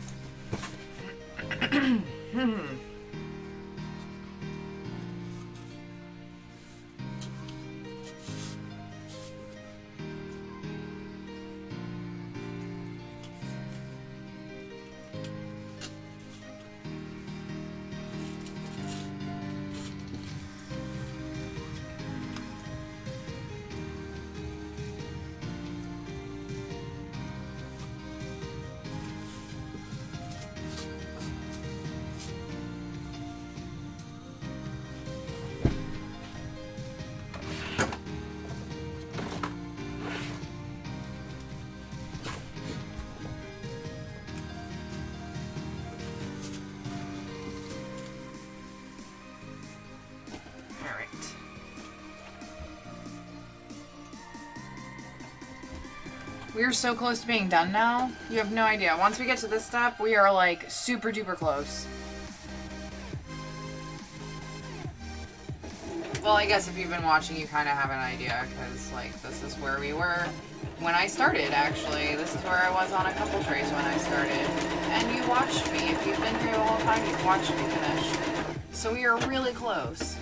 Speaker 1: We are so close to being done now. You have no idea. Once we get to this step, we are like super duper close. Well, I guess if you've been watching, you kind of have an idea, because like this is where we were when I started, actually. This is where I was on a couple trays when I started. And you watched me. If you've been here the whole time, you've watched me finish. So we are really close.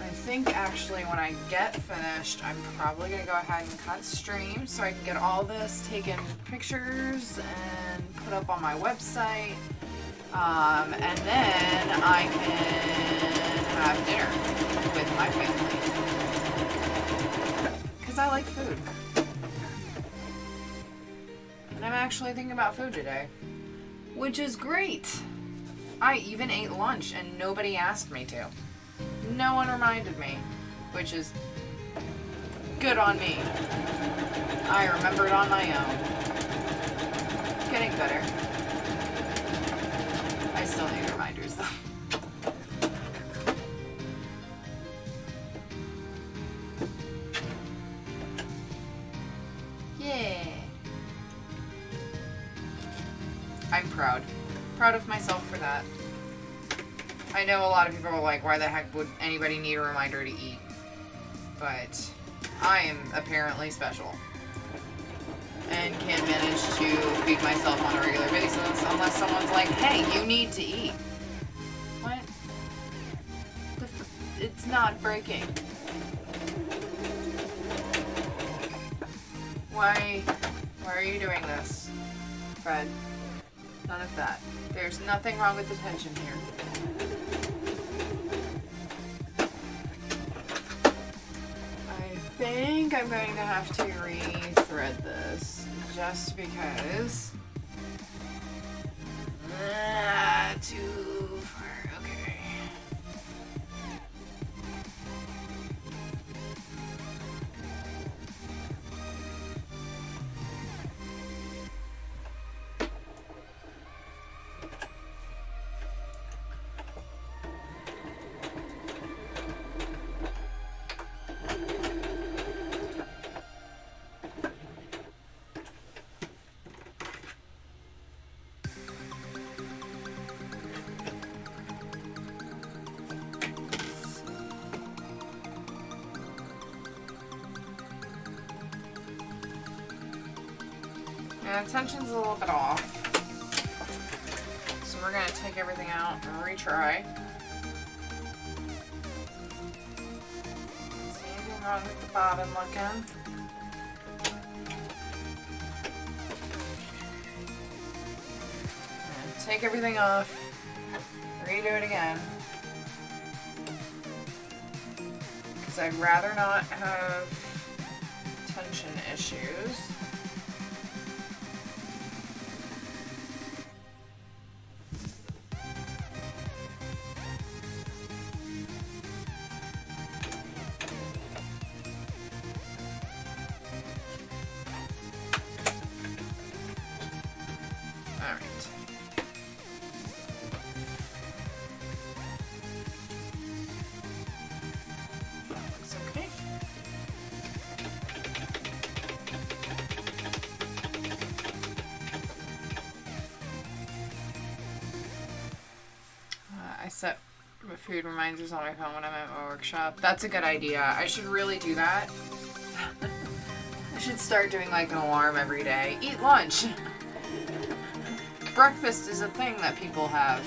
Speaker 1: I think actually when I get finished, I'm probably going to go ahead and cut stream so I can get all this taken pictures and put up on my website. And then I can have dinner with my family. Because I like food. And I'm actually thinking about food today. Which is great. I even ate lunch and nobody asked me to. No one reminded me. Which is good on me. I remembered on my own. Getting better. I still need reminders though. Yeah. I'm proud. Proud of myself for that. I know a lot of people are like, why the heck would anybody need a reminder to eat? But I am apparently special. And can manage to feed myself on a regular basis unless someone's like, hey, you need to eat. What? It's not breaking. Why are you doing this, Fred? None of that. There's nothing wrong with the tension here. I think I'm going to have to re-thread this just because. Too far. Okay. Yeah, tension's a little bit off. So we're going to take everything out and retry. See anything wrong with the bobbin looking? And take everything off. Redo it again. Because I'd rather not have tension issues. Set food reminders on my phone when I'm at my workshop. That's a good idea. I should really do that. I should start doing like an alarm every day. Eat lunch. Breakfast is a thing that people have.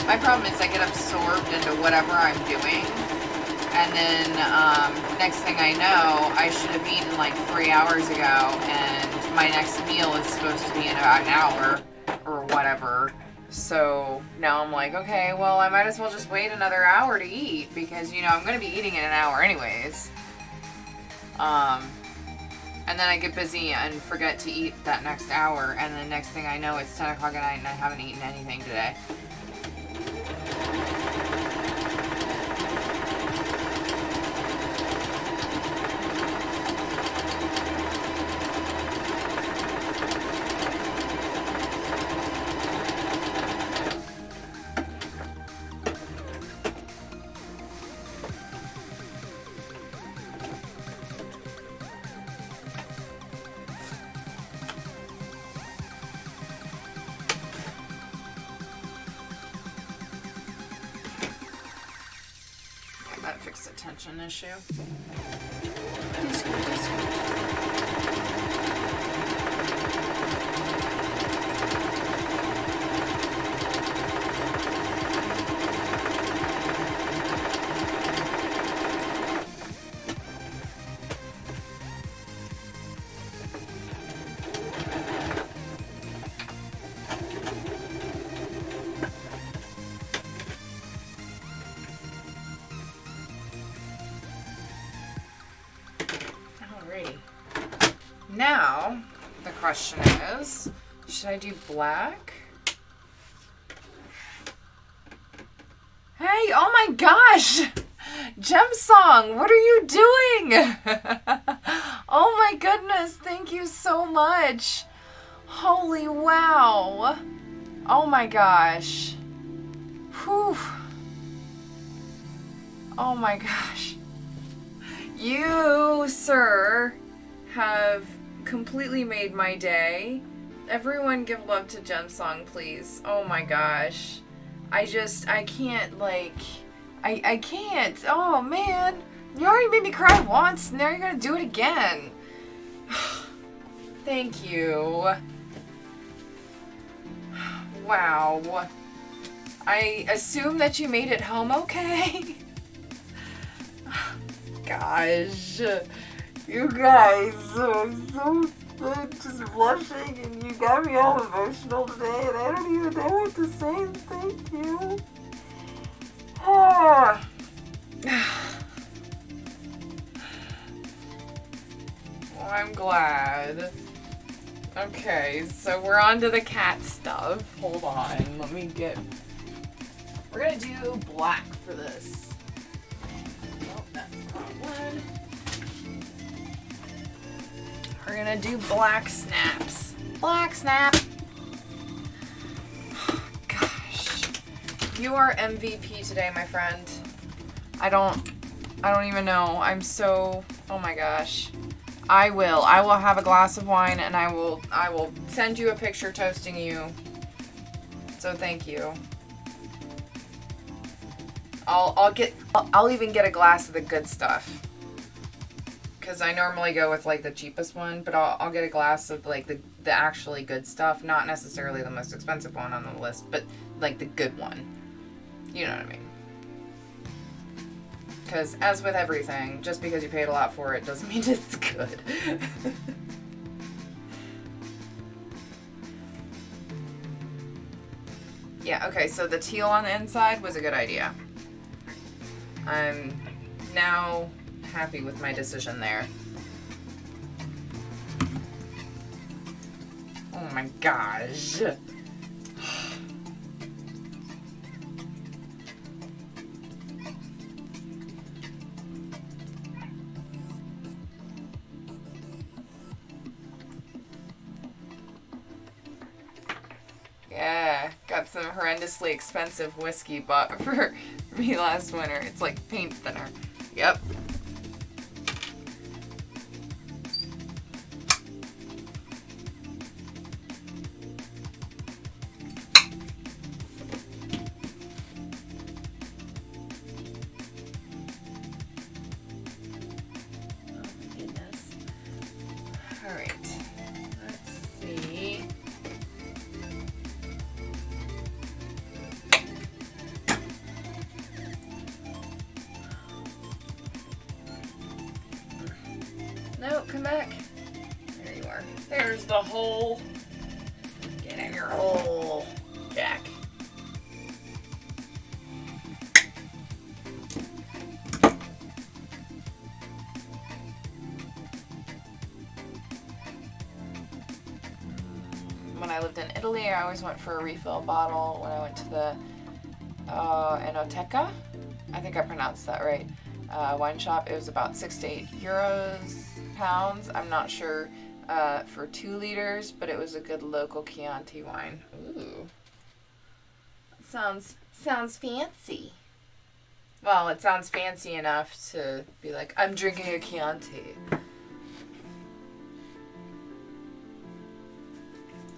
Speaker 1: My problem is I get absorbed into whatever I'm doing, and then next thing I know, I should have eaten like 3 hours ago, and my next meal is supposed to be in about an hour or whatever, So now I'm like, okay, well, I might as well just wait another hour to eat because, you know, I'm going to be eating in an hour anyways. And then I get busy and forget to eat that next hour, and the next thing I know, it's 10 o'clock at night and I haven't eaten anything today. That fixed the tension issue. Now, the question is, should I do black? Hey, oh my gosh! Gem Song, what are you doing? Oh my goodness, thank you so much. Holy wow. Oh my gosh. Whew. Oh my gosh. You, sir, have completely made my day. Everyone give love to Gem Song, please. Oh my gosh. I can't, like, I can't. Oh man. You already made me cry once, now you're gonna do it again. Thank you. Wow. I assume that you made it home okay? Gosh. You guys, I'm just blushing, and you got me all emotional today, and I don't even know what to say. Thank you. Oh. Well, I'm glad. Okay, so we're on to the cat stuff. Hold on, let me get... We're gonna do black for this. Oh, that's the wrong one. We're gonna do black snaps. Black snap. Gosh. You are MVP today, my friend. I don't even know. I'm so, oh my gosh. I will have a glass of wine and I will send you a picture toasting you. So thank you. I'll even get a glass of the good stuff. Because I normally go with like the cheapest one, but I'll get a glass of like the actually good stuff, not necessarily the most expensive one on the list, but like the good one. You know what I mean? Because as with everything, just because you paid a lot for it doesn't mean it's good. Yeah, okay, so the teal on the inside was a good idea. I'm now happy with my decision there. Oh my gosh. Yeah, got some horrendously expensive whiskey bought for me last winter. It's like paint thinner. Yep. No, come back. There you are. There's the hole. Get in your hole, Jack. I lived in Italy, I always went for a refill bottle when I went to the Enoteca. I think I pronounced that right. Wine shop. It was about 6 to 8 euros, pounds. I'm not sure for 2 liters, but it was a good local Chianti wine. Ooh. Sounds fancy. Well, it sounds fancy enough to be like, I'm drinking a Chianti.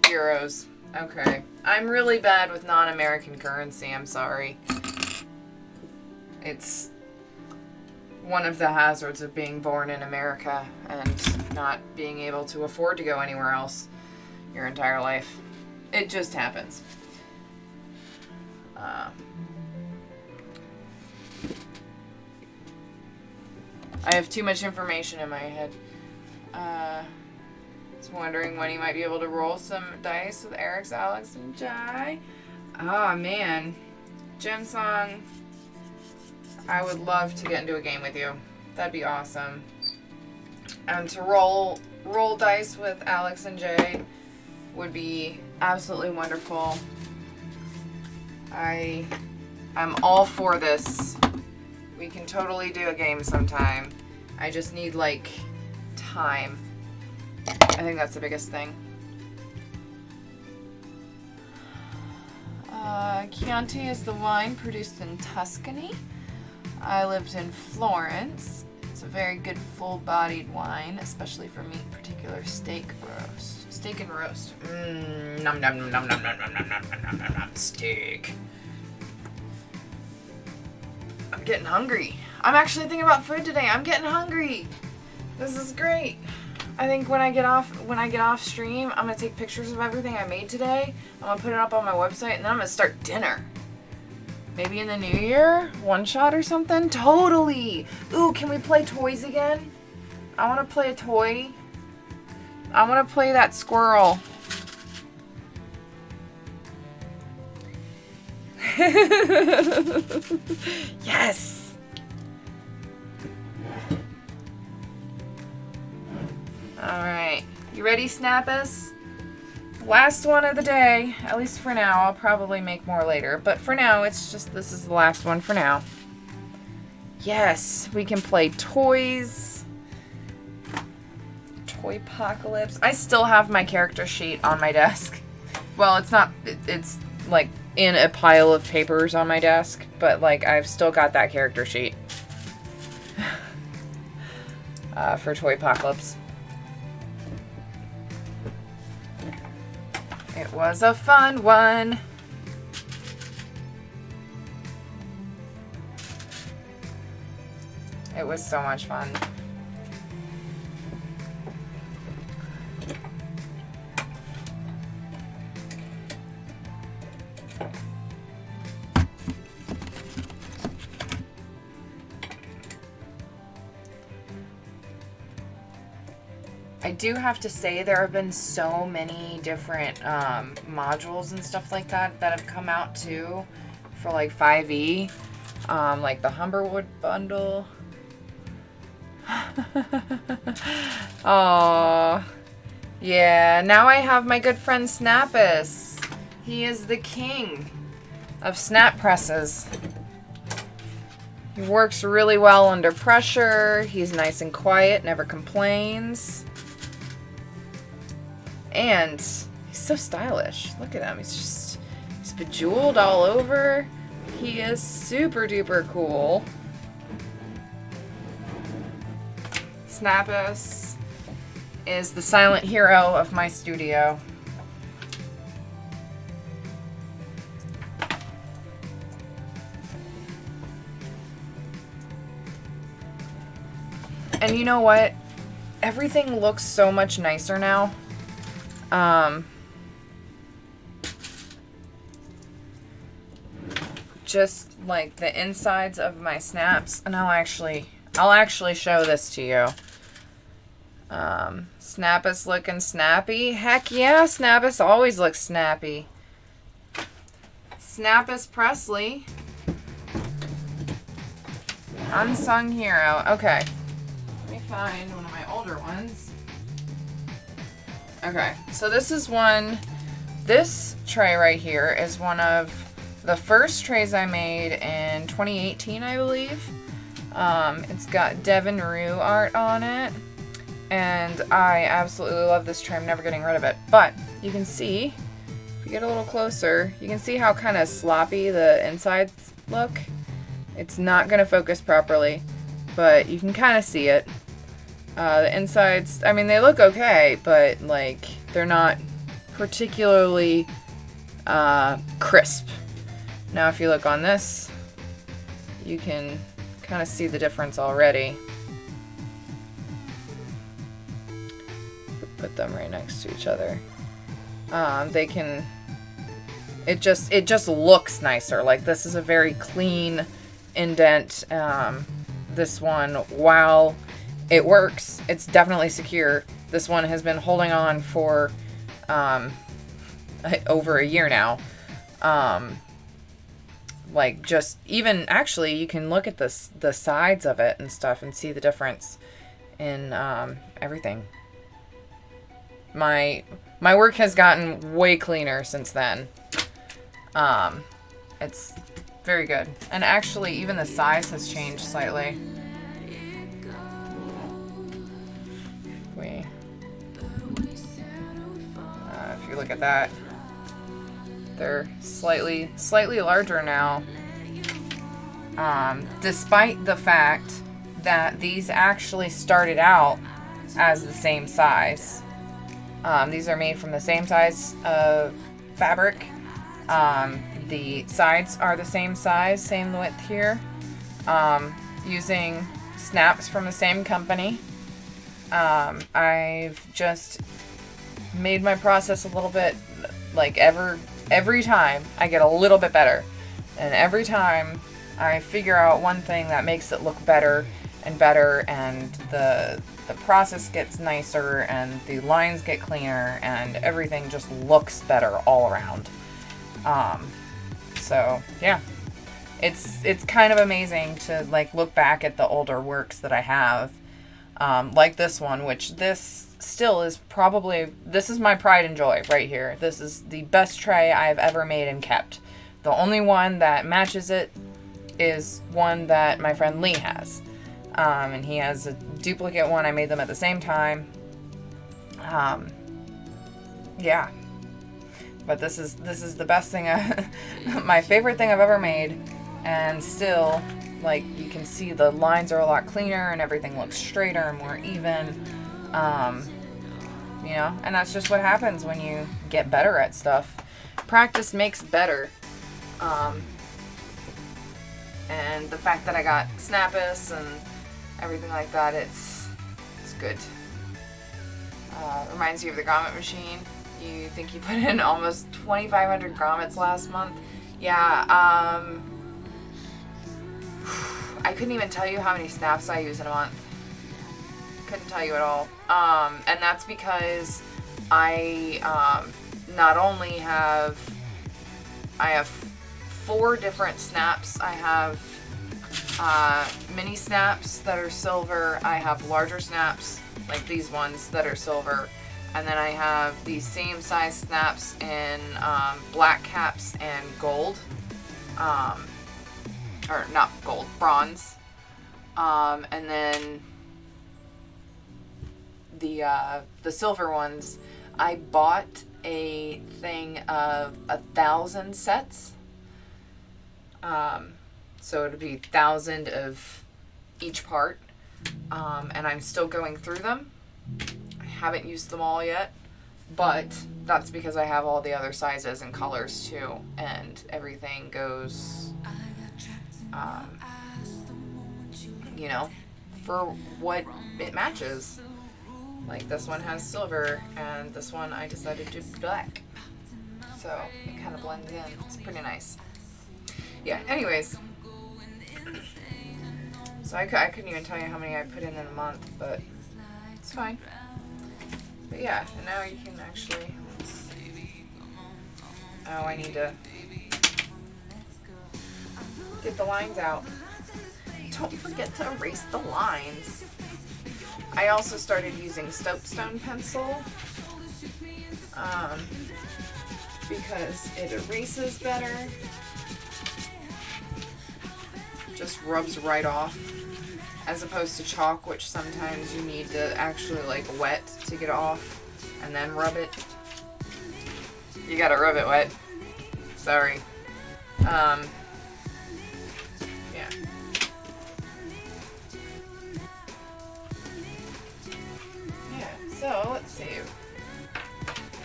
Speaker 1: Euros. Okay. I'm really bad with non-American currency. I'm sorry. It's one of the hazards of being born in America and not being able to afford to go anywhere else your entire life. It just happens. I have too much information in my head. Was wondering when you might be able to roll some dice with Eric's, Alex, and Jai. Oh man, Gem Song. I would love to get into a game with you. That'd be awesome. And to roll dice with Alex and Jay would be absolutely wonderful. I'm all for this. We can totally do a game sometime. I just need like time. I think that's the biggest thing. Chianti is the wine produced in Tuscany. I lived in Florence. It's a very good full-bodied wine, especially for meat, particular steak roast. Steak and roast. Nom nom nom nom nom nom nom nom nom nom nom. Steak. I'm getting hungry. I'm actually thinking about food today. I'm getting hungry. This is great. I think when I get off stream, I'm gonna take pictures of everything I made today. I'm gonna put it up on my website, and then I'm gonna start dinner. Maybe in the new year, one shot or something. Totally. Ooh, can we play toys again? I want to play a toy. I want to play that squirrel. Yes. All right. You ready, Snappus? Last one of the day, at least for now. I'll probably make more later, but for now, it's just, this is the last one for now. Yes, we can play toys. Toypocalypse. I still have my character sheet on my desk. Well, it's not, it's like in a pile of papers on my desk, but like I've still got that character sheet for Toypocalypse. It was a fun one. It was so much fun. I do have to say there have been so many different modules and stuff like that have come out too for like 5e, like the Humberwood bundle. Oh, yeah. Now I have my good friend Snappus. He is the king of snap presses. He works really well under pressure. He's nice and quiet, never complains. And he's so stylish. Look at him. He's bejeweled all over. He is super duper cool. Snappus is the silent hero of my studio. And you know what? Everything looks so much nicer now. Just like the insides of my snaps, and I'll actually show this to you. Snappus looking snappy. Heck yeah, Snappus always looks snappy. Snappus Presley. Unsung hero. Okay. Let me find one of my older ones. Okay, so this is one This tray right here is one of the first trays I made in 2018, I believe. It's got Devon Rue art on it, and I absolutely love this tray. I'm never getting rid of it. But you can see, if you get a little closer, you can see how kind of sloppy the insides look. It's not going to focus properly, but you can kind of see it. The insides, I mean, they look okay, but like they're not particularly crisp. Now if you look on this, you can kind of see the difference already. Put them right next to each other. It just looks nicer. Like, this is a very clean indent. This one, while it works, it's definitely secure. This one has been holding on for over a year now. Like, just even actually, you can look at the sides of it and stuff and see the difference in everything. My work has gotten way cleaner since then. It's very good, and actually even the size has changed slightly. If you look at that, they're slightly larger now, despite the fact that these actually started out as the same size. These are made from the same size fabric. The sides are the same size, same width here, using snaps from the same company. I've just made my process a little bit, like, every time I get a little bit better, and every time I figure out one thing that makes it look better and better, and the process gets nicer, and the lines get cleaner, and everything just looks better all around. So yeah, it's kind of amazing to, like, look back at the older works that I have, like this one, which this still is probably, this is my pride and joy right here. This is the best tray I've ever made and kept. The only one that matches it is one that my friend Lee has. And he has a duplicate one. I made them at the same time. Yeah. But this is the best thing, my favorite thing I've ever made. And still, like, you can see the lines are a lot cleaner and everything looks straighter and more even. You know, and that's just what happens when you get better at stuff. Practice makes better. And the fact that I got Snappus and everything like that, it's good. Reminds you of the grommet machine. You think you put in almost 2,500 grommets last month? Yeah, I couldn't even tell you how many snaps I use in a month. Couldn't tell you at all. And that's because I not only have 4 different snaps. I have mini snaps that are silver. I have larger snaps, like these ones, that are silver. And then I have these same size snaps in black caps and gold. Or not gold, bronze. And then the silver ones, I bought a thing of 1,000 sets. So it'd be 1,000 of each part. And I'm still going through them. I haven't used them all yet, but that's because I have all the other sizes and colors too, and everything goes, you know, for what it matches. Like this one has silver, and this one I decided to do black. So it kind of blends in. It's pretty nice. Yeah, anyways. So I couldn't even tell you how many I put in a month, but it's fine. But yeah, and now you can actually... Oh, I need to get the lines out. Don't forget to erase the lines. I also started using soapstone pencil. because it erases better. Just rubs right off, as opposed to chalk, which sometimes you need to actually like wet to get off and then rub it. You gotta rub it wet. Sorry. Yeah. Yeah, so let's see.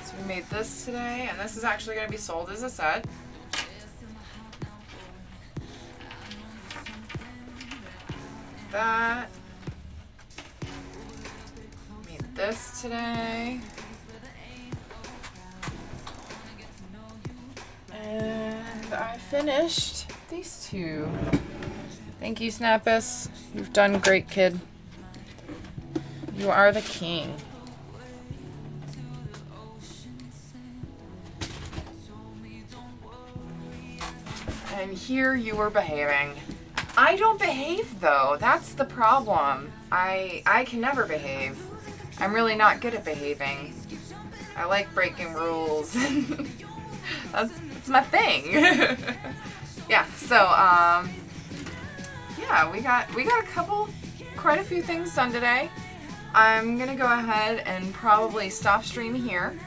Speaker 1: So we made this today, and this is actually going to be sold as a set. That. Made this today. And I finished these two. Thank you, Snappus. You've done great, kid. You are the king. And here you were behaving. I don't behave, though. That's the problem. I can never behave. I'm really not good at behaving. I like breaking rules. That's my thing. Yeah, so, yeah, we got quite a few things done today. I'm gonna go ahead and probably stop streaming here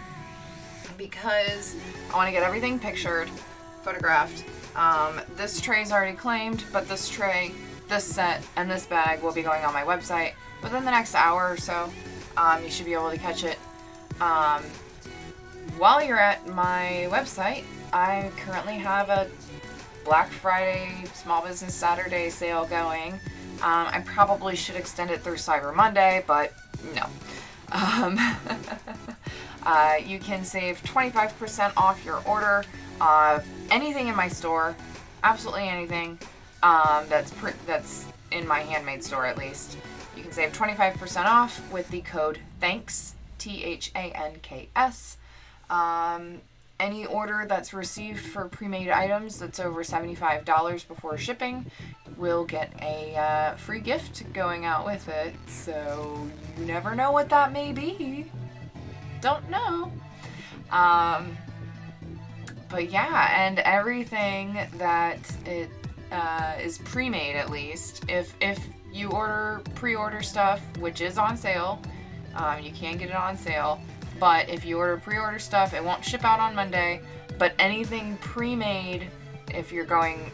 Speaker 1: because I want to get everything pictured, photographed. This tray is already claimed, but this tray, this set, and this bag will be going on my website within the next hour or so. You should be able to catch it. While you're at my website, I currently have a Black Friday, Small Business Saturday sale going. I probably should extend it through Cyber Monday, but no. You can save 25% off your order of anything in my store, absolutely anything that's in my handmade store at least. You can save 25% off with the code THANKS, THANKS. Any order that's received for pre-made items that's over $75 before shipping will get a free gift going out with it. So you never know what that may be. Don't know. But yeah, and everything that it is pre-made, at least. If you pre-order stuff, which is on sale, you can get it on sale. But if you pre-order stuff, it won't ship out on Monday. But anything pre-made, if you're going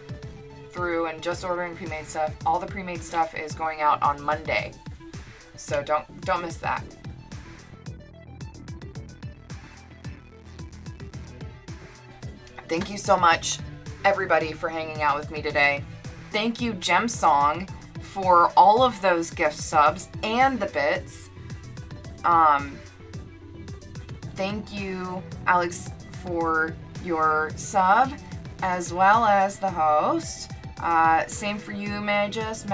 Speaker 1: through and just ordering pre-made stuff, all the pre-made stuff is going out on Monday. So don't miss that. Thank you so much, everybody, for hanging out with me today. Thank you, Gem Song, for all of those gift subs and the bits. Thank you, Alex, for your sub, as well as the host. Same for you, Magus,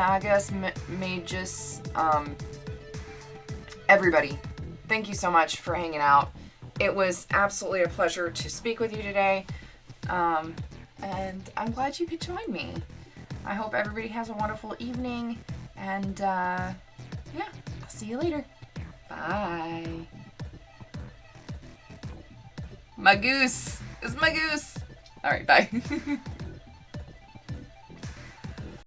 Speaker 1: everybody. Thank you so much for hanging out. It was absolutely a pleasure to speak with you today. And I'm glad you could join me. I hope everybody has a wonderful evening. And, yeah, I'll see you later. Bye. My goose is my goose. All right, bye.